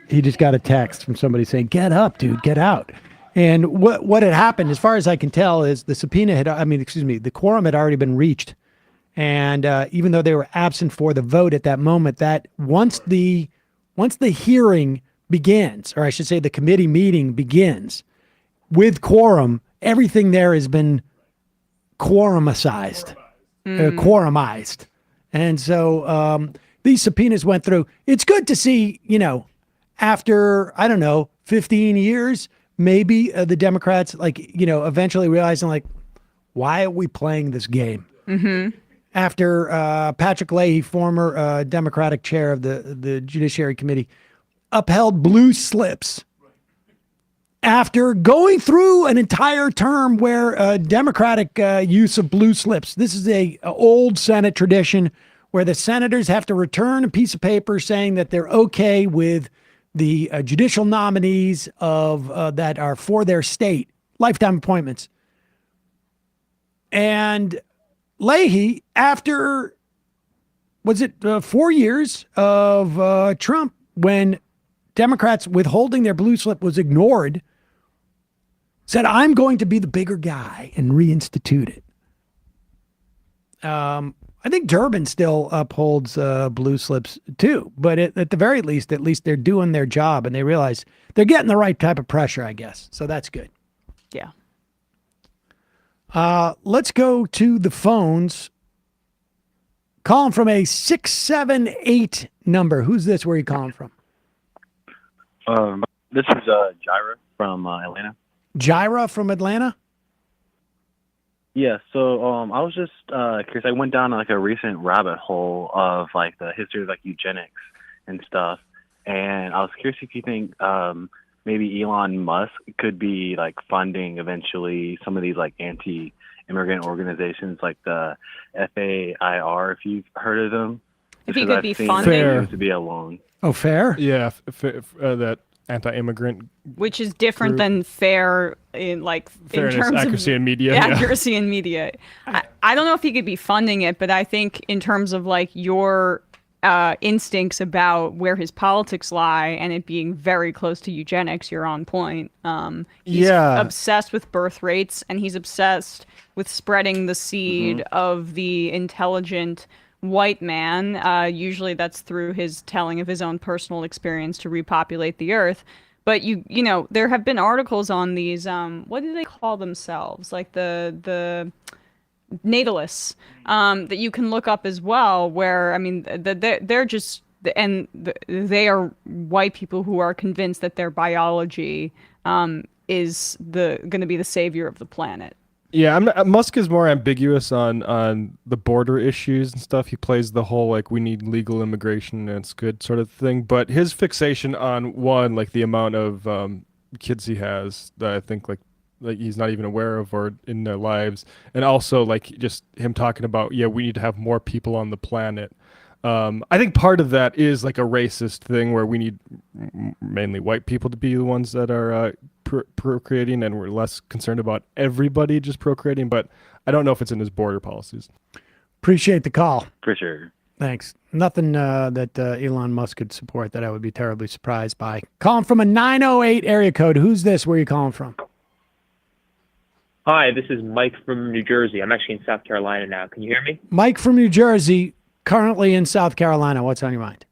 He just got a text from somebody saying, "Get up, dude, get out." And what had happened, as far as I can tell, is the quorum had already been reached. And even though they were absent for the vote at that moment, that once the hearing begins, or I should say the committee meeting begins with quorum, everything there has been quorumized. And so these subpoenas went through. It's good to see, after, 15 years, maybe the Democrats, eventually realizing, why are we playing this game? Mm-hmm. After Patrick Leahy, former Democratic chair of the Judiciary Committee, upheld blue slips. After going through an entire term where Democratic use of blue slips, this is a old Senate tradition where the senators have to return a piece of paper saying that they're okay with the judicial nominees of that are for their state, lifetime appointments. And Leahy, after, 4 years of Trump, when Democrats withholding their blue slip was ignored, said, "I'm going to be the bigger guy and reinstitute it." I think Durbin still upholds blue slips too, but at the very least, they're doing their job and they realize they're getting the right type of pressure, I guess. So that's good. Yeah. Let's go to the phones. Calling from a 678 number. Who's this? Where are you calling from? This is Jaira from Atlanta. Jaira from Atlanta? Yeah, so I was just curious. I went down like a recent rabbit hole of like the history of like eugenics and stuff, and I was curious if you think maybe Elon Musk could be like funding eventually some of these like anti-immigrant organizations like the FAIR, if you've heard of them. If he Because could be I've seen funding- them Fair. seems to be alone. Oh, fair? Yeah, that anti-immigrant. Which is different group. than fair in like Fairness, in terms accuracy, of and media, yeah. Accuracy in media. I don't know if he could be funding it, but I think in terms of like your instincts about where his politics lie and it being very close to eugenics, you're on point. He's obsessed with birth rates and he's obsessed with spreading the seed of the intelligent white man. Usually that's through his telling of his own personal experience to repopulate the earth. But you know, there have been articles on these, what do they call themselves? Like the natalists, that you can look up as well, where, I mean, they're just, and they are white people who are convinced that their biology is going to be the savior of the planet. Yeah, Musk is more ambiguous on the border issues and stuff. He plays the whole like we need legal immigration and it's good sort of thing. But his fixation on one, like the amount of kids he has that I think like he's not even aware of or in their lives, and also like just him talking about we need to have more people on the planet. I think part of that is like a racist thing where we need mainly white people to be the ones that are procreating, and we're less concerned about everybody just procreating. But I don't know if it's in his border policies. Appreciate the call. For sure. Thanks. Nothing that Elon Musk could support that I would be terribly surprised by. Calling from a 908 area code. Who's this? Where are you calling from? Hi, this is Mike from New Jersey. I'm actually in South Carolina now. Can you hear me? Mike from New Jersey, currently in South Carolina. What's on your mind?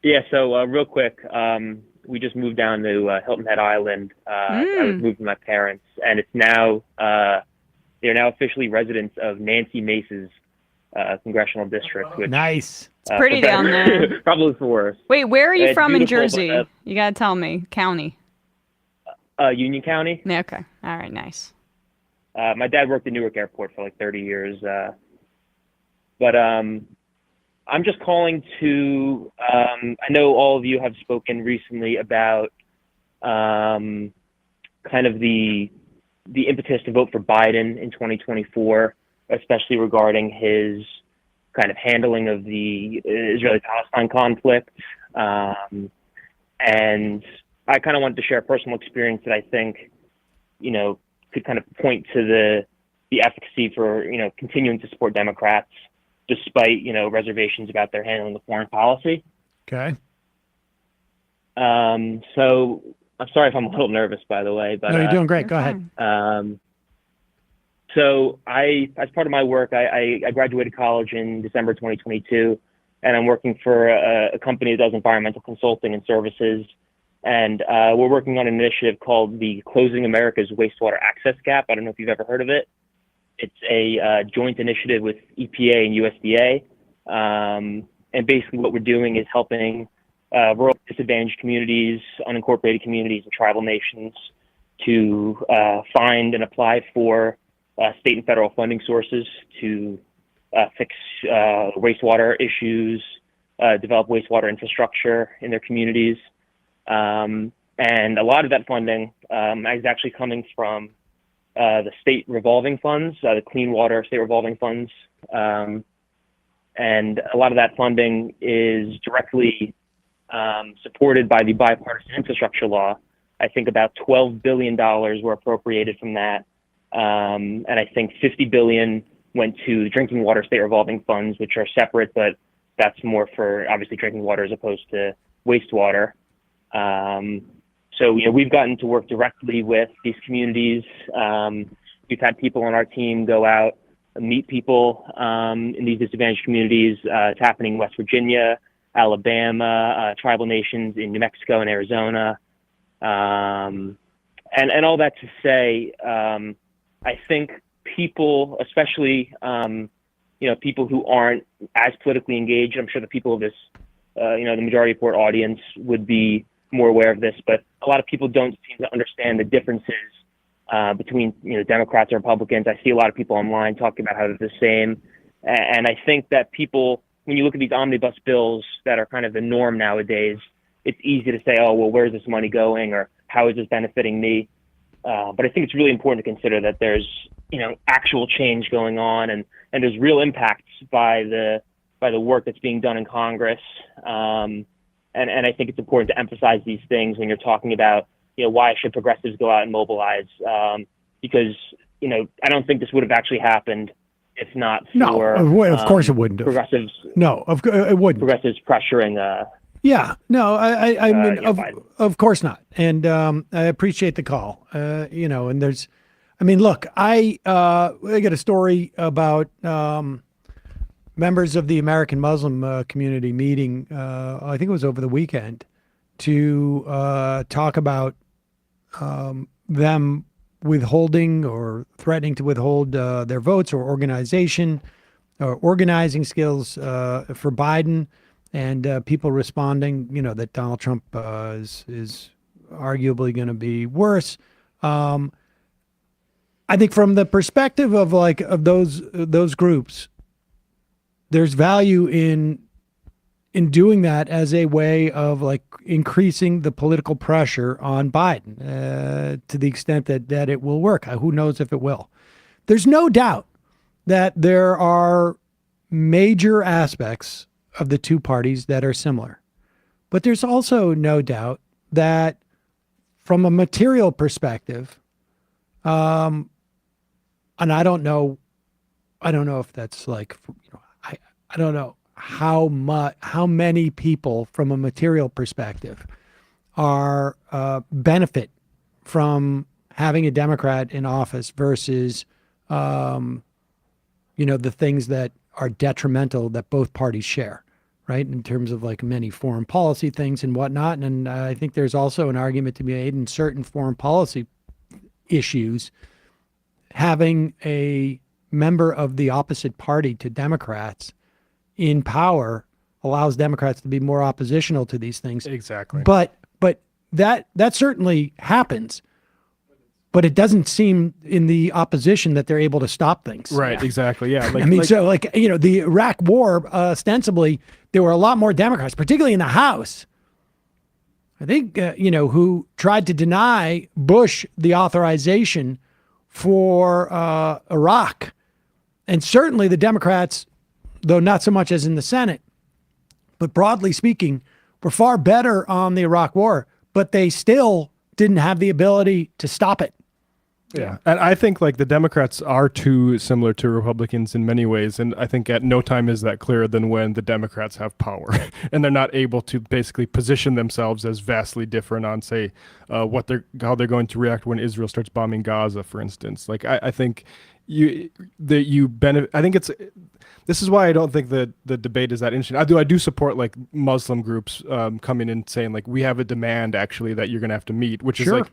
Yeah, so real quick, we just moved down to Hilton Head Island. I was moved with my parents, and it's now they're now officially residents of Nancy Mace's congressional district. Which, nice. It's pretty down there. Probably for worse. Wait, where are you It's from in beautiful, Jersey? but, You gotta tell me. County. Union County. Yeah, okay. All right, nice. My dad worked at Newark Airport for like 30 years. But I'm just calling to, I know all of you have spoken recently about kind of the impetus to vote for Biden in 2024, especially regarding his kind of handling of the Israeli-Palestine conflict. And I kind of wanted to share a personal experience that I think, could kind of point to the efficacy for, continuing to support Democrats despite, reservations about their handling of foreign policy. Okay. So I'm sorry if I'm a little nervous, by the way, but No, you're doing great. Go ahead. So as part of my work, I graduated college in December 2022, and I'm working for a company that does environmental consulting and services. And we're working on an initiative called the Closing America's Wastewater Access Gap. I don't know if you've ever heard of it. It's a joint initiative with EPA and USDA. And basically what we're doing is helping rural disadvantaged communities, unincorporated communities, and tribal nations to find and apply for state and federal funding sources to fix wastewater issues, develop wastewater infrastructure in their communities. And a lot of that funding is actually coming from the state revolving funds, the Clean Water State Revolving Funds. And a lot of that funding is directly supported by the bipartisan infrastructure law. I think about $12 billion were appropriated from that. And I think $50 billion went to the drinking water state revolving funds, which are separate, but that's more for obviously drinking water as opposed to wastewater. So, we've gotten to work directly with these communities. We've had people on our team go out meet people in these disadvantaged communities. It's happening in West Virginia, Alabama, tribal nations in New Mexico and Arizona. And all that to say, I think people, especially people who aren't as politically engaged, I'm sure the people of this, the majority report audience would be more aware of this, but a lot of people don't seem to understand the differences between Democrats and Republicans. I see a lot of people online talking about how they're the same, and I think that people, when you look at these omnibus bills that are kind of the norm nowadays, it's easy to say, oh, well, where's this money going, or how is this benefiting me? But I think it's really important to consider that there's actual change going on, and there's real impacts by the work that's being done in Congress. And I think it's important to emphasize these things when you're talking about why should progressives go out and mobilize? Because I don't think this would have actually happened if not for of course it wouldn't have. Progressives. No, it wouldn't. Progressives pressuring. Yeah, no, I mean, of course not. And I appreciate the call. And there's, look, I got a story about members of the American Muslim community meeting, I think it was over the weekend, to talk about them withholding or threatening to withhold their votes or organizing skills for Biden. And people responding, that Donald Trump is arguably going to be worse. I think from the perspective of those groups, there's value in doing that as a way of increasing the political pressure on Biden to the extent that it will work. Who knows if it will? There's no doubt that there are major aspects of the two parties that are similar. But there's also no doubt that from a material perspective, and I don't know if that's I don't know how many people from a material perspective are benefit from having a Democrat in office versus the things that are detrimental that both parties share, right? In terms of many foreign policy things and whatnot. And I think there's also an argument to be made in certain foreign policy issues, having a member of the opposite party to Democrats in power allows Democrats to be more oppositional to these things. Exactly. But that certainly happens. But it doesn't seem in the opposition that they're able to stop things. Right, exactly. Yeah. The Iraq war, ostensibly, there were a lot more Democrats, particularly in the House, I think, who tried to deny Bush the authorization for Iraq. And certainly the Democrats, though not so much as in the Senate, but broadly speaking, were far better on the Iraq war, but they still didn't have the ability to stop it. Yeah. And I think the Democrats are too similar to Republicans in many ways. And I think at no time is that clearer than when the Democrats have power and they're not able to basically position themselves as vastly different on, say, how they're going to react when Israel starts bombing Gaza, for instance. I think you benefit. I think this is why I don't think the debate is that interesting. I do support Muslim groups coming in saying we have a demand actually that you're going to have to meet, which sure. is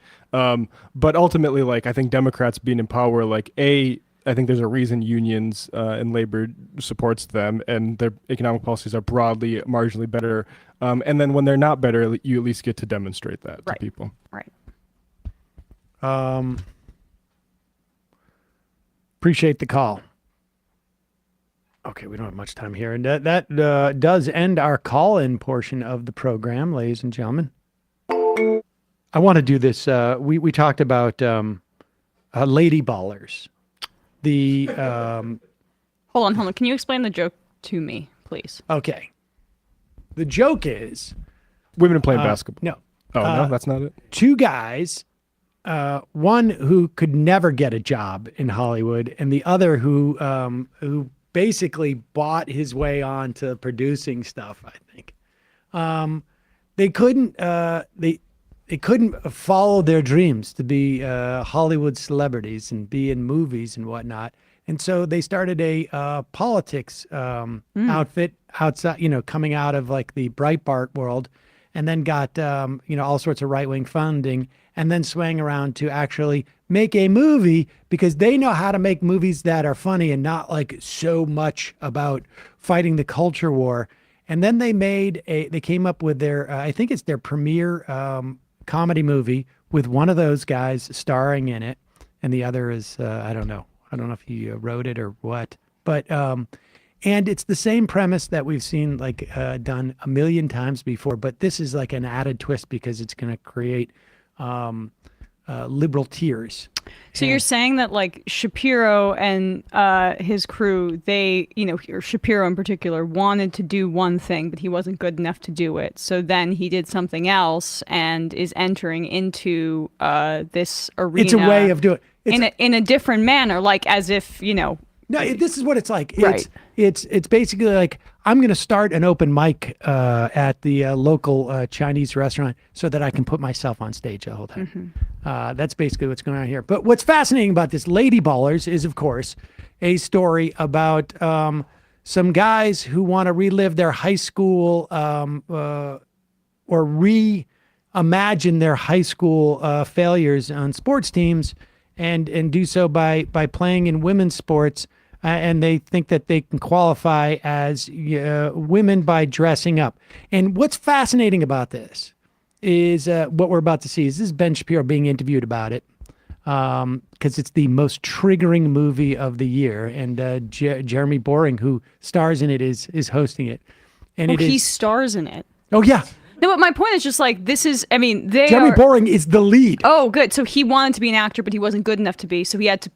but ultimately I think Democrats being in power, I think there's a reason unions and labor supports them and their economic policies are broadly marginally better. And then when they're not better, you at least get to demonstrate that to people. Right. Appreciate the call. Okay, we don't have much time here. And that does end our call-in portion of the program, ladies and gentlemen. I want to do this. We talked about lady ballers. Hold on. Can you explain the joke to me, please? Okay. The joke is... women playing basketball. No. Oh, no, that's not it? Two guys, one who could never get a job in Hollywood, and the other who basically bought his way on to producing stuff, I think. They couldn't follow their dreams to be Hollywood celebrities and be in movies and whatnot. And so they started a politics outfit outside, coming out of like the Breitbart world, and then got, all sorts of right-wing funding, and then swang around to actually make a movie because they know how to make movies that are funny and not like so much about fighting the culture war. And then they came up with their, I think it's their premiere comedy movie with one of those guys starring in it. And the other is, I don't know if he wrote it or what, but, and it's the same premise that we've seen done a million times before, but this is like an added twist because it's going to create liberal tears. So you're saying that like Shapiro and his crew, or Shapiro in particular, wanted to do one thing, but he wasn't good enough to do it. So then he did something else and is entering into this arena. It's a way of doing it. In a different manner, like as if, No, this is what it's like. Right. It's basically like, I'm going to start an open mic at the local Chinese restaurant so that I can put myself on stage the whole time. That's basically what's going on here. But what's fascinating about this Lady Ballers is, of course, a story about some guys who want to relive their high school or reimagine their high school failures on sports teams and do so by playing in women's sports. And they think that they can qualify as women by dressing up. And what's fascinating about this is what we're about to see. This is Ben Shapiro being interviewed about it because it's the most triggering movie of the year. And Jeremy Boring, who stars in it, is hosting it. And he stars in it. Oh, yeah. No, but my point is just like, Jeremy Boring is the lead. Oh, good. So he wanted to be an actor, but he wasn't good enough to be. So he had to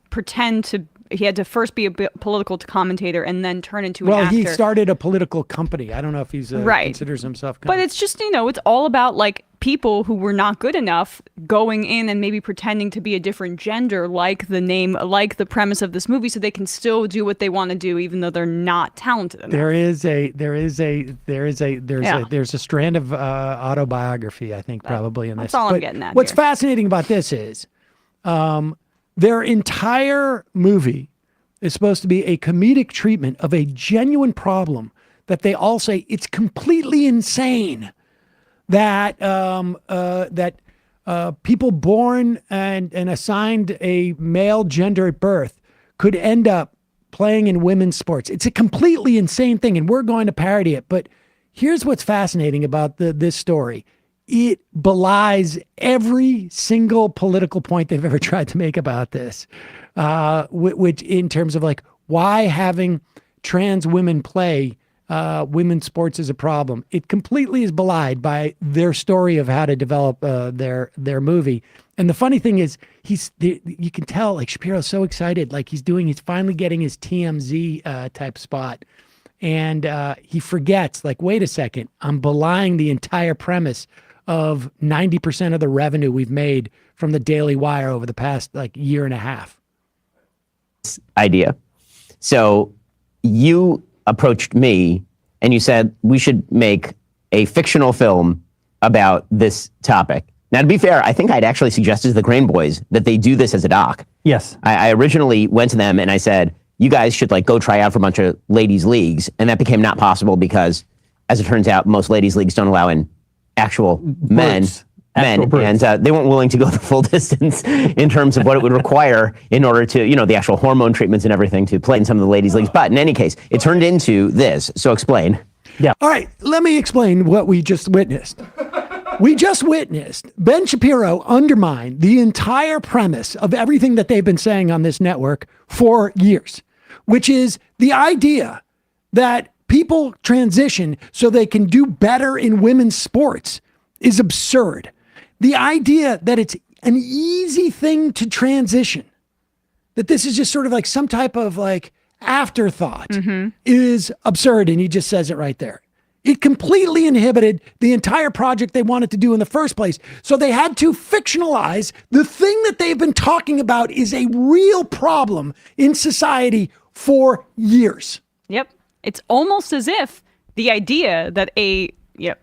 he had to first be a political commentator and then turn into an actor. Well, he started a political company. I don't know if he's considers himself. But it's just, it's all about like people who were not good enough going in and maybe pretending to be a different gender, like the premise of this movie, so they can still do what they want to do, even though they're not talented enough. There's a strand of autobiography, I think, probably in this. That's all I'm getting at. What's here. fascinating about this is, their entire movie is supposed to be a comedic treatment of a genuine problem that they all say it's completely insane that people born and assigned a male gender at birth could end up playing in women's sports. It's a completely insane thing, and we're going to parody it. But here's what's fascinating about this story. It belies every single political point they've ever tried to make about this, which in terms of like why having trans women play women's sports is a problem. It completely is belied by their story of how to develop their movie. And the funny thing is, you can tell like Shapiro's so excited, like he's finally getting his TMZ type spot. And he forgets, like, wait a second, I'm belying the entire premise of 90% of the revenue we've made from the Daily Wire over the past like year and a half. Idea. So you approached me and you said we should make a fictional film about this topic. Now, to be fair, I think I'd actually suggested to the Crane Boys that they do this as a doc. Yes. I originally went to them and I said, you guys should like go try out for a bunch of ladies' leagues. And that became not possible because, as it turns out, most ladies' leagues don't allow in actual men, and they weren't willing to go the full distance in terms of what it would require in order to, the actual hormone treatments and everything to play in some of the ladies' leagues. But in any case, it turned into this. So explain. Yeah. All right, let me explain what we just witnessed. We just witnessed Ben Shapiro undermine the entire premise of everything that they've been saying on this network for years, which is the idea that people transition so they can do better in women's sports is absurd. The idea that it's an easy thing to transition, that this is just sort of like some type of like afterthought is absurd. And he just says it right there. It completely inhibited the entire project they wanted to do in the first place. So they had to fictionalize the thing that they've been talking about is a real problem in society for years. Yep. It's almost as if the idea that a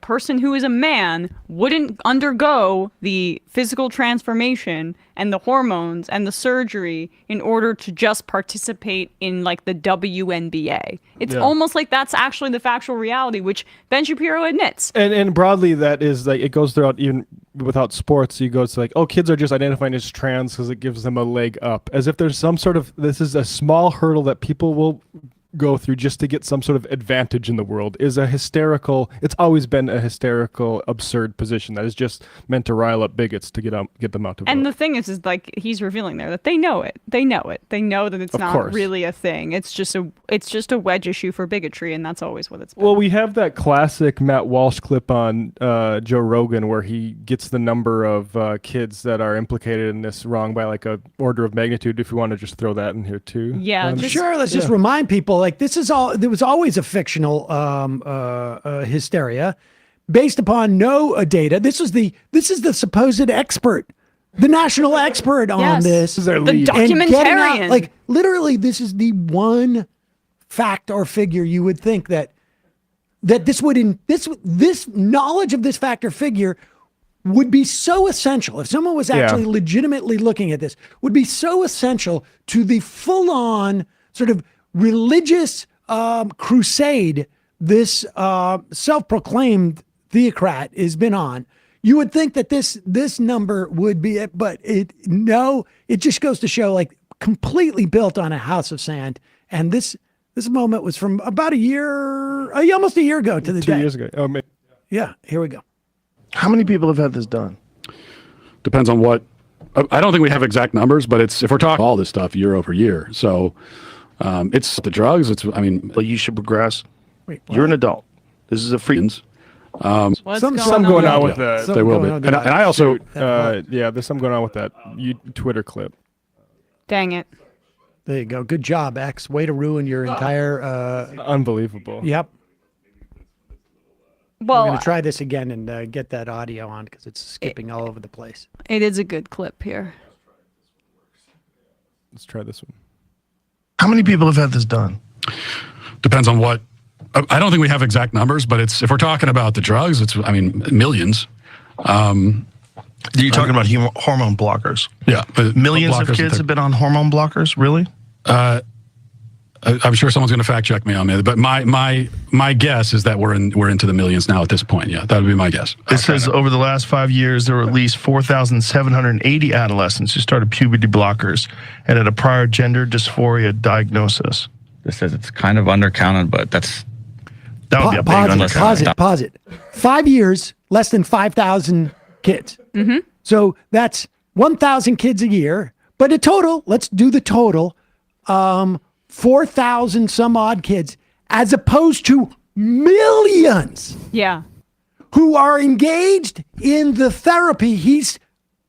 person who is a man wouldn't undergo the physical transformation and the hormones and the surgery in order to just participate in like the WNBA. It's almost like that's actually the factual reality, which Ben Shapiro admits. And broadly, that is like it goes throughout even without sports. You go to like, oh, kids are just identifying as trans because it gives them a leg up, as if there's some sort of this is a small hurdle that people will go through just to get some sort of advantage in the world is a hysterical. It's always been a hysterical, absurd position that is just meant to rile up bigots to get them out to vote. And the thing is like he's revealing there that they know it. They know it. They know that it's not really a thing. It's just a wedge issue for bigotry, and that's always what it's been. Well, we have that classic Matt Walsh clip on Joe Rogan where he gets the number of kids that are implicated in this wrong by like a order of magnitude. If you want to just throw that in here too. Yeah, sure. Let's just remind people like this is all. There was always a fictional hysteria based upon no data. This is the supposed expert, the national expert on this. This is their the lead. documentarian. Like literally, this is the one fact or figure you would think that this knowledge of this fact or figure would be so essential if someone was actually legitimately looking at this, would be so essential to the full-on sort of religious crusade this self-proclaimed theocrat has been on. You would think that this number would be it, but it just goes to show like completely built on a house of sand. And this moment was from about almost a year ago to the day. 2 years ago. Oh, man. Yeah, here we go. How many people have had this done? Depends on what. I don't think we have exact numbers, but if we're talking all this stuff year over year. So it's the drugs. But you should progress. Wait, you're an adult. This is a free. Some going on with that. They will be. And I also. There's some going on with that Twitter clip. Dang it. There you go. Good job, X. Way to ruin your entire. Unbelievable. Yep. Well, we're going to try this again and get that audio on because it's skipping all over the place. It is a good clip here. Let's try this one. How many people have had this done? Depends on what. I don't think we have exact numbers, but if we're talking about the drugs, millions. You're talking about hormone blockers. Yeah. Millions of kids have been on hormone blockers, really? I'm sure someone's going to fact check me on that, but my guess is that we're into the millions now at this point. Yeah, that would be my guess. It says over the last 5 years, there were at least 4,780 adolescents who started puberty blockers and had a prior gender dysphoria diagnosis. This says it's kind of undercounted, but that would be a big undercounting. Pause it. 5 years, less than 5,000 kids. Mm-hmm. So that's 1,000 kids a year. But a total, let's do the total, 4,000 some odd kids, as opposed to millions. Yeah. Who are engaged in the therapy he's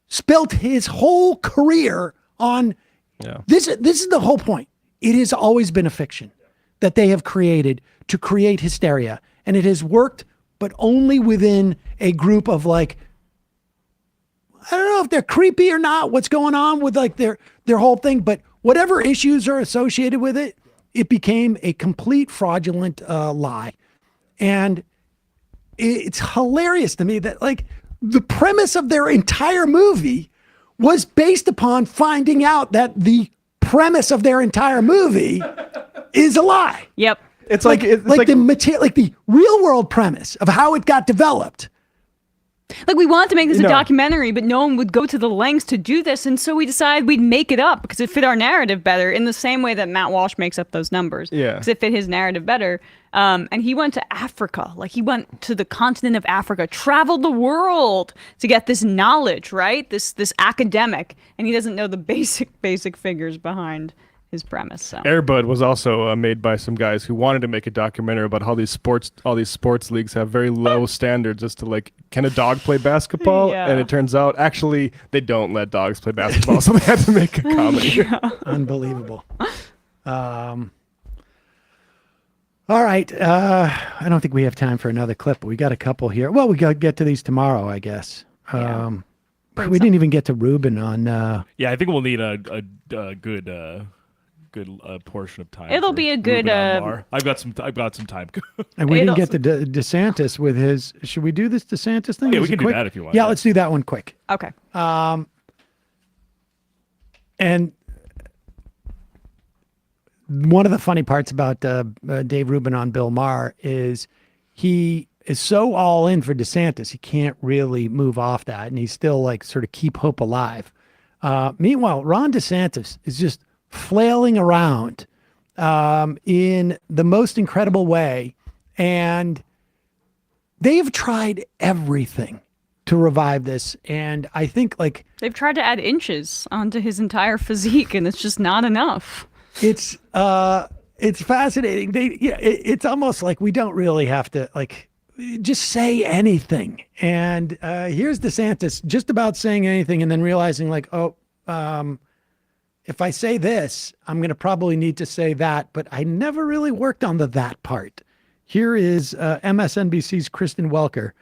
spent his whole career on. Yeah. This is the whole point. It has always been a fiction that they have created to create hysteria. And it has worked, but only within a group of like, I don't know if they're creepy or not, what's going on with like their whole thing, but whatever issues are associated with it, it became a complete fraudulent lie. And it's hilarious to me that like the premise of their entire movie was based upon finding out that the premise of their entire movie is a lie. Yep. It's like the real world premise of how it got developed. Like we wanted to make this a documentary, but no one would go to the lengths to do this, and so we decided we'd make it up because it fit our narrative better. In the same way that Matt Walsh makes up those numbers, because it fit his narrative better. And he went to Africa, like he went to the continent of Africa, traveled the world to get this knowledge, right? This academic, and he doesn't know the basic figures behind his premise. So. Air Bud was also made by some guys who wanted to make a documentary about how all these sports leagues have very low standards as to like, can a dog play basketball? Yeah. And it turns out actually they don't let dogs play basketball, so they had to make a comedy. Unbelievable. All right. I don't think we have time for another clip, but we got a couple here. Well, we got to get to these tomorrow, I guess. We didn't even get to Ruben on. Yeah, I think we'll need a good good portion of time. It'll for be a good. Ruben on Mar. I've got some time. And we didn't get the DeSantis with his. Should we do this DeSantis thing? Yeah, Is we it can do quick? that if you want. Yeah, let's do that one quick. Okay. And one of the funny parts about Dave Rubin on Bill Maher is he is so all in for DeSantis, he can't really move off that, and he's still like sort of keep hope alive. Meanwhile, Ron DeSantis is just flailing around in the most incredible way, and they've tried everything to revive this, and I think like They've tried to add inches onto his entire physique, and it's just not enough. it's fascinating. It's almost like we don't really have to like just say anything. And here's DeSantis just about saying anything and then realizing like, if I say this, I'm going to probably need to say that, but I never really worked on that part. Here is MSNBC's Kristen Welker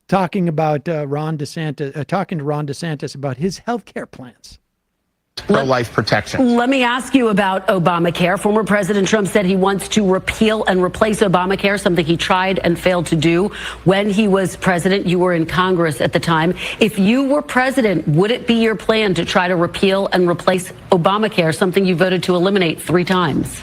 talking about talking to Ron DeSantis about his health care plans. Pro-life protection. Let me ask you about Obamacare. Former President Trump said he wants to repeal and replace Obamacare, something he tried and failed to do when he was president. You were in Congress at the time. If you were president, would it be your plan to try to repeal and replace Obamacare, something you voted to eliminate 3 times?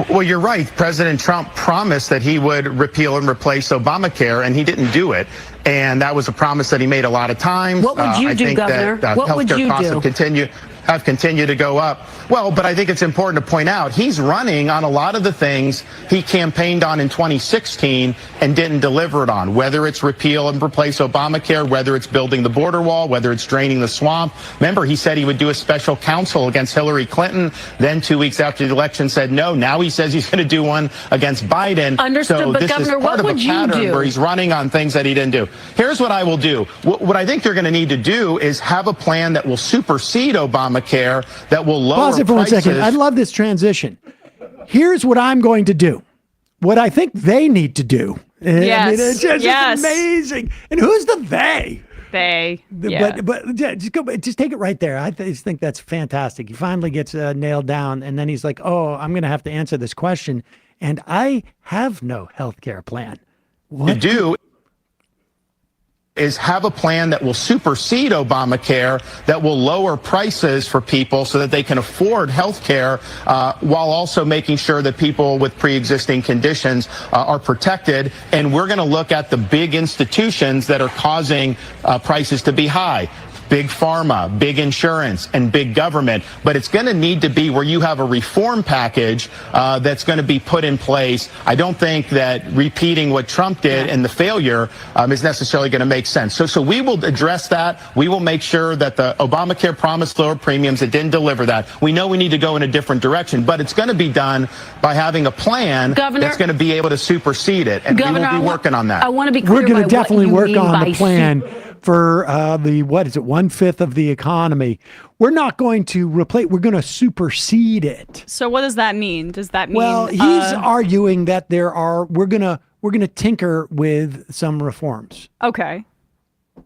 Well, you're right. President Trump promised that he would repeal and replace Obamacare, and he didn't do it. And that was a promise that he made a lot of times. What would you do, Governor? What would you costs do? have continued to go up. Well, but I think it's important to point out he's running on a lot of the things he campaigned on in 2016 and didn't deliver it on, whether it's repeal and replace Obamacare, whether it's building the border wall, whether it's draining the swamp. Remember, he said he would do a special counsel against Hillary Clinton. Then 2 weeks after the election said no. Now he says he's going to do one against Biden. Understood, so but this Governor, is part what of a would you pattern do? where he's running on things that he didn't do. Here's what I will do. What I think you're going to need to do is have a plan that will supersede Obamacare, that will lower Pause it for prices. 1 second. I love this transition. Here's what I'm going to do. What I think they need to do. Yes. I mean, it's just Yes. amazing. And who's the they? They. Yeah. But yeah, just take it right there. I just think that's fantastic. He finally gets nailed down, and then he's like, "Oh, I'm going to have to answer this question, and I have no health care plan." What? You do is have a plan that will supersede Obamacare, that will lower prices for people so that they can afford health care, while also making sure that people with pre-existing conditions are protected. And we're going to look at the big institutions that are causing prices to be high. Big pharma, big insurance, and big government. But it's going to need to be where you have a reform package that's going to be put in place. I don't think that repeating what Trump did and the failure is necessarily going to make sense. So we will address that. We will make sure that the Obamacare promised lower premiums. It didn't deliver that. We know we need to go in a different direction, but it's going to be done by having a plan that's going to be able to supersede it. And Governor, we will be working on that. I want to be clear. We're going to by definitely what you work mean on by the plan for the, what is it, 1/5 of the economy. We're not going to replace, we're going to supersede it. So what does that mean? Does that mean? Well, he's arguing that we're gonna tinker with some reforms. Okay.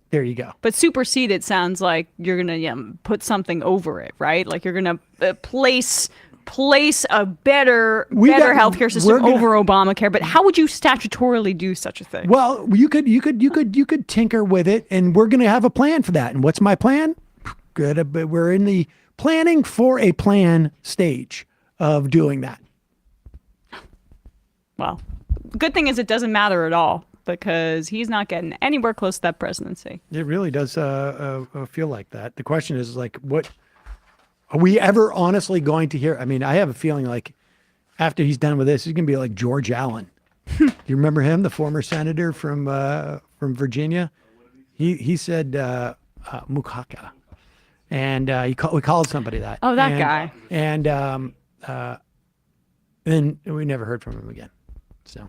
There you go. But superseded sounds like you're gonna put something over it, right? Like you're gonna place a better healthcare system over Obamacare. But how would you statutorily do such a thing? Well, you could tinker with it, and we're gonna have a plan for that. And what's my plan? Good, but we're in the planning for a plan stage of doing that. Well, good thing is it doesn't matter at all because he's not getting anywhere close to that presidency. It really does feel like that. The question is like, what are we ever honestly going to hear? I mean, I have a feeling like after he's done with this, he's going to be like George Allen. Do you remember him, the former senator from Virginia? He said Mukaka, and we called somebody that. Oh, that guy. And then we never heard from him again. So,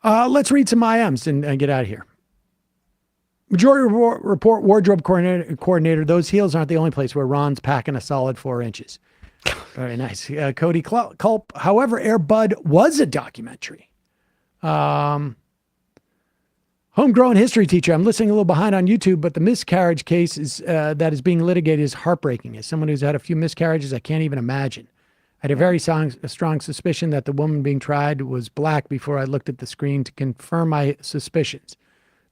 let's read some IMs and get out of here. Majority report wardrobe coordinator. Those heels aren't the only place where Ron's packing a solid 4 inches. Very nice. Cody Culp. However, Air Bud was a documentary. Home Homegrown history teacher. I'm listening a little behind on YouTube, but the miscarriage case that is being litigated is heartbreaking. As someone who's had a few miscarriages, I can't even imagine. I had a very strong suspicion that the woman being tried was black before I looked at the screen to confirm my suspicions.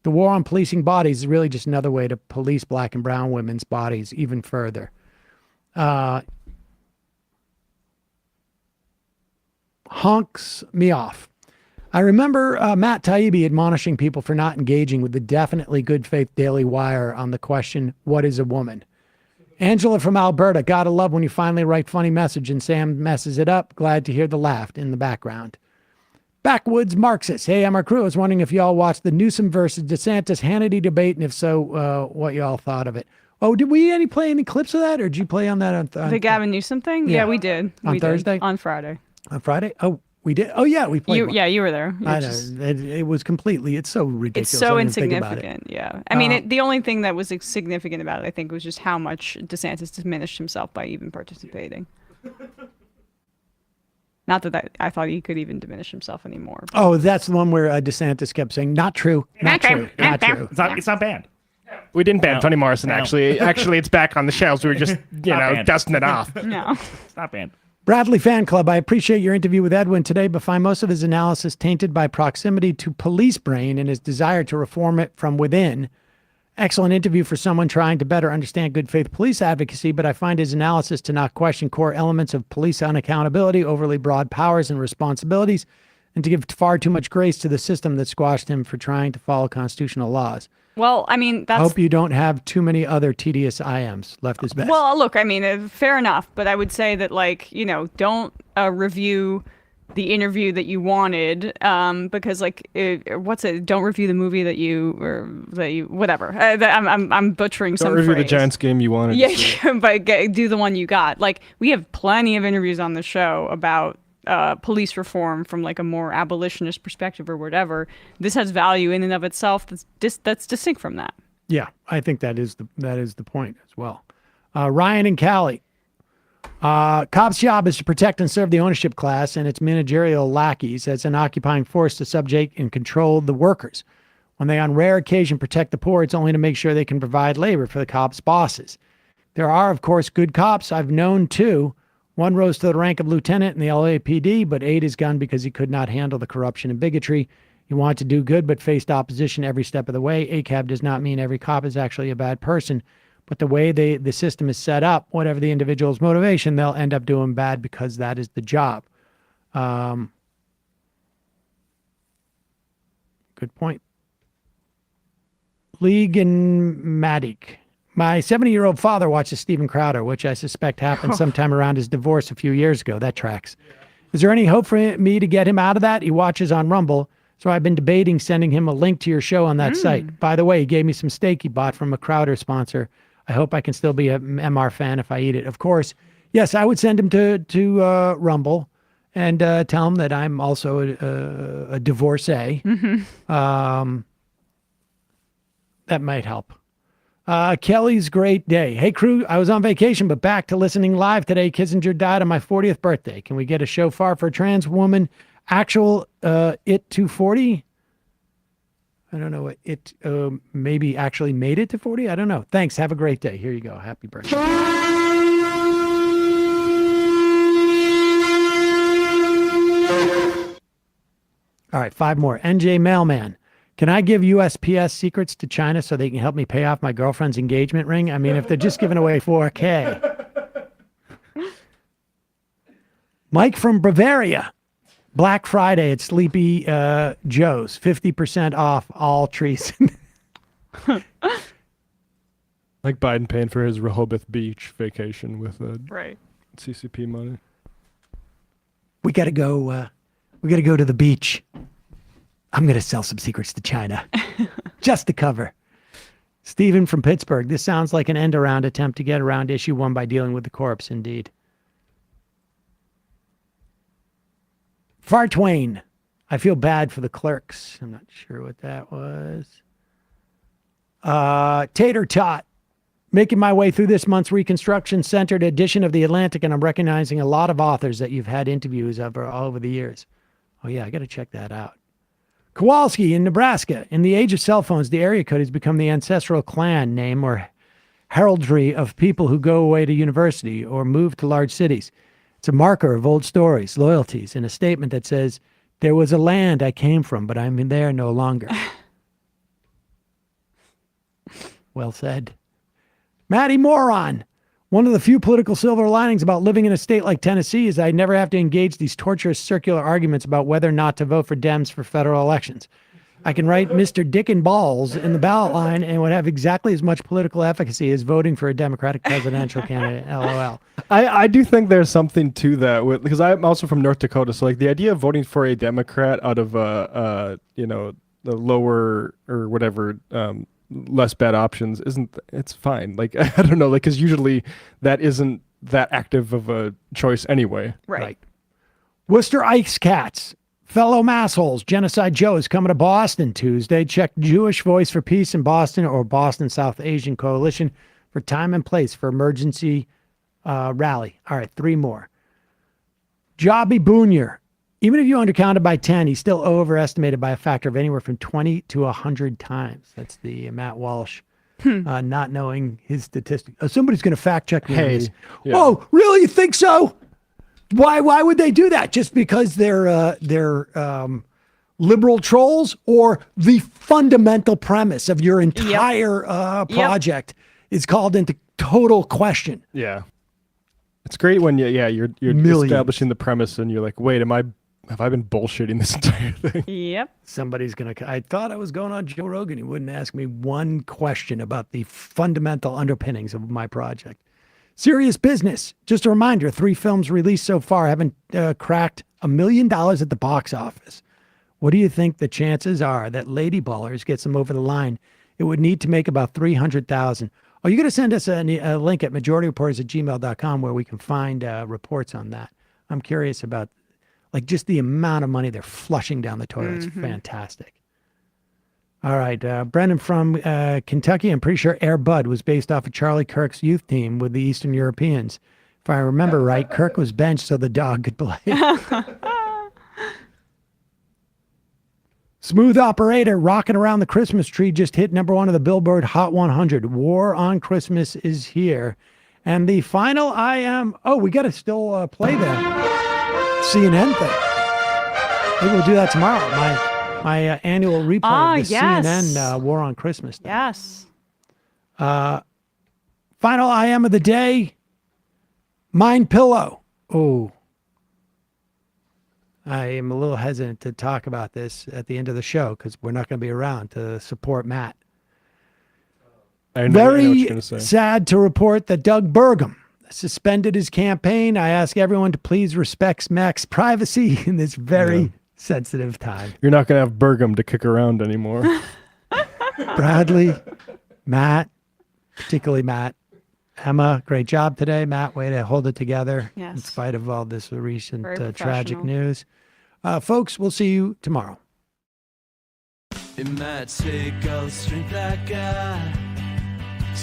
The war on policing bodies is really just another way to police black and brown women's bodies even further. Honks me off. I remember Matt Taibbi admonishing people for not engaging with the definitely good faith Daily Wire on the question, what is a woman? Angela from Alberta, gotta love when you finally write funny message and Sam messes it up. Glad to hear the laugh in the background. Backwoods Marxist. Hey, I'm our crew. I was wondering if y'all watched the Newsom versus DeSantis Hannity debate, and if so, what y'all thought of it. Oh, did we play any clips of that, or did you play on that on The Gavin Newsom thing? Yeah, we did. On Thursday? On Friday. On Friday? Oh, we did? Oh, yeah, we played one. Yeah, you were there. I know. It was completely, it's so ridiculous. It's so I didn't think about insignificant, yeah. I mean, the only thing that was significant about it, I think, was just how much DeSantis diminished himself by even participating. Not that I thought he could even diminish himself anymore. But. Oh, that's the one where DeSantis kept saying, not true, not true, not true. It's not banned. We didn't ban No. Toni Morrison, No. actually. Actually, it's back on the shelves. We were just, Banned. dusting it off. No. It's not banned. Bradley Fan Club, I appreciate your interview with Edwin today, but find most of his analysis tainted by proximity to police brain and his desire to reform it from within. Excellent interview for someone trying to better understand good faith police advocacy, but I find his analysis to not question core elements of police unaccountability, overly broad powers and responsibilities, and to give far too much grace to the system that squashed him for trying to follow constitutional laws. Well, I mean, I that's... hope you don't have too many other tedious IMs. Left is best. Well, look, I mean, fair enough, but I would say that, don't review the interview that you wanted, because, don't review the movie whatever. I'm butchering Don't some review phrase. the Giants game you wanted. Yeah, but do the one you got. We have plenty of interviews on the show about police reform from a more abolitionist perspective or whatever. This has value in and of itself that's distinct from that. Yeah, I think that is the point as well. Ryan and Callie. Cops' job is to protect and serve the ownership class and its managerial lackeys as an occupying force to subject and control the workers. When they on rare occasion protect the poor, it's only to make sure they can provide labor for the cops' bosses. There are, of course, good cops. I've known two. One rose to the rank of lieutenant in the LAPD, but ate his gun because he could not handle the corruption and bigotry. He wanted to do good, but faced opposition every step of the way. ACAB does not mean every cop is actually a bad person, but the way the system is set up, whatever the individual's motivation, they'll end up doing bad because that is the job. Good point. League and Matic. My 70-year-old father watches Steven Crowder, which I suspect happened sometime around his divorce a few years ago. That tracks. Is there any hope for me to get him out of that? He watches on Rumble, so I've been debating sending him a link to your show on that site. By the way, he gave me some steak he bought from a Crowder sponsor. I hope I can still be a MR fan if I eat it. Of course, yes, I would send him to Rumble and tell him that I'm also a divorcee. Mm-hmm. That might help. Kelly's great day. Hey, crew, I was on vacation, but back to listening live today. Kissinger died on my 40th birthday. Can we get a shofar for a trans woman? Actual it to 40? I don't know what it maybe actually made it to 40. I don't know. Thanks. Have a great day. Here you go. Happy birthday. All right, 5 more. NJ Mailman. Can I give USPS secrets to China so they can help me pay off my girlfriend's engagement ring? I mean, if they're just giving away $4,000. Mike from Bavaria. Black Friday at Sleepy Joe's. 50% off all trees. Like Biden paying for his Rehoboth Beach vacation with right. CCP money. We got to go. We got to go to the beach. I'm going to sell some secrets to China just to cover. Stephen from Pittsburgh. This sounds like an end-around attempt to get around issue 1 by dealing with the corpse, indeed. Far Twain. I feel bad for the clerks. I'm not sure what that was. Tater Tot. Making my way through this month's Reconstruction-centered edition of The Atlantic, and I'm recognizing a lot of authors that you've had interviews of all over the years. Oh, yeah, I got to check that out. Kowalski in Nebraska. In the age of cell phones, the area code has become the ancestral clan name or heraldry of people who go away to university or move to large cities. It's a marker of old stories, loyalties, and a statement that says, there was a land I came from, but I'm there no longer. Well said. Matty Moron. One of the few political silver linings about living in a state like Tennessee is I never have to engage these torturous circular arguments about whether or not to vote for Dems for federal elections. I can write Mr. Dick and Balls in the ballot line and would have exactly as much political efficacy as voting for a Democratic presidential candidate. LOL. I do think there's something to that because I'm also from North Dakota. So like the idea of voting for a Democrat out of the lower or whatever, less bad options it's fine. Like, I don't know, like, cause usually that isn't that active of a choice anyway. Right. Worcester Ice Cats. Fellow massholes, Genocide Joe is coming to Boston Tuesday. Check Jewish Voice for Peace in Boston or Boston South Asian Coalition for time and place for emergency rally. All right, 3 more. Jobby Boonier. Even if you undercounted by 10, he's still overestimated by a factor of anywhere from 20 to 100 times. That's the Matt Walsh not knowing his statistics. Somebody's going to fact check me. Hey, yeah. Oh, really? You think so? Why would they do that? Just because they're liberal trolls, or the fundamental premise of your entire project is called into total question? Yeah. It's great when you're establishing the premise and you're like, wait, have I been bullshitting this entire thing? Yep. Somebody's I thought I was going on Joe Rogan. He wouldn't ask me one question about the fundamental underpinnings of my project. Serious business. Just a reminder, 3 films released so far haven't cracked $1 million at the box office. What do you think the chances are that Lady Ballers gets them over the line? It would need to make about $300,000. Oh, you're going to send us a link at majorityreporters@gmail.com where we can find reports on that. I'm curious about like just the amount of money they're flushing down the toilet. It's fantastic. All right. Brendan from Kentucky. I'm pretty sure Air Bud was based off of Charlie Kirk's youth team with the Eastern Europeans. If I remember right, Kirk was benched so the dog could play. Smooth Operator, Rocking Around the Christmas Tree, just hit #1 of the Billboard Hot 100. War on Christmas is here. And the final we got to still play the CNN thing. Maybe we'll do that tomorrow. My annual replay of the CNN War on Christmas thing. Yes. Final of the day, Mind Pillow. Oh. I am a little hesitant to talk about this at the end of the show because we're not going to be around to support Matt. I know what you're gonna say. Sad to report that Doug Burgum suspended his campaign. I ask everyone to please respect Mac's privacy in this very sensitive time. You're not going to have Burgum to kick around anymore. Bradley, Matt, particularly Matt. Emma, great job today. Matt, way to hold it together in spite of all this recent tragic news. Folks, we'll see you tomorrow. It might take all the strength I got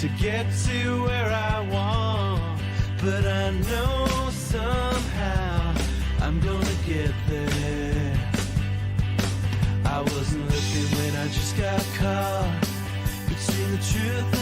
to get to where I want, but I know somehow I'm gonna get there. I wasn't looking when I just got caught between the truth